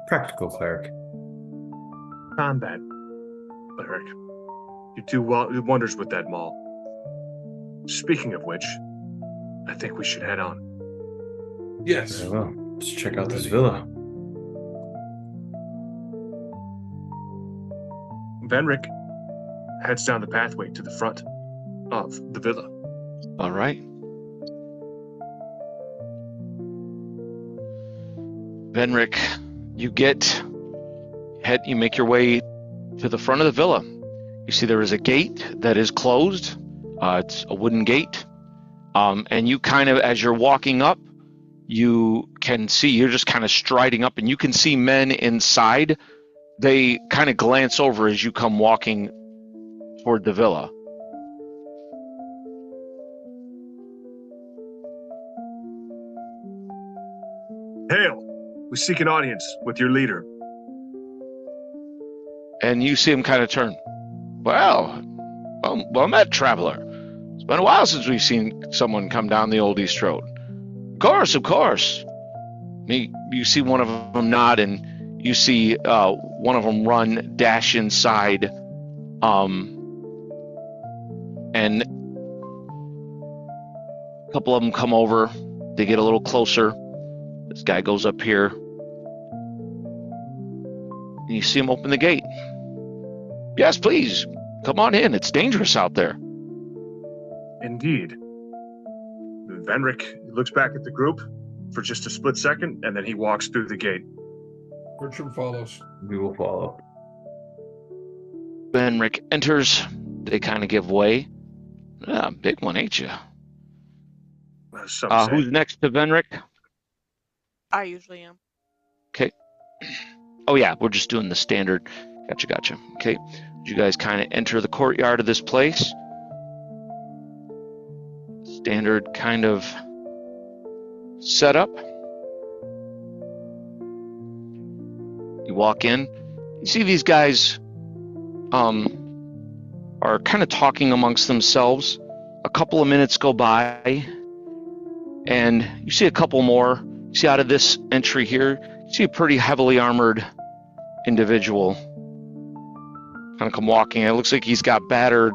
practical cleric. Combat, cleric. You do wonders with that maul. Speaking of which, I think we should head on. Yes. Very well. Let's check out this villa. Venric heads down the pathway to the front of the villa. All right. Venric, you make your way to the front of the villa. You see there is a gate that is closed. It's a wooden gate. And you kind of, as you're walking up, you can see, you're just kind of striding up, and you can see men inside. They kind of glance over as you come walking toward the villa. Hail! We seek an audience with your leader. And you see him kind of turn. Well met, traveler. It's been a while since we've seen someone come down the old East Road. Of course. You see one of them nod, and you see one of them dash inside, and a couple of them come over. They get a little closer. This guy goes up here, and you see him open the gate. Yes, please, come on in. It's dangerous out there. Indeed. Venric looks back at the group for just a split second, and then he walks through the gate. Bertram follows. We will follow. Venric enters. They kind of give way. Big one, ain't you? Some say. Who's next to Venric? I usually am. Okay. Oh yeah, we're just doing the standard. Gotcha. Okay. You guys kind of enter the courtyard of this place. Standard kind of setup. You walk in. You see these guys are kind of talking amongst themselves. A couple of minutes go by, and you see a couple more. You see out of this entry here, you see a pretty heavily armored individual kind of come walking. It looks like he's got battered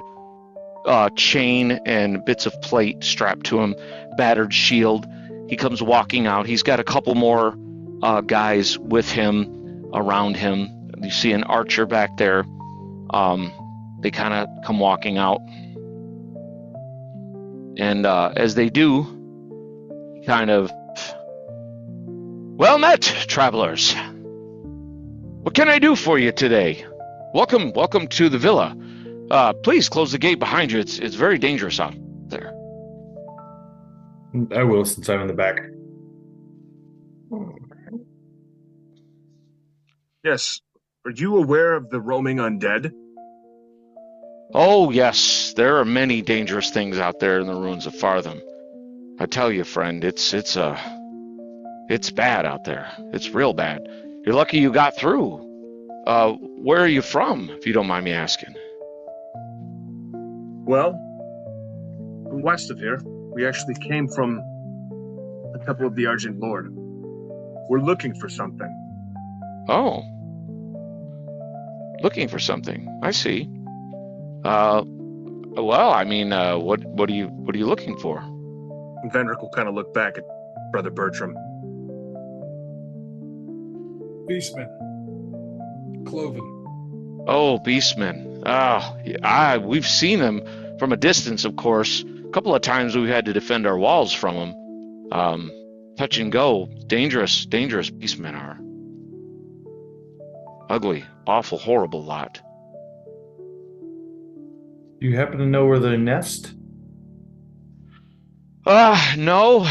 chain and bits of plate strapped to him, battered shield. He comes walking out. He's got a couple more guys with him, around him. You see an archer back there. They kind of come walking out. And as they do, kind of, well met, travelers. What can I do for you today? Welcome to the villa. Please close the gate behind you. It's very dangerous out there. I will, since I'm in the back. Yes. Are you aware of the roaming undead? Oh, yes. There are many dangerous things out there in the ruins of Fartham. I tell you, friend, it's bad out there. It's real bad. You're lucky you got through. Where are you from, if you don't mind me asking? Well, from west of here. We actually came from the Temple of the Argent Lord. We're looking for something. Oh. Looking for something. I see. Well, I mean, what are you looking for? And Vendrick will kind of look back at Brother Bertram. Beastmen. Cloven. Oh, beastmen. We've seen them from a distance, of course. A couple of times we've had to defend our walls from them. Touch and go. Dangerous beastmen are. Ugly, awful, horrible lot. Do you happen to know where they nest? No.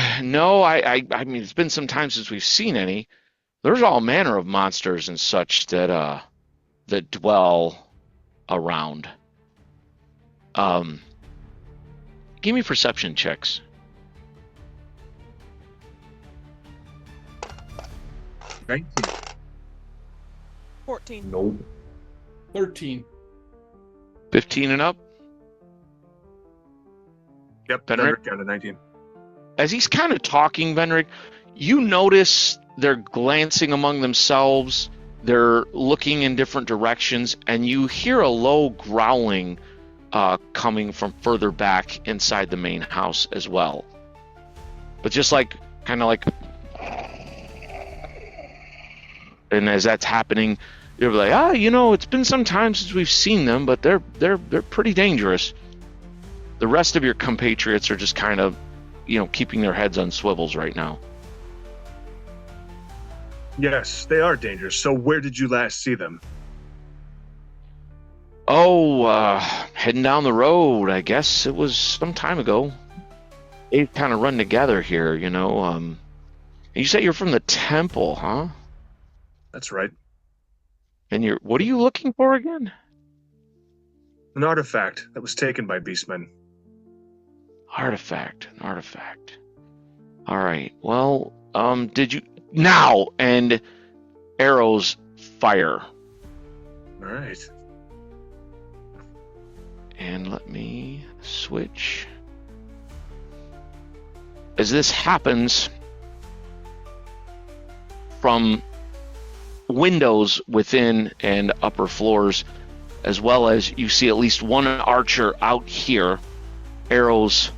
I mean, it's been some time since we've seen any. There's all manner of monsters and such that dwell around. Give me perception checks. 19. 14. Nope. 13. 15 and up. Yep, Vendrick? Vendrick got a 19. As he's kind of talking, Vendrick, you notice they're glancing among themselves. They're looking in different directions, and you hear a low growling coming from further back inside the main house as well. But just kind of like, and as that's happening, you're like, it's been some time since we've seen them, but they're pretty dangerous. The rest of your compatriots are just kind of, keeping their heads on swivels right now. Yes, they are dangerous. So where did you last see them? Oh, heading down the road, I guess it was some time ago. They kind of run together here, You say you're from the temple, huh? That's right. And what are you looking for again? An artifact that was taken by beastmen. An artifact. All right. Well, did you now? And arrows fire. All right. And let me switch. As this happens, from windows within and upper floors, as well as you see at least one archer out here. Arrows.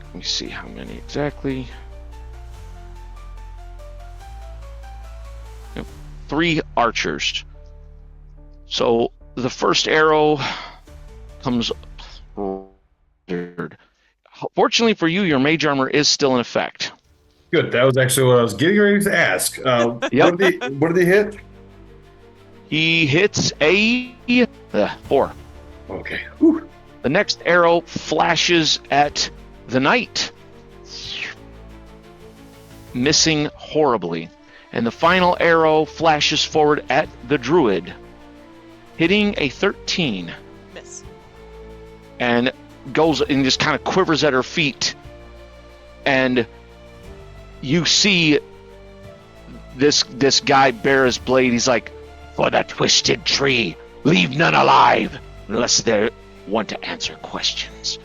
Let me see how many exactly. 3 archers. So the first arrow comes. Fortunately for you, your mage armor is still in effect. Good. That was actually what I was getting ready to ask. What did he hit? He hits a 4. Okay. Whew. The next arrow flashes at the knight, missing horribly. And the final arrow flashes forward at the druid, hitting a 13. Miss. And goes and just kind of quivers at her feet. And you see this guy bare his blade. He's like, "For the twisted tree, leave none alive, unless they want to answer questions."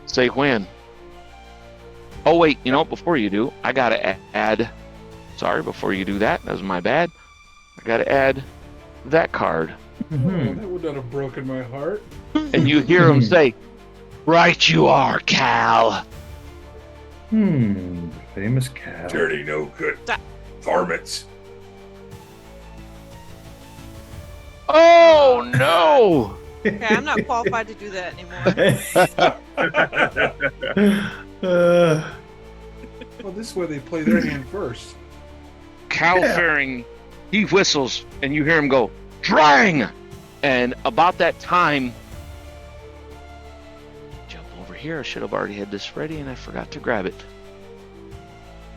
Say when. Oh wait, before you do, I gotta add. Sorry, before you do that was my bad. I gotta add that card. Mm-hmm. That would not have broken my heart. And you hear him say, "Right you are, Cal." Famous Cal. Dirty no good. Varmints. Oh no! Okay, I'm not qualified to do that anymore. Well, this is where they play their hand first. Cal Faring, he whistles, and you hear him go, "Drang!" And about that time, jump over here. I should have already had this ready, and I forgot to grab it.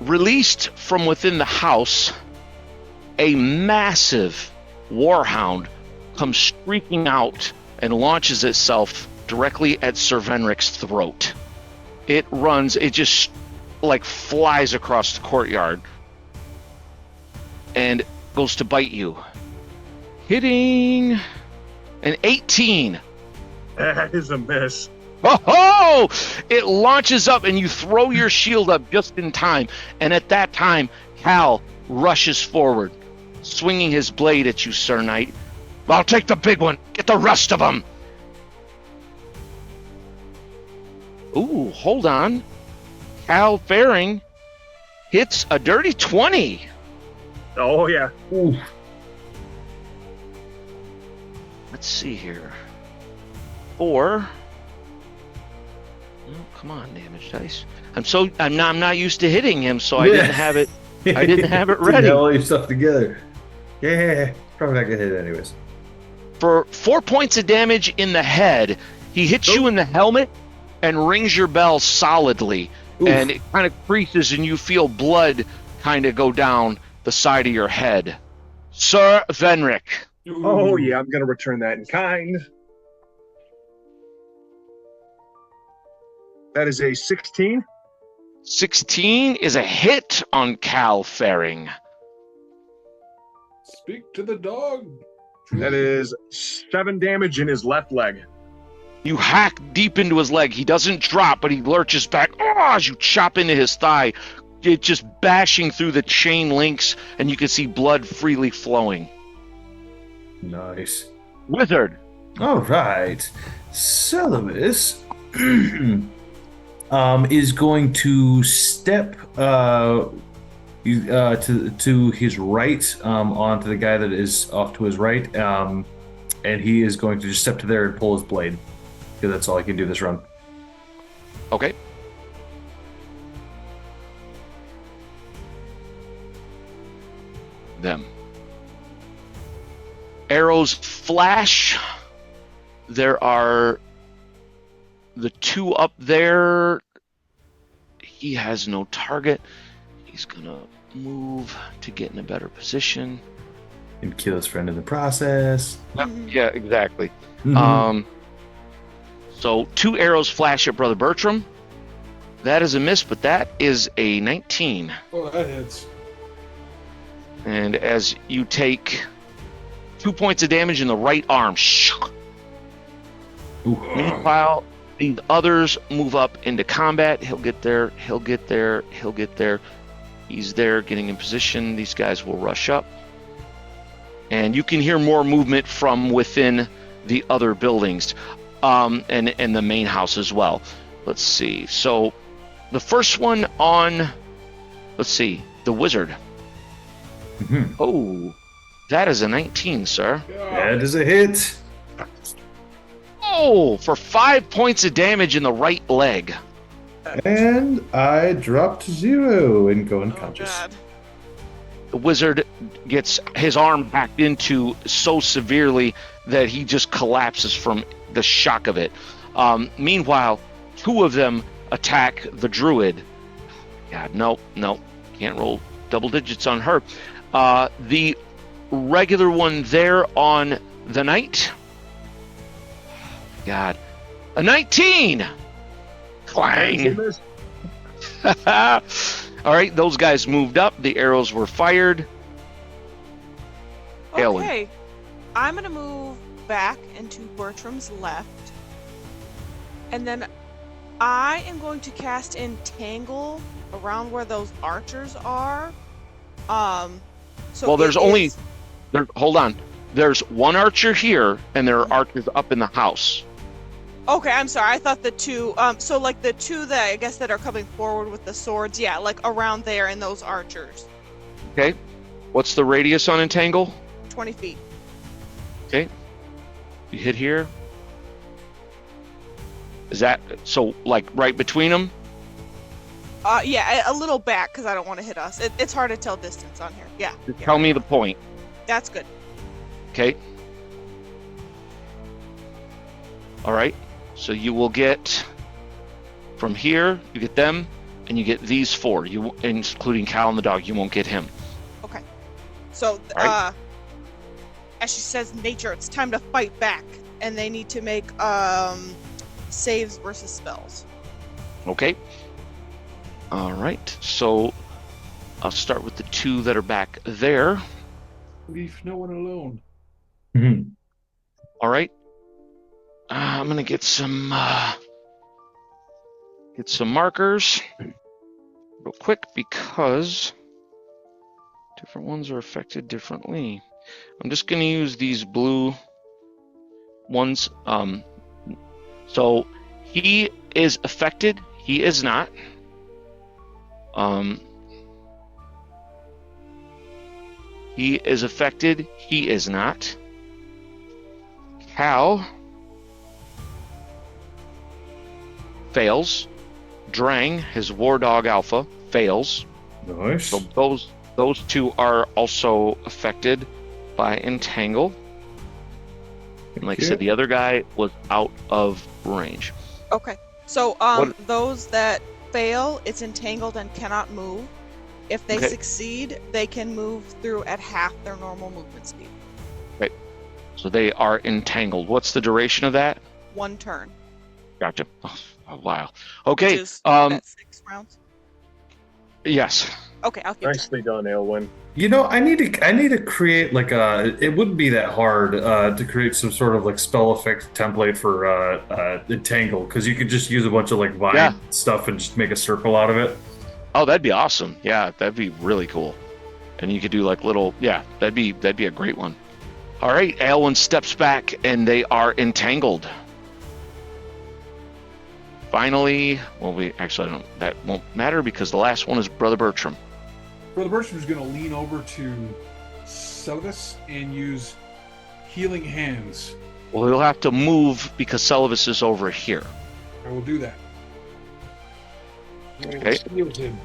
Released from within the house, a massive warhound comes streaking out and launches itself directly at Sir Venric's throat. It runs, it just like flies across the courtyard and goes to bite you. Hitting an 18. That is a miss. Oh! It launches up and you throw your shield up just in time. And at that time, Cal rushes forward, swinging his blade at you, Sir Knight. "I'll take the big one. Get the rest of them." Ooh, hold on. Cal Faring hits a dirty 20. Oh, yeah. Ooh. Let's see here. 4. Oh, come on, damage dice. I'm not used to hitting him, so I didn't have it. I didn't have it ready. Didn't have all your stuff together. Yeah, probably not gonna hit it anyways. For 4 points of damage in the head, he hits you in the helmet and rings your bell solidly. Oof. And it kind of creases and you feel blood kind of go down the side of your head. Sir Venric. Oh, yeah, I'm going to return that in kind. That is a 16. 16 is a hit on Cal Faring. Speak to the dog. That is 7 damage in his left leg. You hack deep into his leg. He doesn't drop, but he lurches back as you chop into his thigh. It just bashing through the chain links, and you can see blood freely flowing. Nice. Wizard. All right. Celibus is going to step to his right onto the guy that is off to his right, and he is going to just step to there and pull his blade, because that's all I can do this run. Okay. Them. Arrows flash. There are the 2 up there. He has no target. He's gonna move to get in a better position And kill his friend in the process. Yeah, exactly. Mhm. So 2 arrows flash at Brother Bertram. That is a miss, but that is a 19. Oh, that hits. And as you take 2 points of damage in the right arm. Ooh. Meanwhile, the others move up into combat. He'll get there. He'll get there. He'll get there. He's there getting in position. These guys will rush up. And you can hear more movement from within the other buildings and the main house as well. Let's see. So the first one on, let's see, the wizard. Mhm. Oh, that is a 19, sir. That is a hit. Oh, for 5 points of damage in the right leg. And I drop to 0 and go Oh, unconscious. God. The wizard gets his arm hacked into so severely that he just collapses from the shock of it. Meanwhile, 2 of them attack the druid. God, no, can't roll double digits on her. The regular one there on the knight. God, a 19. Clang. All right, those guys moved up. The arrows were fired. Aelin. Okay. I'm going to move back into Bertram's left. And then I am going to cast Entangle around where those archers are. So Well, there's it only is- hold on. There's 1 archer here, and there are archers up in the house. Okay, I'm sorry. I thought the 2. So like the 2 that I guess that are coming forward with the swords. Yeah, like around there in those archers. Okay. What's the radius on entangle? 20 feet. Okay. You hit here. Is that so? Like right between them? Yeah, a little back because I don't want to hit us. It's hard to tell distance on here. Yeah. Tell me the point. That's good. Okay. All right. So you will get from here. You get them, and you get these 4. You, including Cal and the dog. You won't get him. Okay. So, Right. as she says, nature, it's time to fight back, and they need to make saves versus spells. Okay. All right. So I'll start with the 2 that are back there. Leave no one alone. Mhm. All right. I'm gonna get some markers real quick because different ones are affected differently. I'm just gonna use these blue ones. So he is affected. He is not. He is affected. He is not. Cal fails. Drang, his war dog Alpha, fails. Nice. So those 2 are also affected by entangle. And like I said, the other guy was out of range. Okay. So What- those that fail, it's entangled and cannot move. If they succeed, they can move through at half their normal movement speed. Right. So they are entangled. What's the duration of that? 1 turn. Gotcha. Oh, a while. Okay. Which is that 6 rounds. Yes. Okay, I'll keep Nicely done, Aylwin. You know, I need to create like a. It wouldn't be that hard to create some sort of like spell effect template for entangle, because you could just use a bunch of like vine stuff and just make a circle out of it. Oh, that'd be awesome. Yeah, that'd be really cool. And you could do like little. Yeah, that'd be a great one. All right, Aelwyn steps back and they are entangled. Finally, well, that won't matter because the last one is Brother Bertram. Brother Bertram is going to lean over to Selvus and use healing hands. Well, he'll have to move because Selvus is over here. I will do that. Okay. Heal him.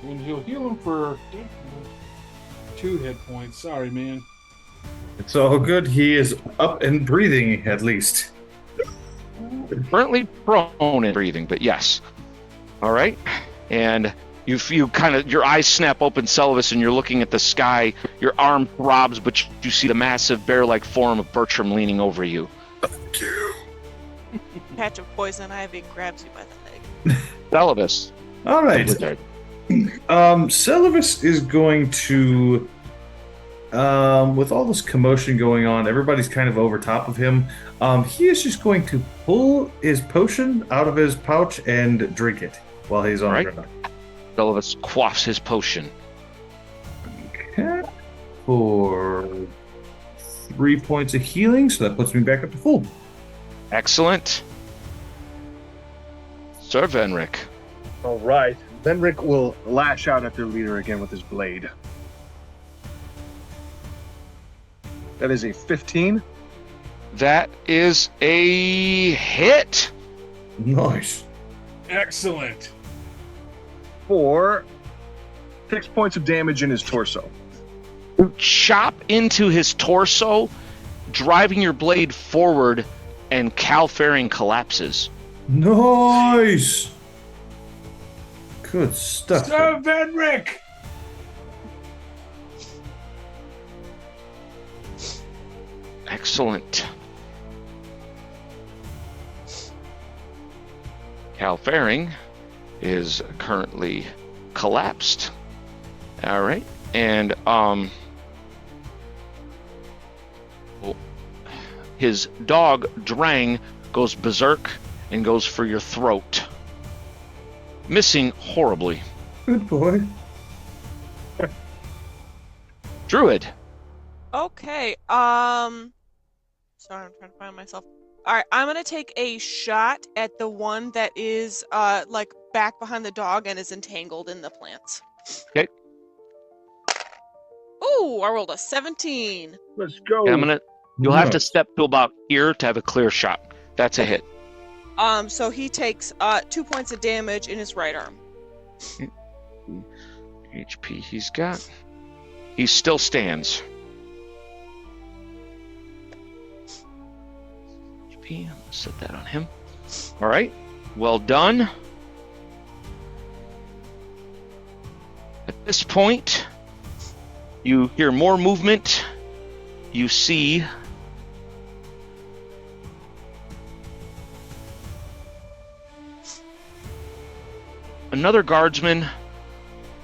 And he'll heal him for 2 hit points. Sorry, man. It's all good. He is up and breathing at least. Currently prone and breathing, but yes. All right. And you kind of, your eyes snap open, Selvus, and you're looking at the sky. Your arm throbs, but you see the massive bear-like form of Bertram leaning over you. Patch of poison ivy grabs you by the leg. Selvus. All right. Selvus is going to, with all this commotion going on, everybody's kind of over top of him. He is just going to pull his potion out of his pouch and drink it while he's on the ground. Selvus quaffs his potion. Okay. For 3 points of healing, so that puts me back up to full. Excellent. Sir Venric. All right. Venric will lash out at their leader again with his blade. That is a 15. That is a hit. Nice. Excellent. For 6 points of damage in his torso. Chop into his torso, driving your blade forward, and Cal Faring collapses. Nice. Good stuff. Sir Venric! Excellent. Cal Faring is currently collapsed. All right, and his dog Drang goes berserk and goes for your throat, missing horribly. Good boy. Druid. Okay. Sorry, I'm trying to find myself. All right, I'm gonna take a shot at the one that is like back behind the dog and is entangled in the plants. Okay. Ooh, I rolled a 17. Let's go. Yeah, you'll have to step to about here to have a clear shot. That's a hit. So he takes 2 points of damage in his right arm. HP he's got. He still stands. HP, I'm gonna set that on him. All right, well done. At this point, you hear more movement. You see another guardsman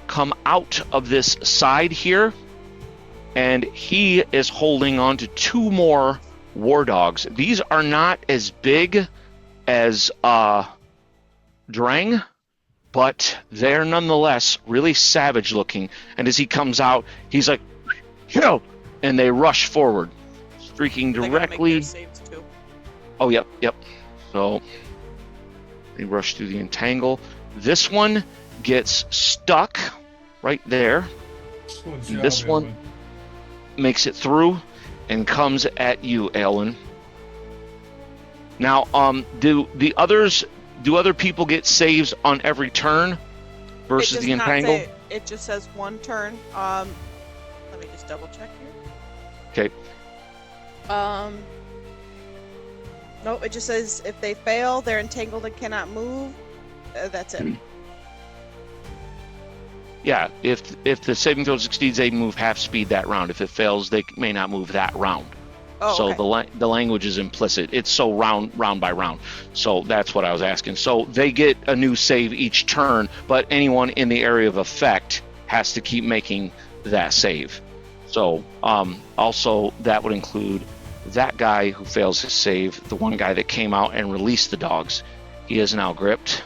come out of this side here, and he is holding on to 2 more war dogs. These are not as big as Drang, but they're nonetheless really savage looking. And as he comes out, he's like, "Kill!" and they rush forward, streaking They gotta make directly. their saves too. Oh, yep. So they rush through the entangle. This one gets stuck right there. Good job, This one Edwin. makes it through and comes at you, Aelwyn. Now, do other people get saves on every turn versus It does the not entangle? say- it just says 1 turn. Let me just double check here. Okay. No, it just says if they fail, they're entangled and cannot move. That's it. Yeah, if the saving throw succeeds, they move half speed that round. If it fails, they may not move that round. Oh, So okay. the language is implicit. It's so round by round. So that's what I was asking. So they get a new save each turn, but anyone in the area of effect has to keep making that save. So also that would include that guy who fails his save, the one guy that came out and released the dogs. He is now gripped.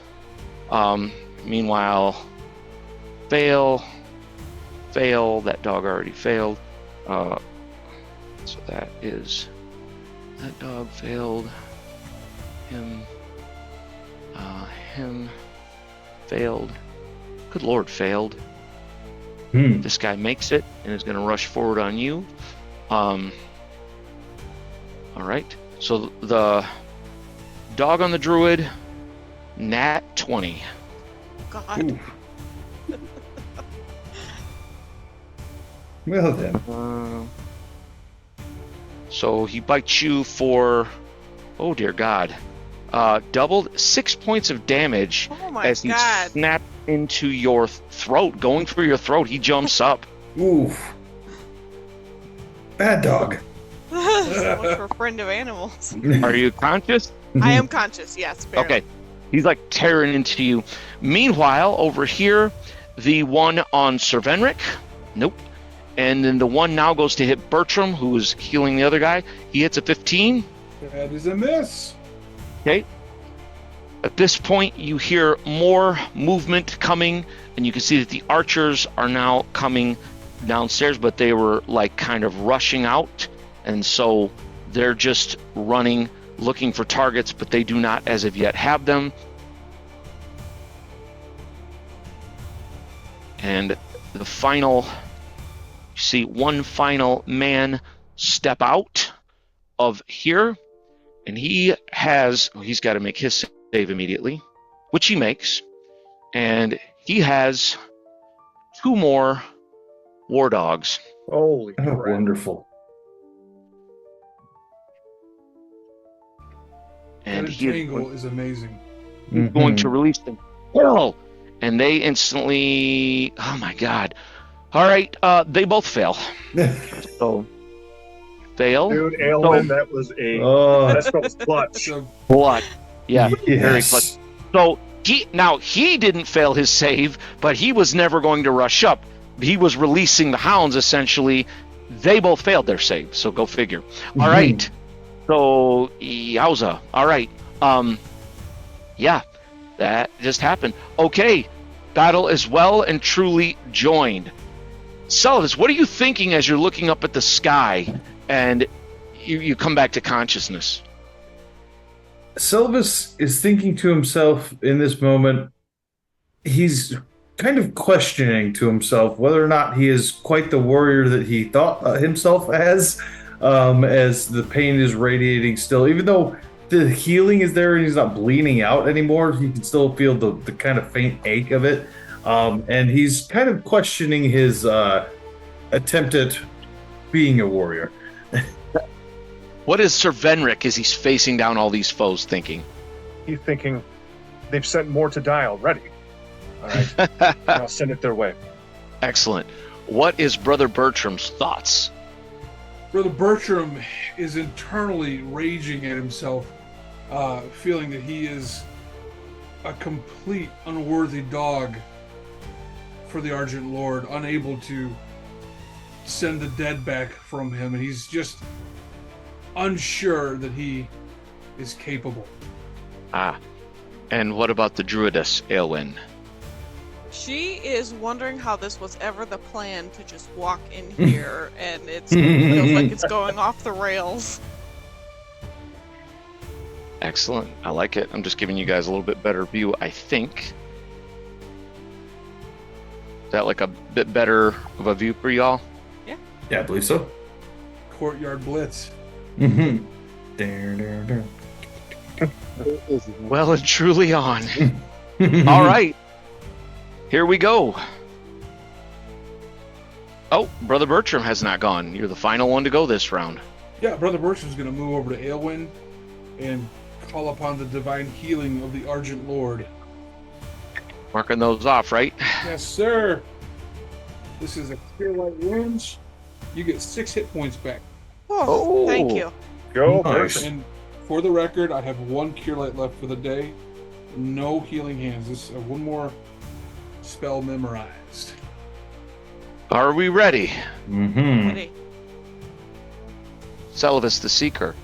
Meanwhile, fail. That dog already failed. So that dog failed. Him failed. Good Lord, failed. This guy makes it and is going to rush forward on you. All right. So the dog on the druid, nat 20. God. Well then. So he bites you for, oh dear God, doubled 6 points of damage Oh my as he God. snapped into your throat, going for your throat. He jumps up. Oof. Bad dog. So much for a friend of animals. Are you conscious? I am conscious, yes. Barely. Okay. He's like tearing into you. Meanwhile, over here, the one on Cervenric, nope. And then the one now goes to hit Bertram, who is healing the other guy. He hits a 15. That is a miss. Okay. At this point, you hear more movement coming, and you can see that the archers are now coming downstairs, but they were like kind of rushing out, and so they're just running, looking for targets, but they do not as of yet have them. And the final, you see one final man step out of here, and he's got to make his save immediately, which he makes, and he has 2 more war dogs. Holy Oh, crap. wonderful. And That he is entangle is amazing. going to release them. Well, and they instantly, oh my God. All right, they both fail. So, fail. Dude, Aelwyn, that was a Oh, that was clutch. So What? Yeah, very yes. clutch. So he didn't fail his save, but he was never going to rush up. He was releasing the hounds essentially. They both failed their save, so go figure. All right. So yowza. All right. Yeah, that just happened. Okay, battle is well and truly joined. Selvus, what are you thinking as you're looking up at the sky and you come back to consciousness? Selvus is thinking to himself in this moment, he's kind of questioning to himself whether or not he is quite the warrior that he thought himself as the pain is radiating still, even though the healing is there and he's not bleeding out anymore. He can still feel the kind of faint ache of it. And he's kind of questioning his attempt at being a warrior. What is Sir Venric as he's facing down all these foes thinking? He's thinking they've sent more to die already. All right, I'll send it their way. Excellent. What is Brother Bertram's thoughts? Brother Bertram is internally raging at himself, feeling that he is a complete unworthy dog for the Argent Lord, unable to send the dead back from him, and he's just unsure that he is capable. And what about the druidess, Aelwyn? She is wondering how this was ever the plan to just walk in here and it feels like it's going off the rails. Excellent. I like it. I'm just giving you guys a little bit better view, I think. Is that like a bit better of a view for y'all? Yeah, I believe so. Courtyard Blitz. Mm-hmm. It is well and truly on. All right. Here we go. Oh, Brother Bertram has not gone. You're the final one to go this round. Yeah, Brother Bertram's going to move over to Aelwyn and call upon the divine healing of the Argent Lord. Marking those off, right? Yes, sir. This is a clear light wounds. You get 6 hit points back. Oh, thank you. Go, Nice. Bertram. And for the record, I have 1 cure light left for the day. No healing hands. This one more spell memorized. Are we ready? Mm-hmm. Ready. Celavus the Seeker.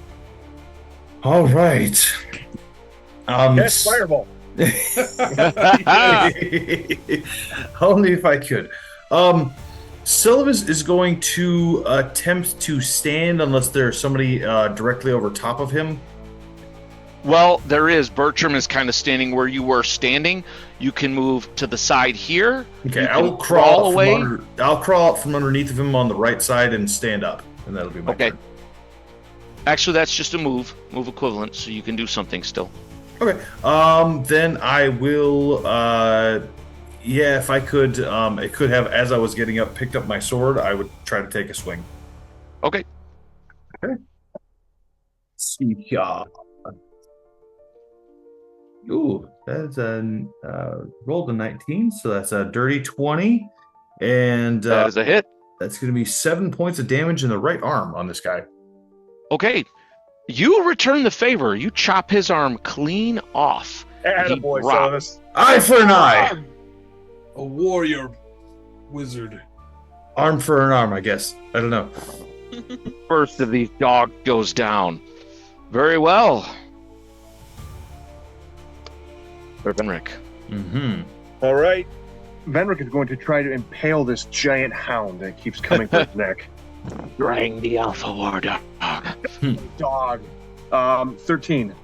All right. Yes, fireball. Only if I could. Syllabus is going to attempt to stand unless there's somebody directly over top of him. Well, there is. Bertram is kind of standing where you were standing. You can move to the side here. Okay, You I can will crawl away. I'll crawl out from underneath of him on the right side and stand up, and that'll be my Okay. turn. Actually, that's just a move equivalent, so you can do something still. Okay. Then I will. Yeah, if I could, it could have as I was getting up, picked up my sword. I would try to take a swing. Okay. Let's see. Ooh, that's a rolled a 19, so that's a dirty 20, and That is a hit. that's going to be 7 points of damage in the right arm on this guy. Okay. You return the favor. You chop his arm clean off. Attaboy, dropped. Silas. Eye for an eye, A warrior wizard. arm for an arm. I guess I don't know. First of these dogs goes down. Very well. Venric. Mm-hmm. All right. Venric is going to try to impale this giant hound that keeps coming for his neck. Drang the Alpha War dog. Dog. 13.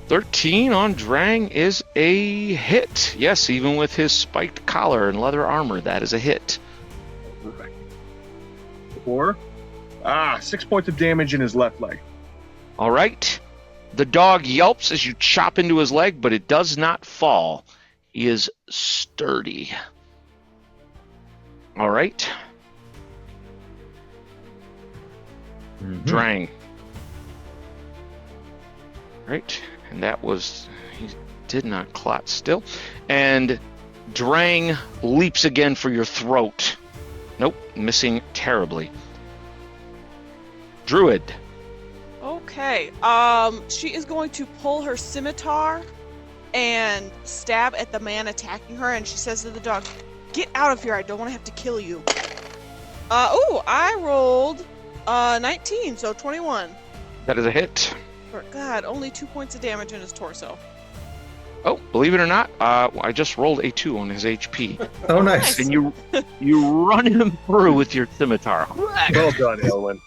13 on Drang is a hit. Yes, even with his spiked collar and leather armor, that is a hit. 4. 6 points of damage in his left leg. All right. The dog yelps as you chop into his leg, but it does not fall. He is sturdy. All right. Drang. Right. And that was... He did not clot still. And Drang leaps again for your throat. Nope. Missing terribly. Druid. Okay. She is going to pull her scimitar and stab at the man attacking her, and she says to the dog, "Get out of here! I don't want to have to kill you." I rolled 19, so 21. That is a hit. God, only 2 points of damage in his torso. Oh, believe it or not, I just rolled a 2 on his HP. Oh, nice. And you run him through with your scimitar. Well done, Elwyn.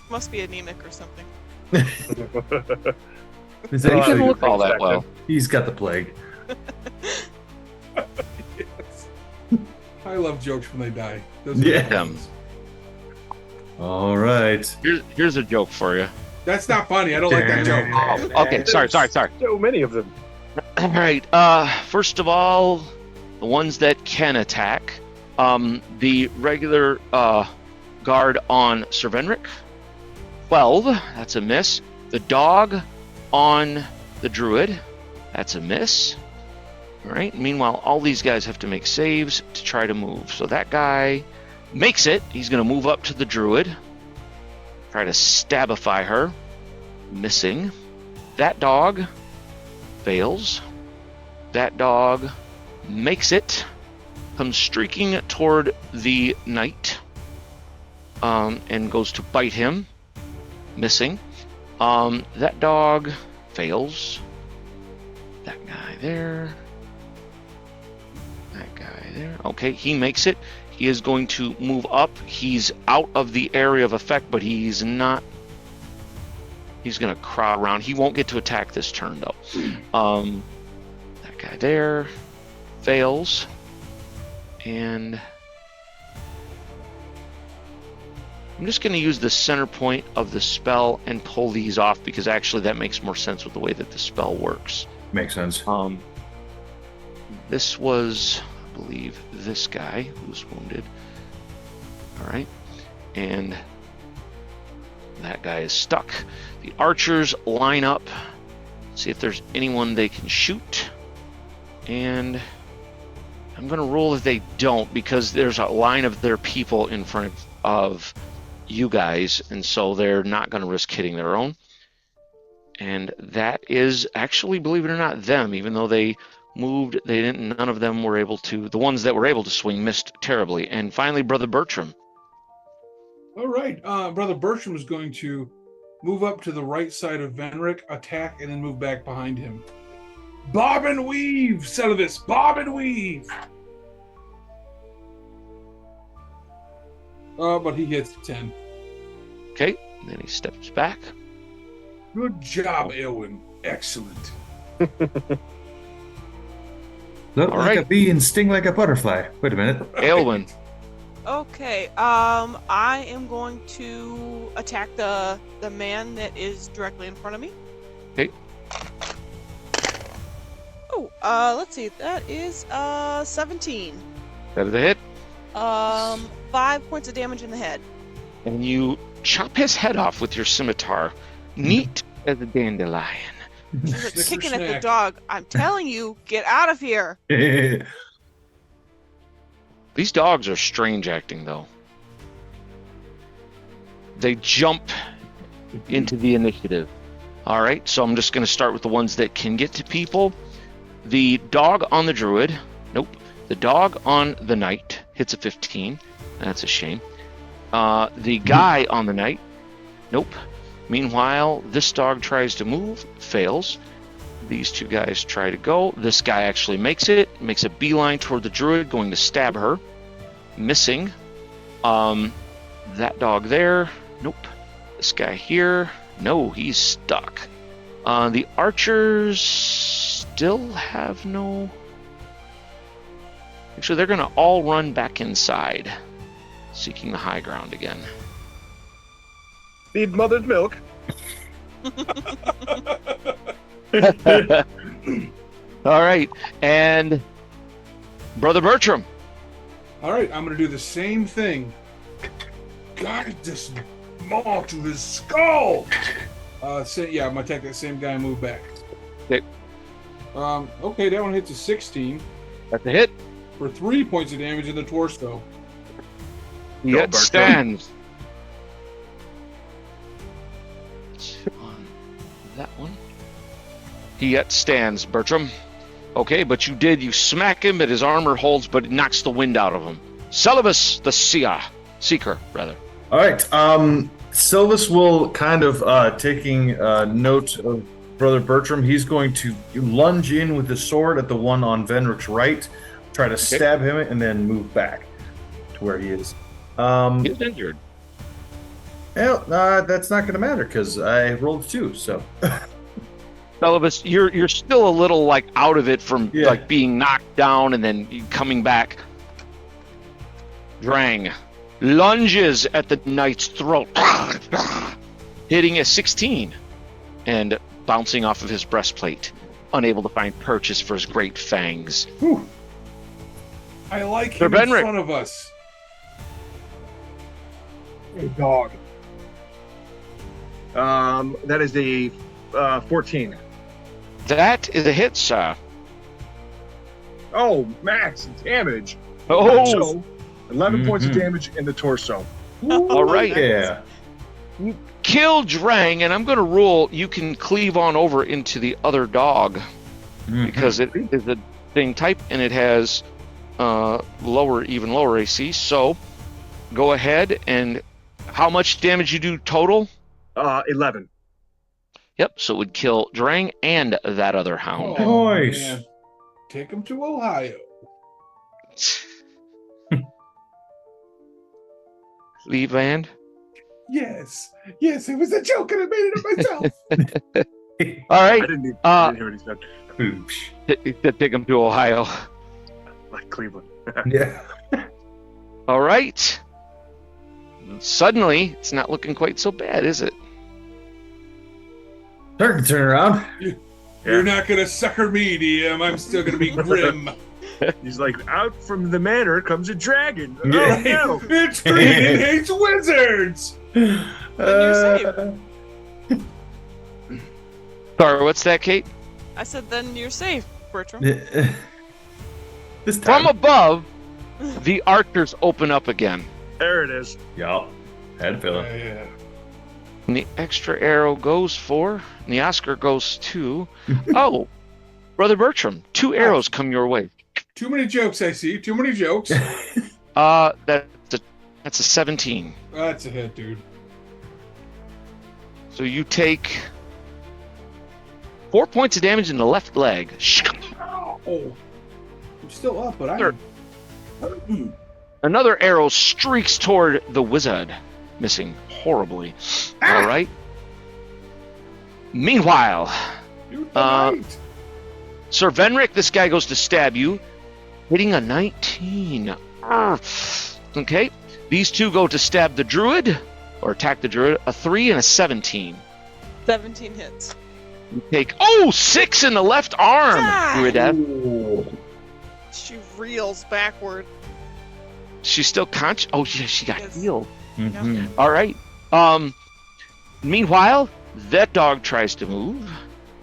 Must be anemic or something. He didn't look all that well. He's got the plague. I love jokes when they die. Those are Yeah. the ones. All right. Here's a joke for you. That's not funny. I don't like that joke. Oh, okay, sorry. So many of them. All right. First of all, the ones that can attack. The regular guard on Sir Venric. 12. That's a miss. The dog on the druid. That's a miss. All right. Meanwhile, all these guys have to make saves to try to move. So that guy makes it. He's going to move up to the druid. Try to stabify her. Missing. That dog fails. That dog makes it. Comes streaking toward the knight. And goes to bite him. Missing. That dog fails. That guy there. That guy there. Okay, he makes it. He is going to move up. He's out of the area of effect, but he's not. He's going to crowd around. He won't get to attack this turn, though. That guy there fails. And I'm just going to use the center point of the spell and pull these off because actually that makes more sense with the way that the spell works. Makes sense. This was, I believe, this guy who's wounded. All right. And that guy is stuck. The archers line up. See if there's anyone they can shoot. And I'm going to roll if they don't because there's a line of their people in front of you guys. And so they're not going to risk hitting their own. And that is actually, believe it or not, them. Even though they moved, none of them were able to. The ones that were able to swing missed terribly. And finally, Brother Bertram. All right. Brother Bertram is going to move up to the right side of Venric, attack, and then move back behind him. Bob and weave, Celivis. Bob and weave. But he hits 10. Okay. And then he steps back. Good job, Elwyn. Excellent. Look All like right. a bee and sting like a butterfly. Wait a minute. Aylwin. Okay, I am going to attack the man that is directly in front of me. Okay. Oh, let's see, that is 17. That is a hit. 5 points of damage in the head. And you chop his head off with your scimitar. Neat as a dandelion. He's like Snicker kicking at the snack. dog. I'm telling you, get out of here. These dogs are strange acting, though. They jump into the initiative. All right, so I'm just going to start with the ones that can get to people. The dog on the druid. Nope. The dog on the knight hits a 15. That's a shame. The guy on the knight. Nope. Meanwhile, this dog tries to move. Fails. These two guys try to go. This guy actually makes it. Makes a beeline toward the druid, going to stab her. Missing. That dog there. Nope. This guy here. No, he's stuck. The archers still have no... Actually, they're going to all run back inside, seeking the high ground again. Need mother's milk. All right, and Brother Bertram. All right, I'm going to do the same thing. Guide this maul to his skull. I'm going to attack that same guy and move back. Okay. Okay, that one hits a 16 That's a hit. for 3 points of damage in the torso. He Go, yet Bertram. stands. On that one. He yet stands, Bertram. Okay, but you smack him, but his armor holds, but it knocks the wind out of him. Celibus, the Seeker, rather. All right. Silvus will kind of taking note of Brother Bertram. He's going to lunge in with the sword at the one on Venric's right, try to stab him, and then move back to where he is. He's injured. Well, that's not going to matter because I rolled 2. So Celibus, you're still a little like out of it from Yeah. like being knocked down and then coming back. Drang lunges at the knight's throat. hitting a 16 and bouncing off of his breastplate, unable to find purchase for his great fangs. Whew. I like Sir him in Benrick. front of us. A dog. That is a 14. That is a hit, sir. Oh, max damage. Oh, So, 11 points of damage in the torso. all right. Yeah. Kill Drang, and I'm going to rule you can cleave on over into the other dog because it is a thing type and it has even lower AC. So go ahead and how much damage you do total? 11. Yep, so it would kill Drang and that other hound. Oh, Nice. man. Take him to Ohio. Leave land. Yes, it was a joke, and I made it up myself. All right. I didn't hear what he said. Oops. Take him to Ohio. Like Cleveland. Yeah. All right. Suddenly, it's not looking quite so bad, is it? Turn around. You're not gonna sucker me, DM. I'm still gonna be grim. He's like, out from the manor comes a dragon. Oh, Yeah. no. It's green and hates wizards. Sorry, what's that, Kate? I said, then you're safe, Bertram. This time. From above, the archers open up again. There it is. Yup. Had to feel it. Yeah. And the extra arrow goes for, and the Oscar goes to, oh, Brother Bertram, 2 arrows come your way. Too many jokes, I see. Too many jokes. That's a 17. That's a hit, dude. So you take 4 points of damage in the left leg. Oh, I'm still up, but I'm. Another arrow streaks toward the wizard, missing horribly. All right. Meanwhile, Dude, Sir Venric, this guy goes to stab you, hitting a 19. Okay. These two go to stab the druid, or attack the druid, a 3 and a 17. 17 hits. You take, 6 in the left arm, Ah! druidess. She reels backward. She's still conscious. Oh, yeah, she got Yes. healed. Mhm. All right. Meanwhile, that dog tries to move.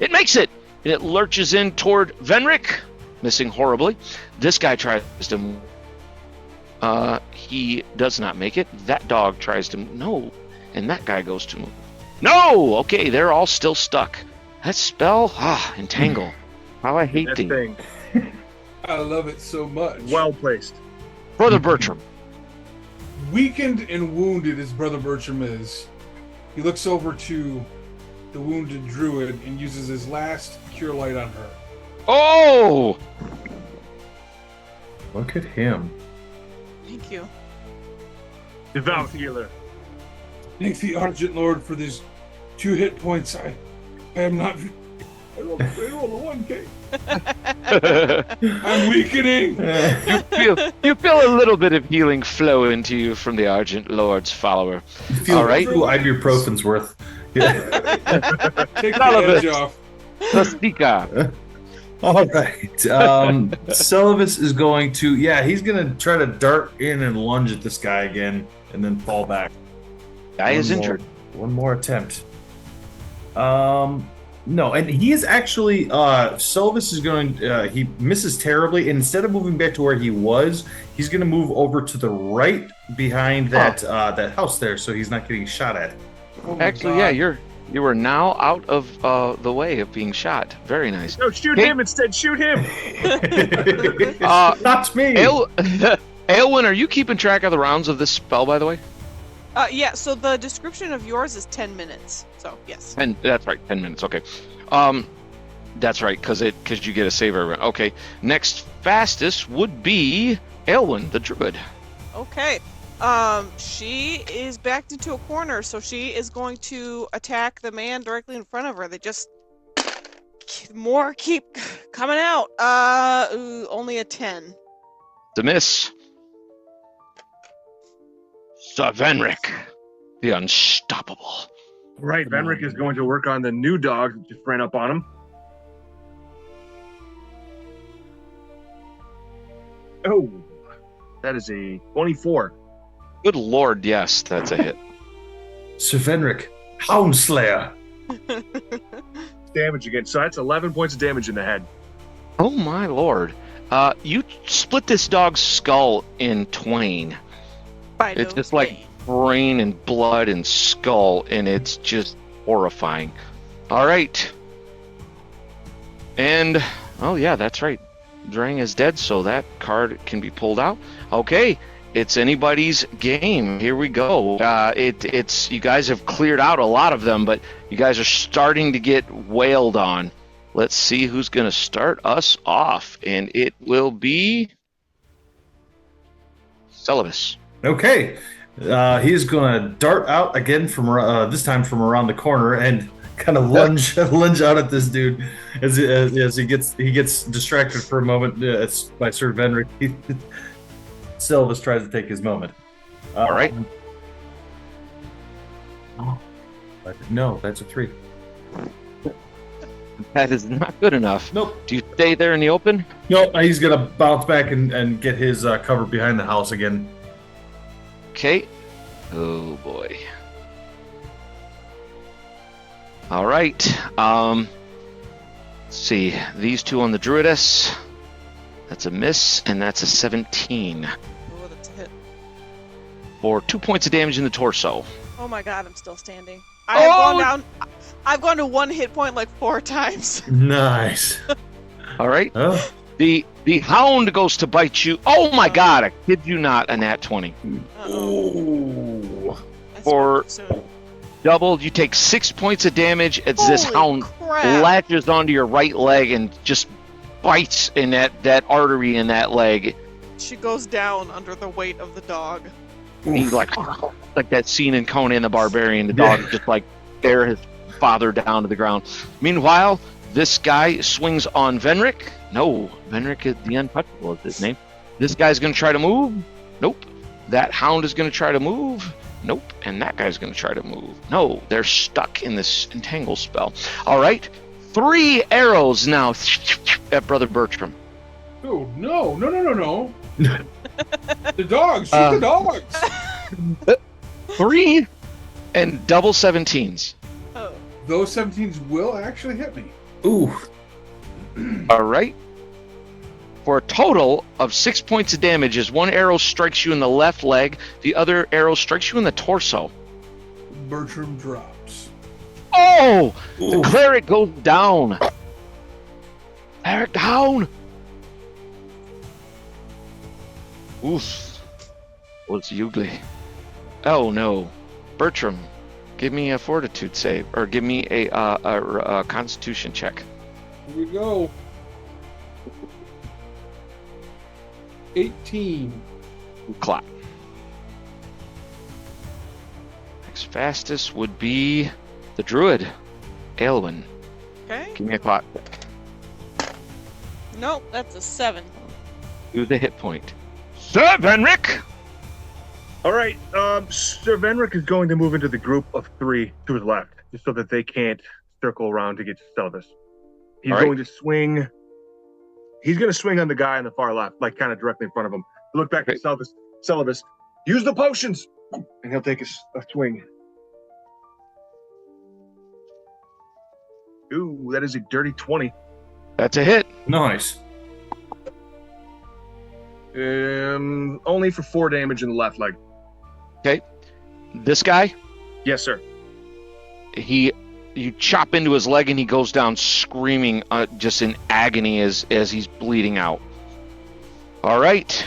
It makes it, and it lurches in toward Venric, missing horribly. This guy tries to move. He does not make it. That dog tries to move. No, and that guy goes to move. No. Okay, they're all still stuck. That spell, entangle. How I hate That things. thing. I love it so much. Well placed. Brother Bertram. Weakened and wounded as Brother Bertram is, he looks over to the wounded druid and uses his last cure light on her. Oh, Look at him. Thank you. Devout healer. Thank the Argent Lord for these 2 hit points. I am not. I rolled a 1K. I'm weakening. you feel a little bit of healing flow into you from the Argent Lord's follower. Feel All right. Two ibuprofen's worth. Yeah. Take the None of edge it. off. Plastica. All right. Celovis is going to, he's going to try to dart in and lunge at this guy again and then fall back. Guy is One more- injured. One more attempt. No, and he is actually, Celovis is going, he misses terribly. And instead of moving back to where he was, he's going to move over to the right behind that house there, so he's not getting shot at. Oh my Actually, God. yeah, you are now out of the way of being shot. Very nice. No, shoot Hey. him instead. Shoot him. That's me. Aelwyn, are you keeping track of the rounds of this spell, by the way? Yeah, so the description of yours is 10 minutes. So, yes. And that's right, 10 minutes. Okay. That's right, because you get a save every round. Okay. Next fastest would be Aelwyn, the druid. Okay. She is backed into a corner, so she is going to attack the man directly in front of her. They just more keep coming out. Only a 10. The miss. Sir Venric, the unstoppable. Right, Venric is going to work on the new dog that just ran up on him. Oh, that is a 24. Good lord, yes, that's a hit. Sir Venric, Houndslayer. Damage again. So that's 11 points of damage in the head. Oh my lord. You split this dog's skull in twain. It's just like brain and blood and skull, and it's just horrifying. All right. And, oh yeah, that's right. Drang is dead, so that card can be pulled out. Okay, it's anybody's game. Here we go. It's you guys have cleared out a lot of them, but you guys are starting to get wailed on. Let's see who's going to start us off, and it will be Celibus. Okay. He's going to dart out again from this time from around the corner and kind of lunge out at this dude as he gets distracted for a moment by Sir Venric. Celibus tries to take his moment. All right. No, that's a 3. That is not good enough. Nope. Do you stay there in the open? Nope. He's going to bounce back and get his cover behind the house again. Okay. Oh boy. All right. Let's see. These two on the Druidess. That's a miss, and that's a 17. Oh, that's a hit. For 2 points of damage in the torso. Oh my god, I'm still standing. I have gone down. I've gone to 1 hit point like 4 times. Nice. All right. Oh. The hound goes to bite you. Oh my god, I kid you not, a nat 20. Ooh. For doubled, you take 6 points of damage as this hound latches onto your right leg and just bites in that artery in that leg. She goes down under the weight of the dog. He's like that scene in Conan the Barbarian. The dog just like bear his father down to the ground. Meanwhile, this guy swings on Venric. No, Venric is the Untouchable is his name. This guy's going to try to move. Nope. That hound is going to try to move. Nope. And that guy's going to try to move. No, they're stuck in this entangle spell. All right. 3 arrows now at Brother Bertram. Oh, no. The dogs. Shoot the dogs. 3 and double 17s. Oh. Those 17s will actually hit me. Ooh. All right. For a total of 6 points of damage, as one arrow strikes you in the left leg, the other arrow strikes you in the torso. Bertram drops. Oh! Ooh. The cleric goes down. Cleric down. Oof. Was ugly. Oh no. Bertram, give me a fortitude save, or give me a constitution check. Here we go. 18. Clap. Next fastest would be the druid, Aelwyn. Okay. Give me a clap. Nope, that's a 7. Do the hit point. Sir Venric! All right, Sir Venric is going to move into the group of 3 to his left, just so that they can't circle around to get to Celibus. He's going to swing. He's going to swing on the guy on the far left, like kind of directly in front of him. Look back at Celibus. Use the potions, and he'll take a swing. Ooh, that is a dirty 20. That's a hit. Nice. Only for 4 damage in the left leg. Okay. This guy? Yes, sir. You chop into his leg and he goes down screaming, just in agony as he's bleeding out. All right.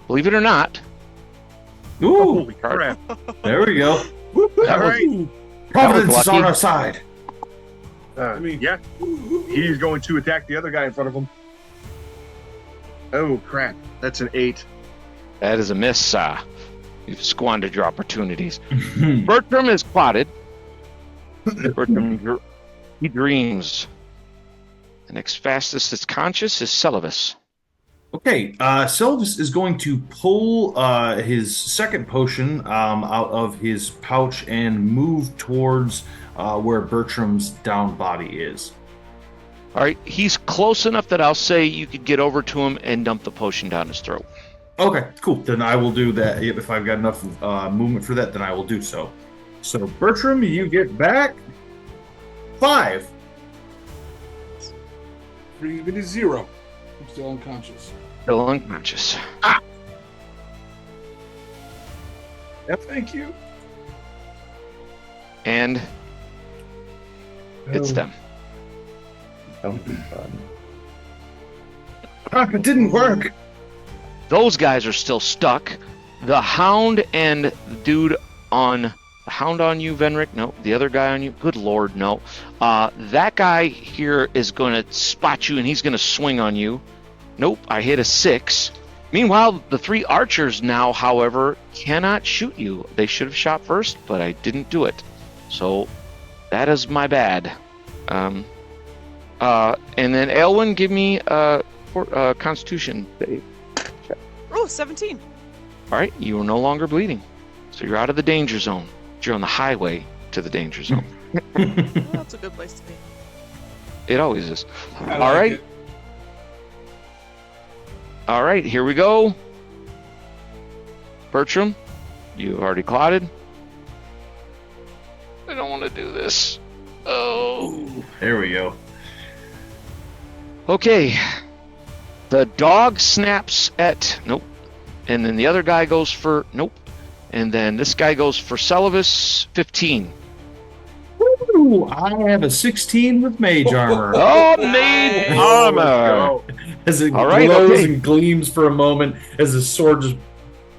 Believe it or not. Ooh. Holy crap. There we go. All right. Providence is on our side. Yeah. He's going to attack the other guy in front of him. Oh, crap. That's an 8. That is a miss. You've squandered your opportunities. Bertram is spotted. Bertram, he dreams. The next fastest that's conscious is Celibus. Okay, Sylvis is going to pull his second potion out of his pouch and move towards where Bertram's down body is. All right, he's close enough that I'll say you could get over to him and dump the potion down his throat. Okay, cool. Then I will do that. If I've got enough movement for that, then I will do so. So, Bertram, you get back 5. Brings me to 0. I'm still unconscious. Still unconscious. Yeah, thank you. And it's them. That be fun. It didn't work. Those guys are still stuck. The hound and the dude on the hound on you, Venric. No, the other guy on you. Good lord, no. That guy here is going to spot you and he's going to swing on you. Nope, I hit a 6. Meanwhile, the 3 archers now, however, cannot shoot you. They should have shot first, but I didn't do it. So that is my bad. And then Elwyn, give me a Constitution save. Oh, 17. All right, you are no longer bleeding, so you're out of the danger zone. You're on the highway to the danger zone. Well, that's a good place to be. It always is. I All like right. it. All right, here we go. Bertram, you already clotted. I don't want to do this. Oh. There we go. Okay. The dog snaps at... Nope. And then the other guy goes for... Nope. And then this guy goes for Celivis, 15. Ooh, I have a 16 with mage armor. Oh, made armor! As it All right, glows okay. and gleams for a moment as the sword just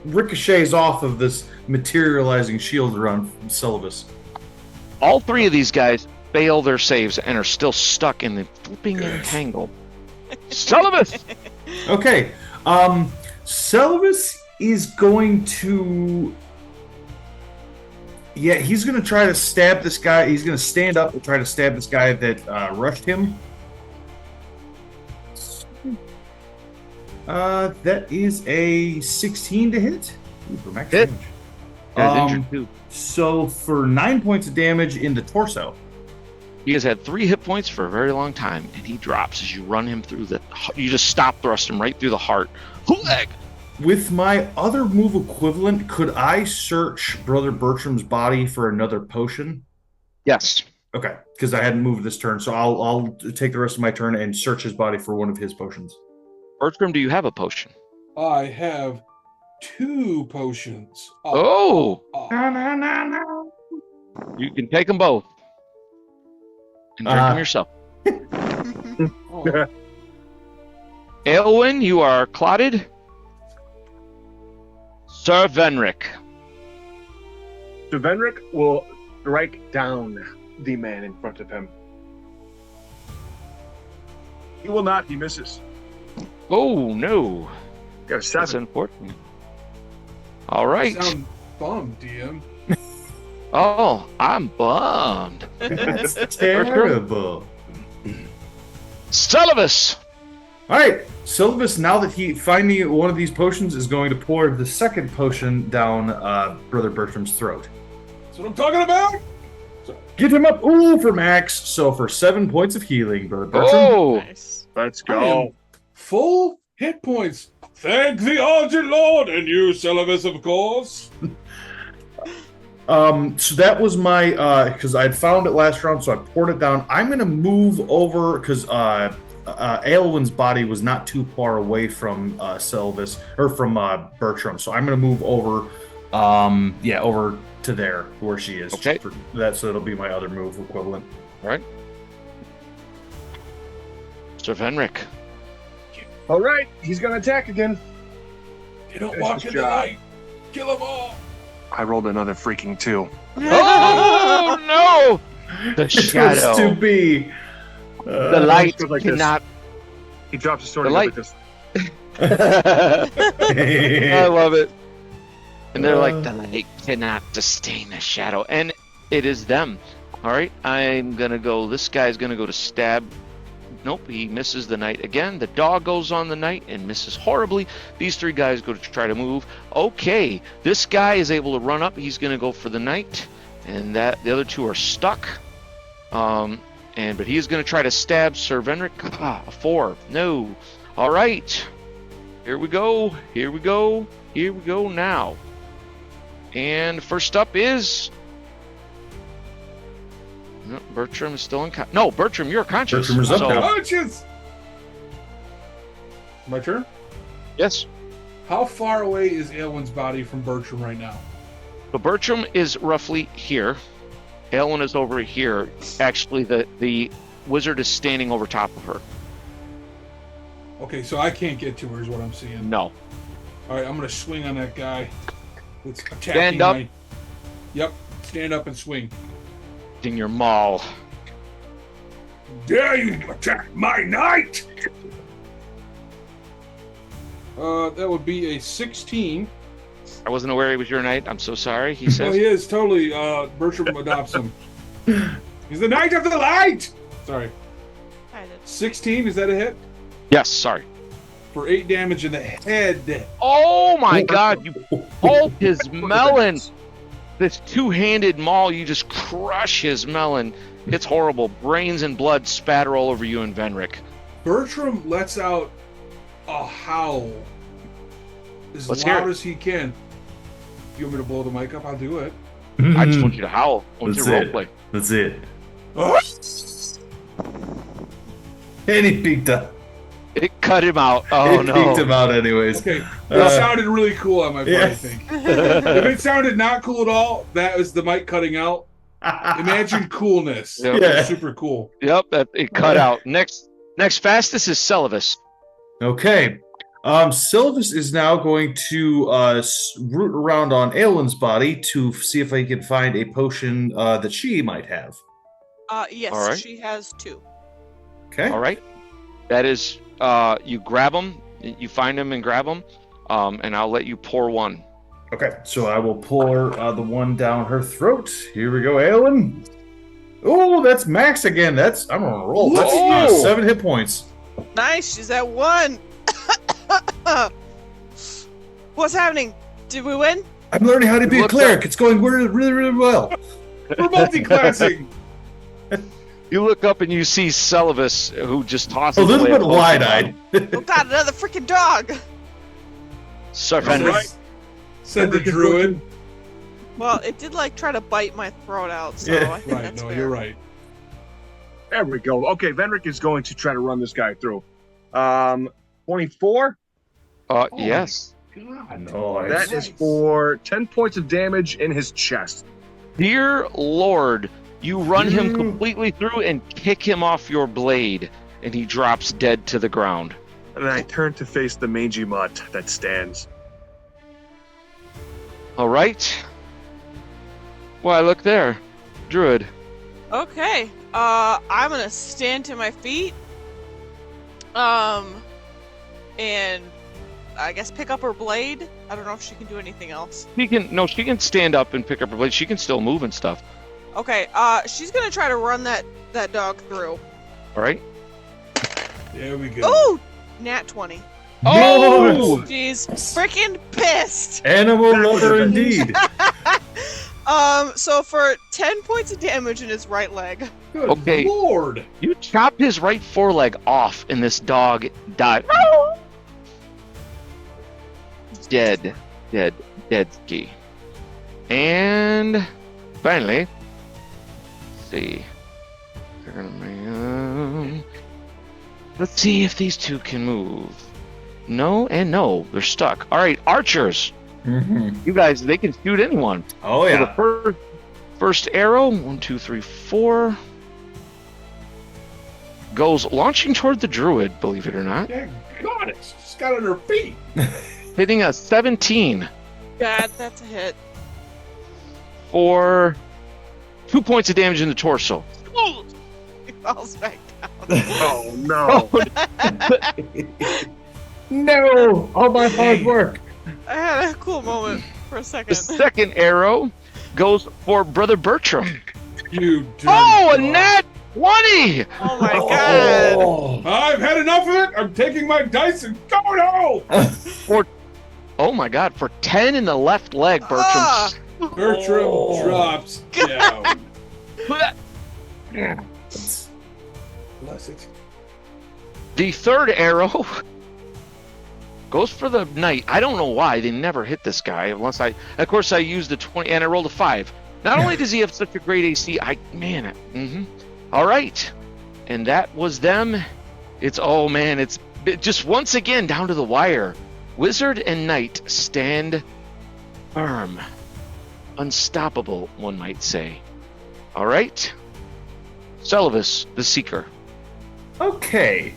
ricochets off of this materializing shield around Celivis. All 3 of these guys fail their saves and are still stuck in the flipping entangle. Celivis! Okay, Celivis is going to... Yeah, he's going to try to stab this guy. He's going to stand up and try to stab this guy that rushed him. That is a 16 to hit. Ooh, for max Hit. damage. Guy's injured too. So for 9 points of damage in the torso. He has had 3 hit points for a very long time, and he drops as you run him through the... You just stop thrust him right through the heart. Hoolag! With my other move equivalent, could I search Brother Bertram's body for another potion? Yes. Okay, because I hadn't moved this turn, so I'll take the rest of my turn and search his body for one of his potions. Bertram, do you have a potion? I have 2 potions. Oh! Oh. You can take them both. And drink them yourself. Oh. Aelwyn, you are clotted. Sir Venric. So Venric will strike down the man in front of him. He will not. He misses. Oh, no. Got a That's 7. unfortunate. All right. Sound bummed, DM. Oh, I'm bummed. That's terrible. Celivis! All right, Sylvis, now that he finally one of these potions, is going to pour the second potion down Brother Bertram's throat. That's what I'm talking about. Get him up, ooh, for max. So for 7 points of healing, Brother Bertram. Oh! Nice. Let's I am go. full hit points. Thank the Argent Lord and you, Celivis, of course. So that was my because I had found it last round, so I poured it down. I'm gonna move over because Aelwyn's body was not too far away from Sylvis or from Bertram, so I'm gonna move over, over to there where she is. Okay. For that, so it'll be my other move equivalent. All right. Sir Venric. All right, he's gonna attack again. They don't Finish walk this in the job. night. Kill them all. I rolled another freaking 2. Oh, no! The It was shadow. to be. The light goes like this. cannot... He drops his sword The and goes light- like this. I love it. And they're like, the light cannot sustain the shadow. And it is them. All right, I'm going to go... This guy's going to go to stab Nope, he misses the knight again. The dog goes on the knight and misses horribly. These 3 guys go to try to move. Okay, this guy is able to run up. He's going to go for the knight, and the other 2 are stuck. But he is going to try to stab Sir Venric. A 4. No. All right. Here we go. Here we go. Here we go now. And first up is... No, Bertram is still unconscious. No, Bertram, you're conscious. Bertram is up now. Conscious! My turn? Yes. How far away is Aelwyn's body from Bertram right now? So Bertram is roughly here. Aelwyn is over here. Actually, the wizard is standing over top of her. Okay, so I can't get to her is what I'm seeing. No. All right, I'm going to swing on that guy. That's attacking Stand up. Yep, stand up and swing. In your maul. Dare you attack my knight? That would be a 16. I wasn't aware he was your knight. I'm so sorry, he Oh, says. he is, totally. Bertram adopts him. He's the knight of the light! Sorry. 16, is that a hit? Yes, sorry. For 8 damage in the head. Oh my god, you pulp his melon! This 2-handed maul, you just crush his melon. It's horrible. Brains and blood spatter all over you and Venric. Bertram lets out a howl as Let's hear loud it. as he can. You want me to blow the mic up? I'll do it. I just want you to howl. I want you to roleplay. That's it. And he peeked up. It cut him out. Oh It no. peeked him out anyways. Okay, it sounded really cool on my part, yeah. I think. If it sounded not cool at all, that was the mic cutting out. Imagine coolness. Yep. Yeah. Super cool. Yep, it cut out. Next fastest is Celavis. Okay. Sylvis is now going to root around on Aelwyn's body to see if I can find a potion that she might have. Yes, All right. she has 2. Okay. All right. That is, you grab them, you find them and grab them, and I'll let you pour one. Okay. So I will pour the one down her throat. Here we go, Aelwyn. Oh, that's max again. I'm on a roll. That's Whoa. 7 hit points. Nice, she's at 1. What's happening? Did we win? I'm learning how to be a Look cleric. It's going really, really, really well. We're multi-classing. You look up and you see Celavis, who just tosses A little away bit potion wide-eyed. Oh god, another freaking dog! Sir That's Venric. right. Said the druid. Well, it did try to bite my throat out, so Yeah. I think Right, that's no, fair. you're right. There we go. Okay, Venric is going to try to run this guy through. 24. Yes. Nice. That is for 10 points of damage in his chest. Dear Lord, you run him completely through and kick him off your blade, and he drops dead to the ground. And I turn to face the mangy mutt that stands. All right. Why, look there. Druid. Okay, I'm gonna stand to my feet, and I guess pick up her blade. I don't know if she can do anything else. She can stand up and pick up her blade. She can still move and stuff. Okay, she's gonna try to run that dog through. All right. There we go. Ooh! Nat 20. Oh! She's freaking pissed! Animal lover indeed. So for 10 points of damage in his right leg. Good Okay. Lord. You chopped his right foreleg off, and this dog died. Dead ski. And finally, let's see. Let's see if these 2 can move. No and no, they're stuck. All right, archers. You guys, they can shoot anyone. Oh, So yeah. the first arrow, 1, 2, 3, 4, goes launching toward the druid, believe it or not, Yeah, got it. She's got it on her feet. hitting a 17 God, that's a hit. for 2 points of damage in the torso. Ooh! He falls back down. Oh, no. No! All my hard work. I had a cool moment for a The second. second arrow goes for Brother Bertram. You dirty Oh, a dog. nat 20! Oh my god! Oh. I've had enough of it. I'm taking my dice and going home. Oh my god, for 10 in the left leg, Bertram. Ah! Bertram drops down. Bless it. The third arrow goes for the knight. I don't know why they never hit this guy unless I used the 20 and I rolled a 5. Not only does he have such a great AC, All right. And that was them. It's just once again down to the wire. Wizard and knight stand firm. Unstoppable, one might say. All right. Celovus, the Seeker. Okay.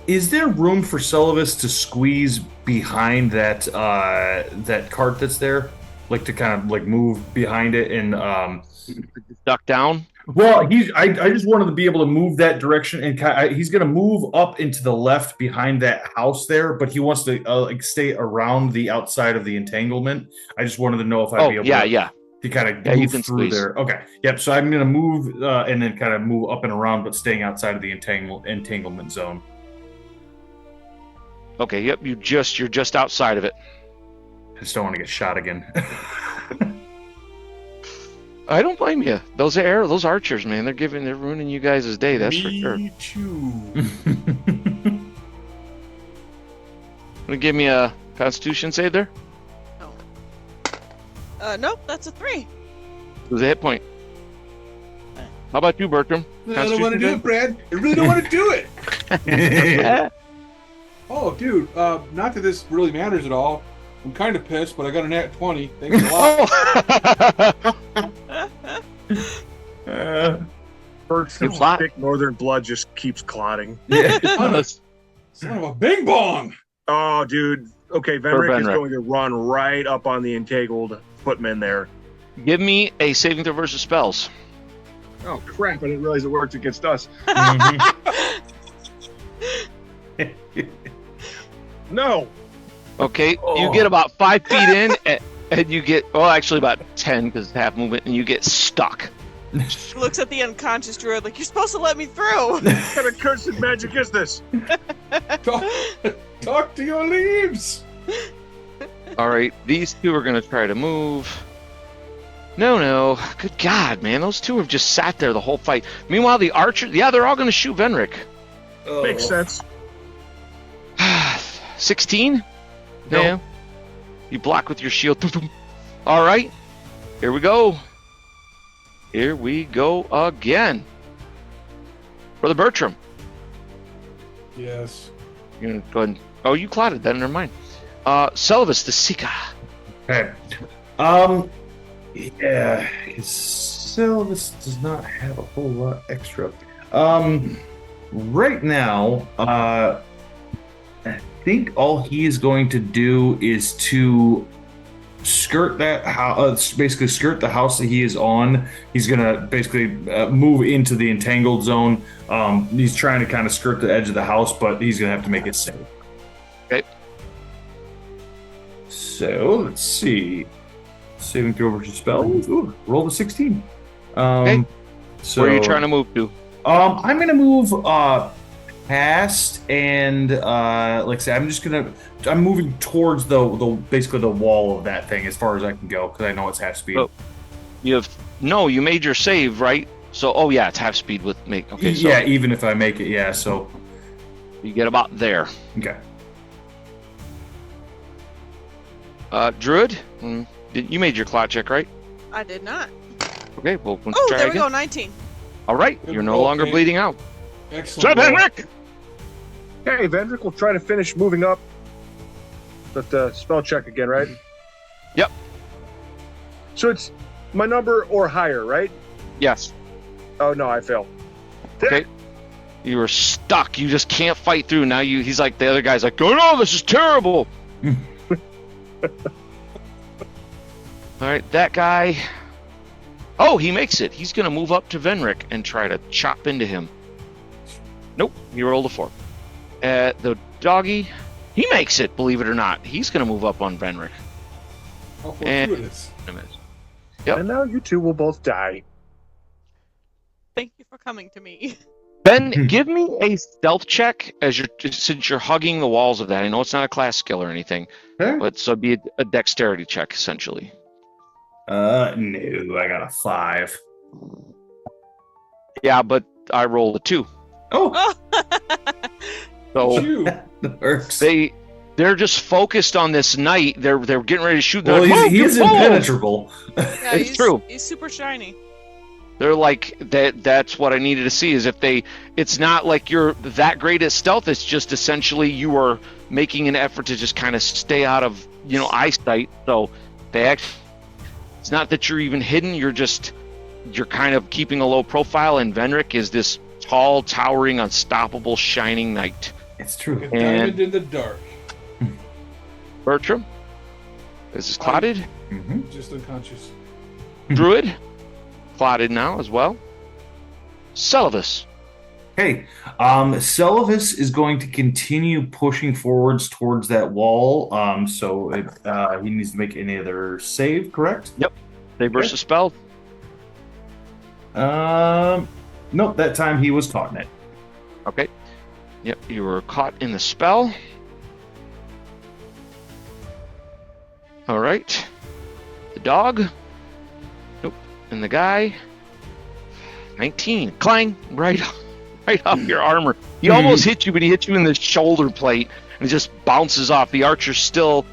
Is there room for Celovus to squeeze behind that cart that's there, like to kind of like move behind it and duck down? Well, I just wanted to be able to move that direction, and he's going to move up into the left behind that house there, but he wants to stay around the outside of the entanglement. I just wanted to know if I'd be able to kind of move through squeeze there. Okay. Yep. So I'm going to move and then kind of move up and around, but staying outside of the entanglement zone. Okay. Yep. You're just outside of it. I just don't want to get shot again. I don't blame you. Those archers, man, they're ruining you guys' day. That's for sure. Me too. Wanna give me a Constitution save there? Nope, that's a 3. It was a hit point. How about you, Bertram? I don't want to do it, Brad. I really don't want to do it. Oh, dude. Not that this really matters at all. I'm kind of pissed, but I got a nat 20. Thanks a lot. Bert's thick northern blood just keeps clotting. Yeah. Son of a bing bong! Oh, dude. Okay, Venric is going to run right up on the entangled footman there. Give me a saving throw versus spells. Oh, crap. I didn't realize it worked against us. No. Okay, you get about 5 feet in, and you get, actually about 10 because it's half movement, and you get stuck. He looks at the unconscious druid like, you're supposed to let me through. What kind of cursed magic is this? Talk to your leaves. All right, these two are going to try to move. No. Good God, man. Those two have just sat there the whole fight. Meanwhile, the archers, they're all going to shoot Venric. Makes sense. 16? No. Yeah. You block with your shield. All right. Here we go. Here we go again. Brother Bertram. Yes. You're gonna go ahead and... Oh, you clotted that. Never mind. Celovus, the Seeker. Okay. Yeah. Celovus does not have a whole lot extra. Right now, I think all he is going to do is to skirt that house, basically skirt the house that he is on. He's gonna basically move into the entangled zone. He's trying to kind of skirt the edge of the house, but he's gonna have to make it safe. Okay. So let's see. Saving throw versus spells. Ooh, roll the 16. Okay. So where are you trying to move to? I'm gonna move past and like I said, I'm moving towards the basically the wall of that thing as far as I can go because I know it's half speed. Oh, you made your save, right? So it's half speed with make. Okay, so yeah, even if I make it, so you get about there. Okay. Druid, you made your clot check, right? I did not. Okay, well, try there again. we go, 19. All right, you're no longer bleeding out. Excellent. Venric! Okay, Vendrick will try to finish moving up. But spell check again, right? Yep. So it's my number or higher, right? Yes. Oh no, I failed. Okay. You were stuck. You just can't fight through. Now he's like the other guy's like, oh no, this is terrible. All right, that guy. Oh, he makes it. He's gonna move up to Venric and try to chop into him. Nope, he rolled a 4. The doggy, he makes it. Believe it or not, he's gonna move up on Venric. How fortuitous. Yep. And now you two will both die. Thank you for coming to me. Ben, give me a stealth check since you're hugging the walls of that. I know it's not a class skill or anything, but so it'd be a dexterity check essentially. No, I got a 5. Yeah, but I rolled a 2. Oh, So that works. they're just focused on this knight. They're getting ready to shoot. Well, like, he's impenetrable. Yeah, It's true. He's super shiny. They're like that's what I needed to see is if it's not like you're that great at stealth, it's just essentially you are making an effort to just kind of stay out of, eyesight. So it's not that you're even hidden, you're kind of keeping a low profile, and Venric is this tall, towering, unstoppable, shining knight. It's true. Like a diamond in the dark. Bertram, is this clotted? Just unconscious. Druid, clotted now as well. Celovus. Okay. Celovus is going to continue pushing forwards towards that wall. So he needs to make any other save, correct? Yep. Save versus spell. Nope. That time he was caught in it. Okay. Yep, you were caught in the spell. All right. The dog. Nope. And the guy. 19. Clang. Right off your armor. He almost hit you, but he hit you in the shoulder plate, and it just bounces off. The archer's still...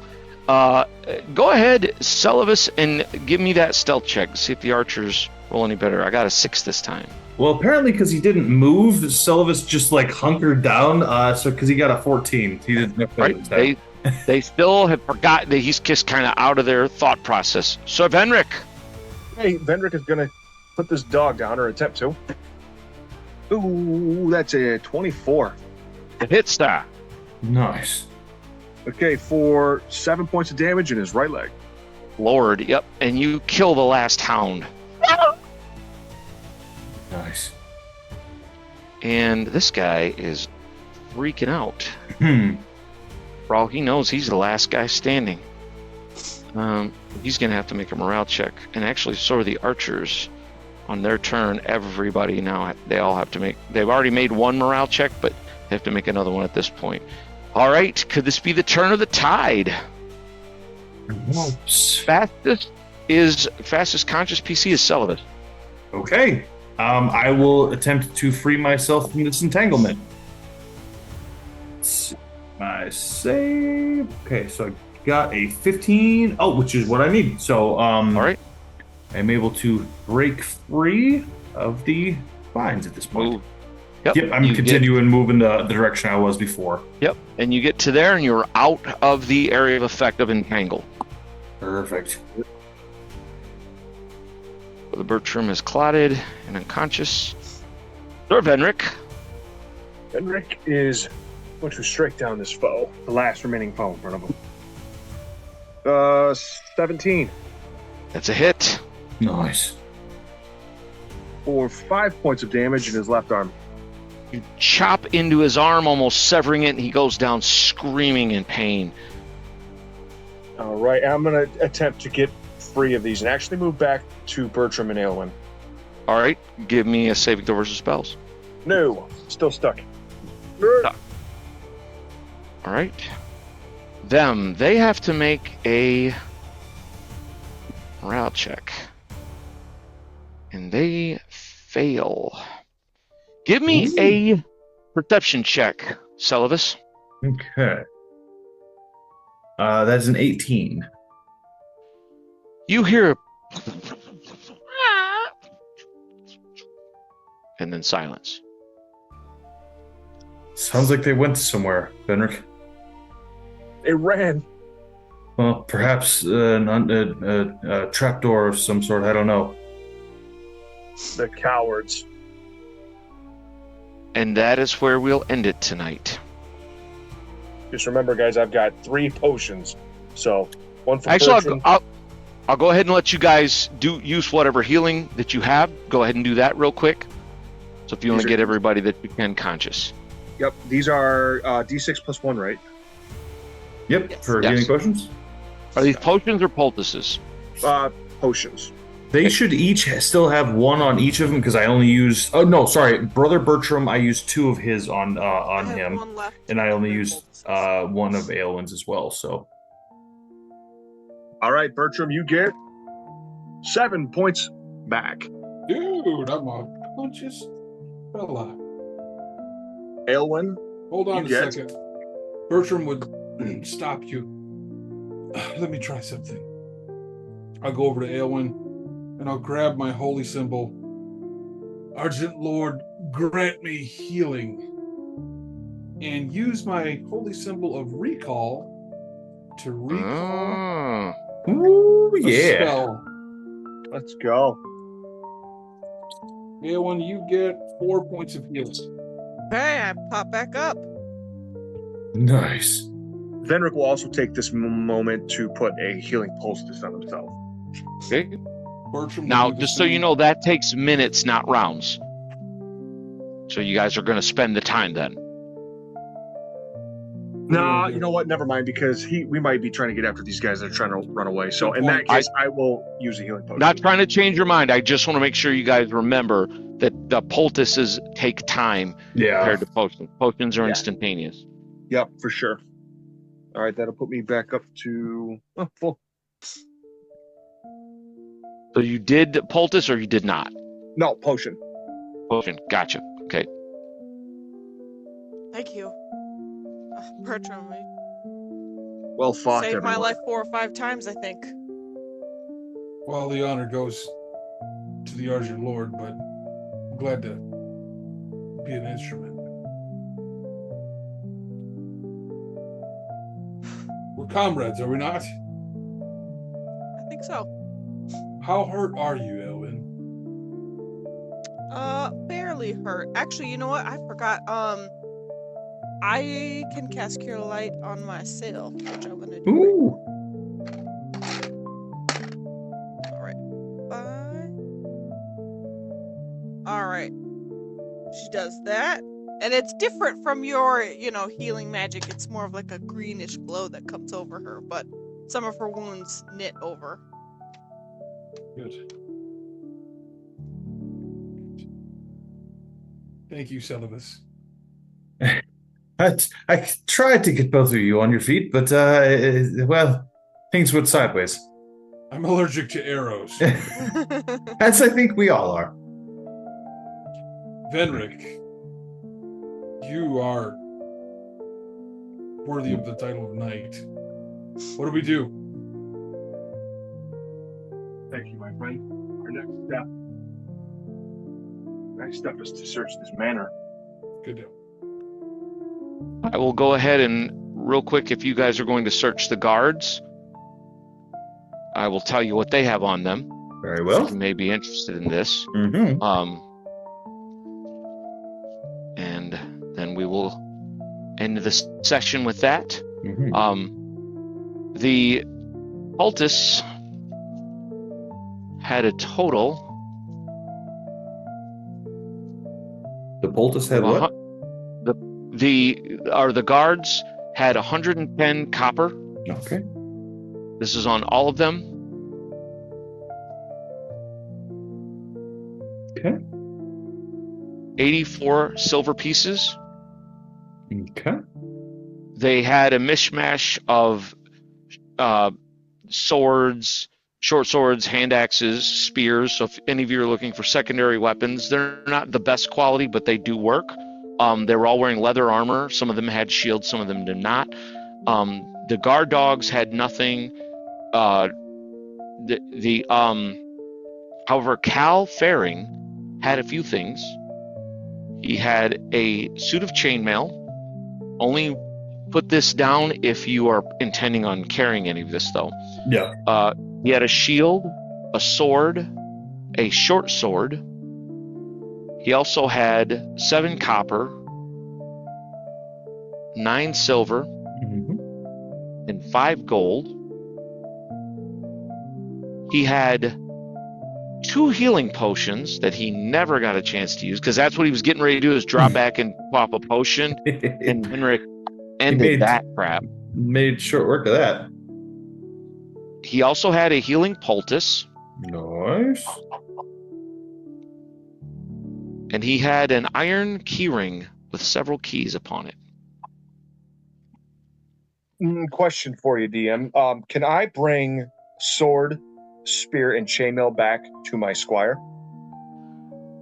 go ahead, Celovus, and give me that stealth check. See if the archers roll any better. I got a 6 this time. Well, apparently because he didn't move, Celovus just hunkered down. So because he got a 14, he didn't. Right. They still have forgotten that he's just kind of out of their thought process. So Venric. Hey, Venric is gonna put this dog down, or attempt to. Ooh, that's a 24. The hit star. Nice. Okay, for 7 points of damage in his right leg. Lord, yep. And you kill the last hound. Nice. And this guy is freaking out. For all he knows, he's the last guy standing. He's going to have to make a morale check. And actually, so are the archers. On their turn, everybody now, they all have to make... They've already made one morale check, but they have to make another one at this point. All right, could this be the turn of the tide? Fastest conscious PC is Celovus. Okay. I will attempt to free myself from this entanglement. Let's see my save. Okay, so I got a 15. Oh, which is what I need. So, all right. I'm able to break free of the vines at this point. Ooh. Yep, I'm continuing moving the direction I was before. Yep, and you get to there, and you're out of the area of effect of entangle. Perfect. The Bertram is clotted and unconscious. Sir Venric. Venric is going to strike down this foe, the last remaining foe in front of him. 17. That's a hit. Nice. For 5 points of damage in his left arm. You chop into his arm, almost severing it, and he goes down screaming in pain. All right, I'm going to attempt to get free of these and actually move back to Bertram and Aylwin. All right, give me a saving throw versus spells. No, still stuck. All right. They have to make a morale check. And they fail. Give me a perception check, Celovus. Okay. That's an 18. You hear and then silence. Sounds like they went somewhere, Venric. It ran. Well, perhaps a trapdoor of some sort. I don't know. The cowards. And that is where we'll end it tonight. Just remember, guys, I've got 3 potions. So, one for Actually, Bertram. I'll go ahead and let you guys use whatever healing that you have. Go ahead and do that real quick. So if you want to get everybody that you can conscious. Yep, these are D6 plus 1, right? Yep, for healing potions. Are these potions or poultices? Potions. They should each still have one on each of them because I only used. Oh no, sorry, Brother Bertram. I used 2 of his on I have him, one left. and I only Three used poultices. one of Aelwyn's as well. So, All right, Bertram, you get 7 points back. Dude, I'm a conscious fella. Aelwyn, Hold on You a get- second. Bertram would stop you. Let me try something. I'll go over to Aelwyn and I'll grab my holy symbol. Argent Lord, grant me healing. And use my holy symbol of recall to recall ooh a yeah, spell. let's go. Aelwyn, you get 4 points of healing. Okay, I pop back up. nice. Venric will also take this moment to put a healing poultice on himself. Okay. Bertram will Now, do the just so you same. know, that takes minutes, not rounds. So you guys are going to spend the time then. Nah, you know what? Never mind, because we might be trying to get after these guys that are trying to run away. So in that case, I will use a healing potion. Not trying to change your mind. I just want to make sure you guys remember that the poultices take time Yeah. compared to potions. Potions are Yeah. instantaneous. Yep, for sure. All right, that'll put me back up to full. So you did poultice or you did not? No, potion. Potion. Gotcha. Okay. Thank you. Bertram, you Well fought, saved my everyone. life 4 or 5 times, I think. Well, the honor goes to the Argent Lord, but I'm glad to be an instrument. We're comrades, are we not? I think so. How hurt are you, Elwyn? Barely hurt. Actually, you know what? I forgot. I can cast Cure Light on my sail, which I'm gonna do. Ooh. Alright. 5. Alright. She does that. And it's different from your, healing magic. It's more of like a greenish glow that comes over her, but some of her wounds knit over. Good. Thank you, Celibus. I tried to get both of you on your feet, but well, things went sideways. I'm allergic to arrows. As I think we all are. Venric, you are worthy of the title of knight. What do we do? Thank you, my friend. Our next step is to search this manor. Good deal. I will go ahead and real quick, if you guys are going to search the guards, I will tell you what they have on them. Very well. You may be interested in this. Mm-hmm. And then we will end the session with that. Mm-hmm. The poultice had a total. The poultice had what? The guards had 110 copper. Okay. This is on all of them. Okay. 84 silver pieces. Okay. They had a mishmash of swords, short swords, hand axes, spears. So if any of you are looking for secondary weapons, they're not the best quality, but they do work. They were all wearing leather armor. Some of them had shields, some of them did not. The guard dogs had nothing. However, Cal Faring had a few things. He had a suit of chainmail. Only put this down if you are intending on carrying any of this, though. Yeah. He had a shield, a sword, a short sword. He also had 7 copper, 9 silver, Mm-hmm. and 5 gold. He had 2 healing potions that he never got a chance to use, because that's what he was getting ready to do, is drop back and pop a potion. And Henrik ended that crap. Made short work of that. He also had a healing poultice. Nice. And he had an iron keyring with several keys upon it. Question for you, DM. Can I bring sword, spear, and chainmail back to my squire?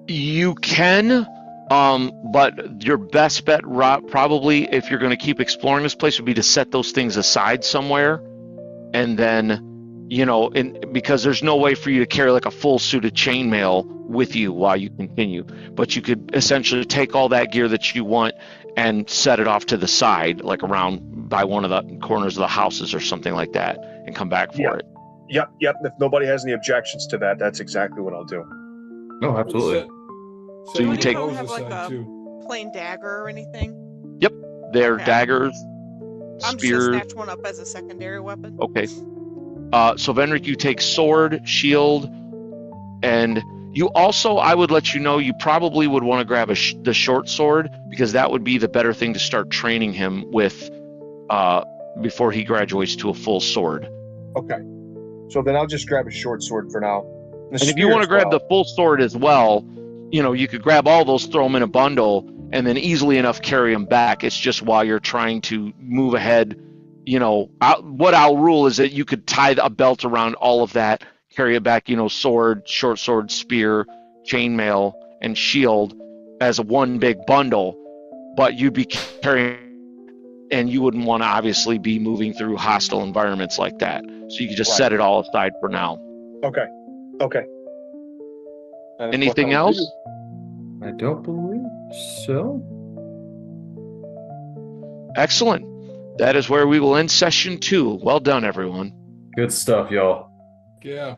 You can, but your best bet, probably, if you're going to keep exploring this place, would be to set those things aside somewhere, and then, because there's no way for you to carry like a full suit of chainmail with you while you continue. But you could essentially take all that gear that you want and set it off to the side, like around by one of the corners of the houses or something like that, and come back for it. Yep. If nobody has any objections to that, that's exactly what I'll do. No, absolutely. So you take. Don't have like a plain dagger or anything? Yep, they're daggers, I'm spear. just gonna snatch one up as a secondary weapon. Okay. So Venric, you take sword, shield, and you also, I would let you know, you probably would want to grab the short sword, because that would be the better thing to start training him with before he graduates to a full sword. Okay. So then I'll just grab a short sword for now. And if you want to grab the full sword as well, you could grab all those, throw them in a bundle, and then easily enough carry them back. It's just while you're trying to move ahead, what I'll rule is that you could tie a belt around all of that, carry it back, sword, short sword, spear, chainmail, and shield as one big bundle, but you'd be carrying, and you wouldn't want to obviously be moving through hostile environments like that. So you could just set it all aside for now. Okay. Anything else? I don't believe so. Excellent. That is where we will end session 2. Well done, everyone. Good stuff, y'all. Yeah.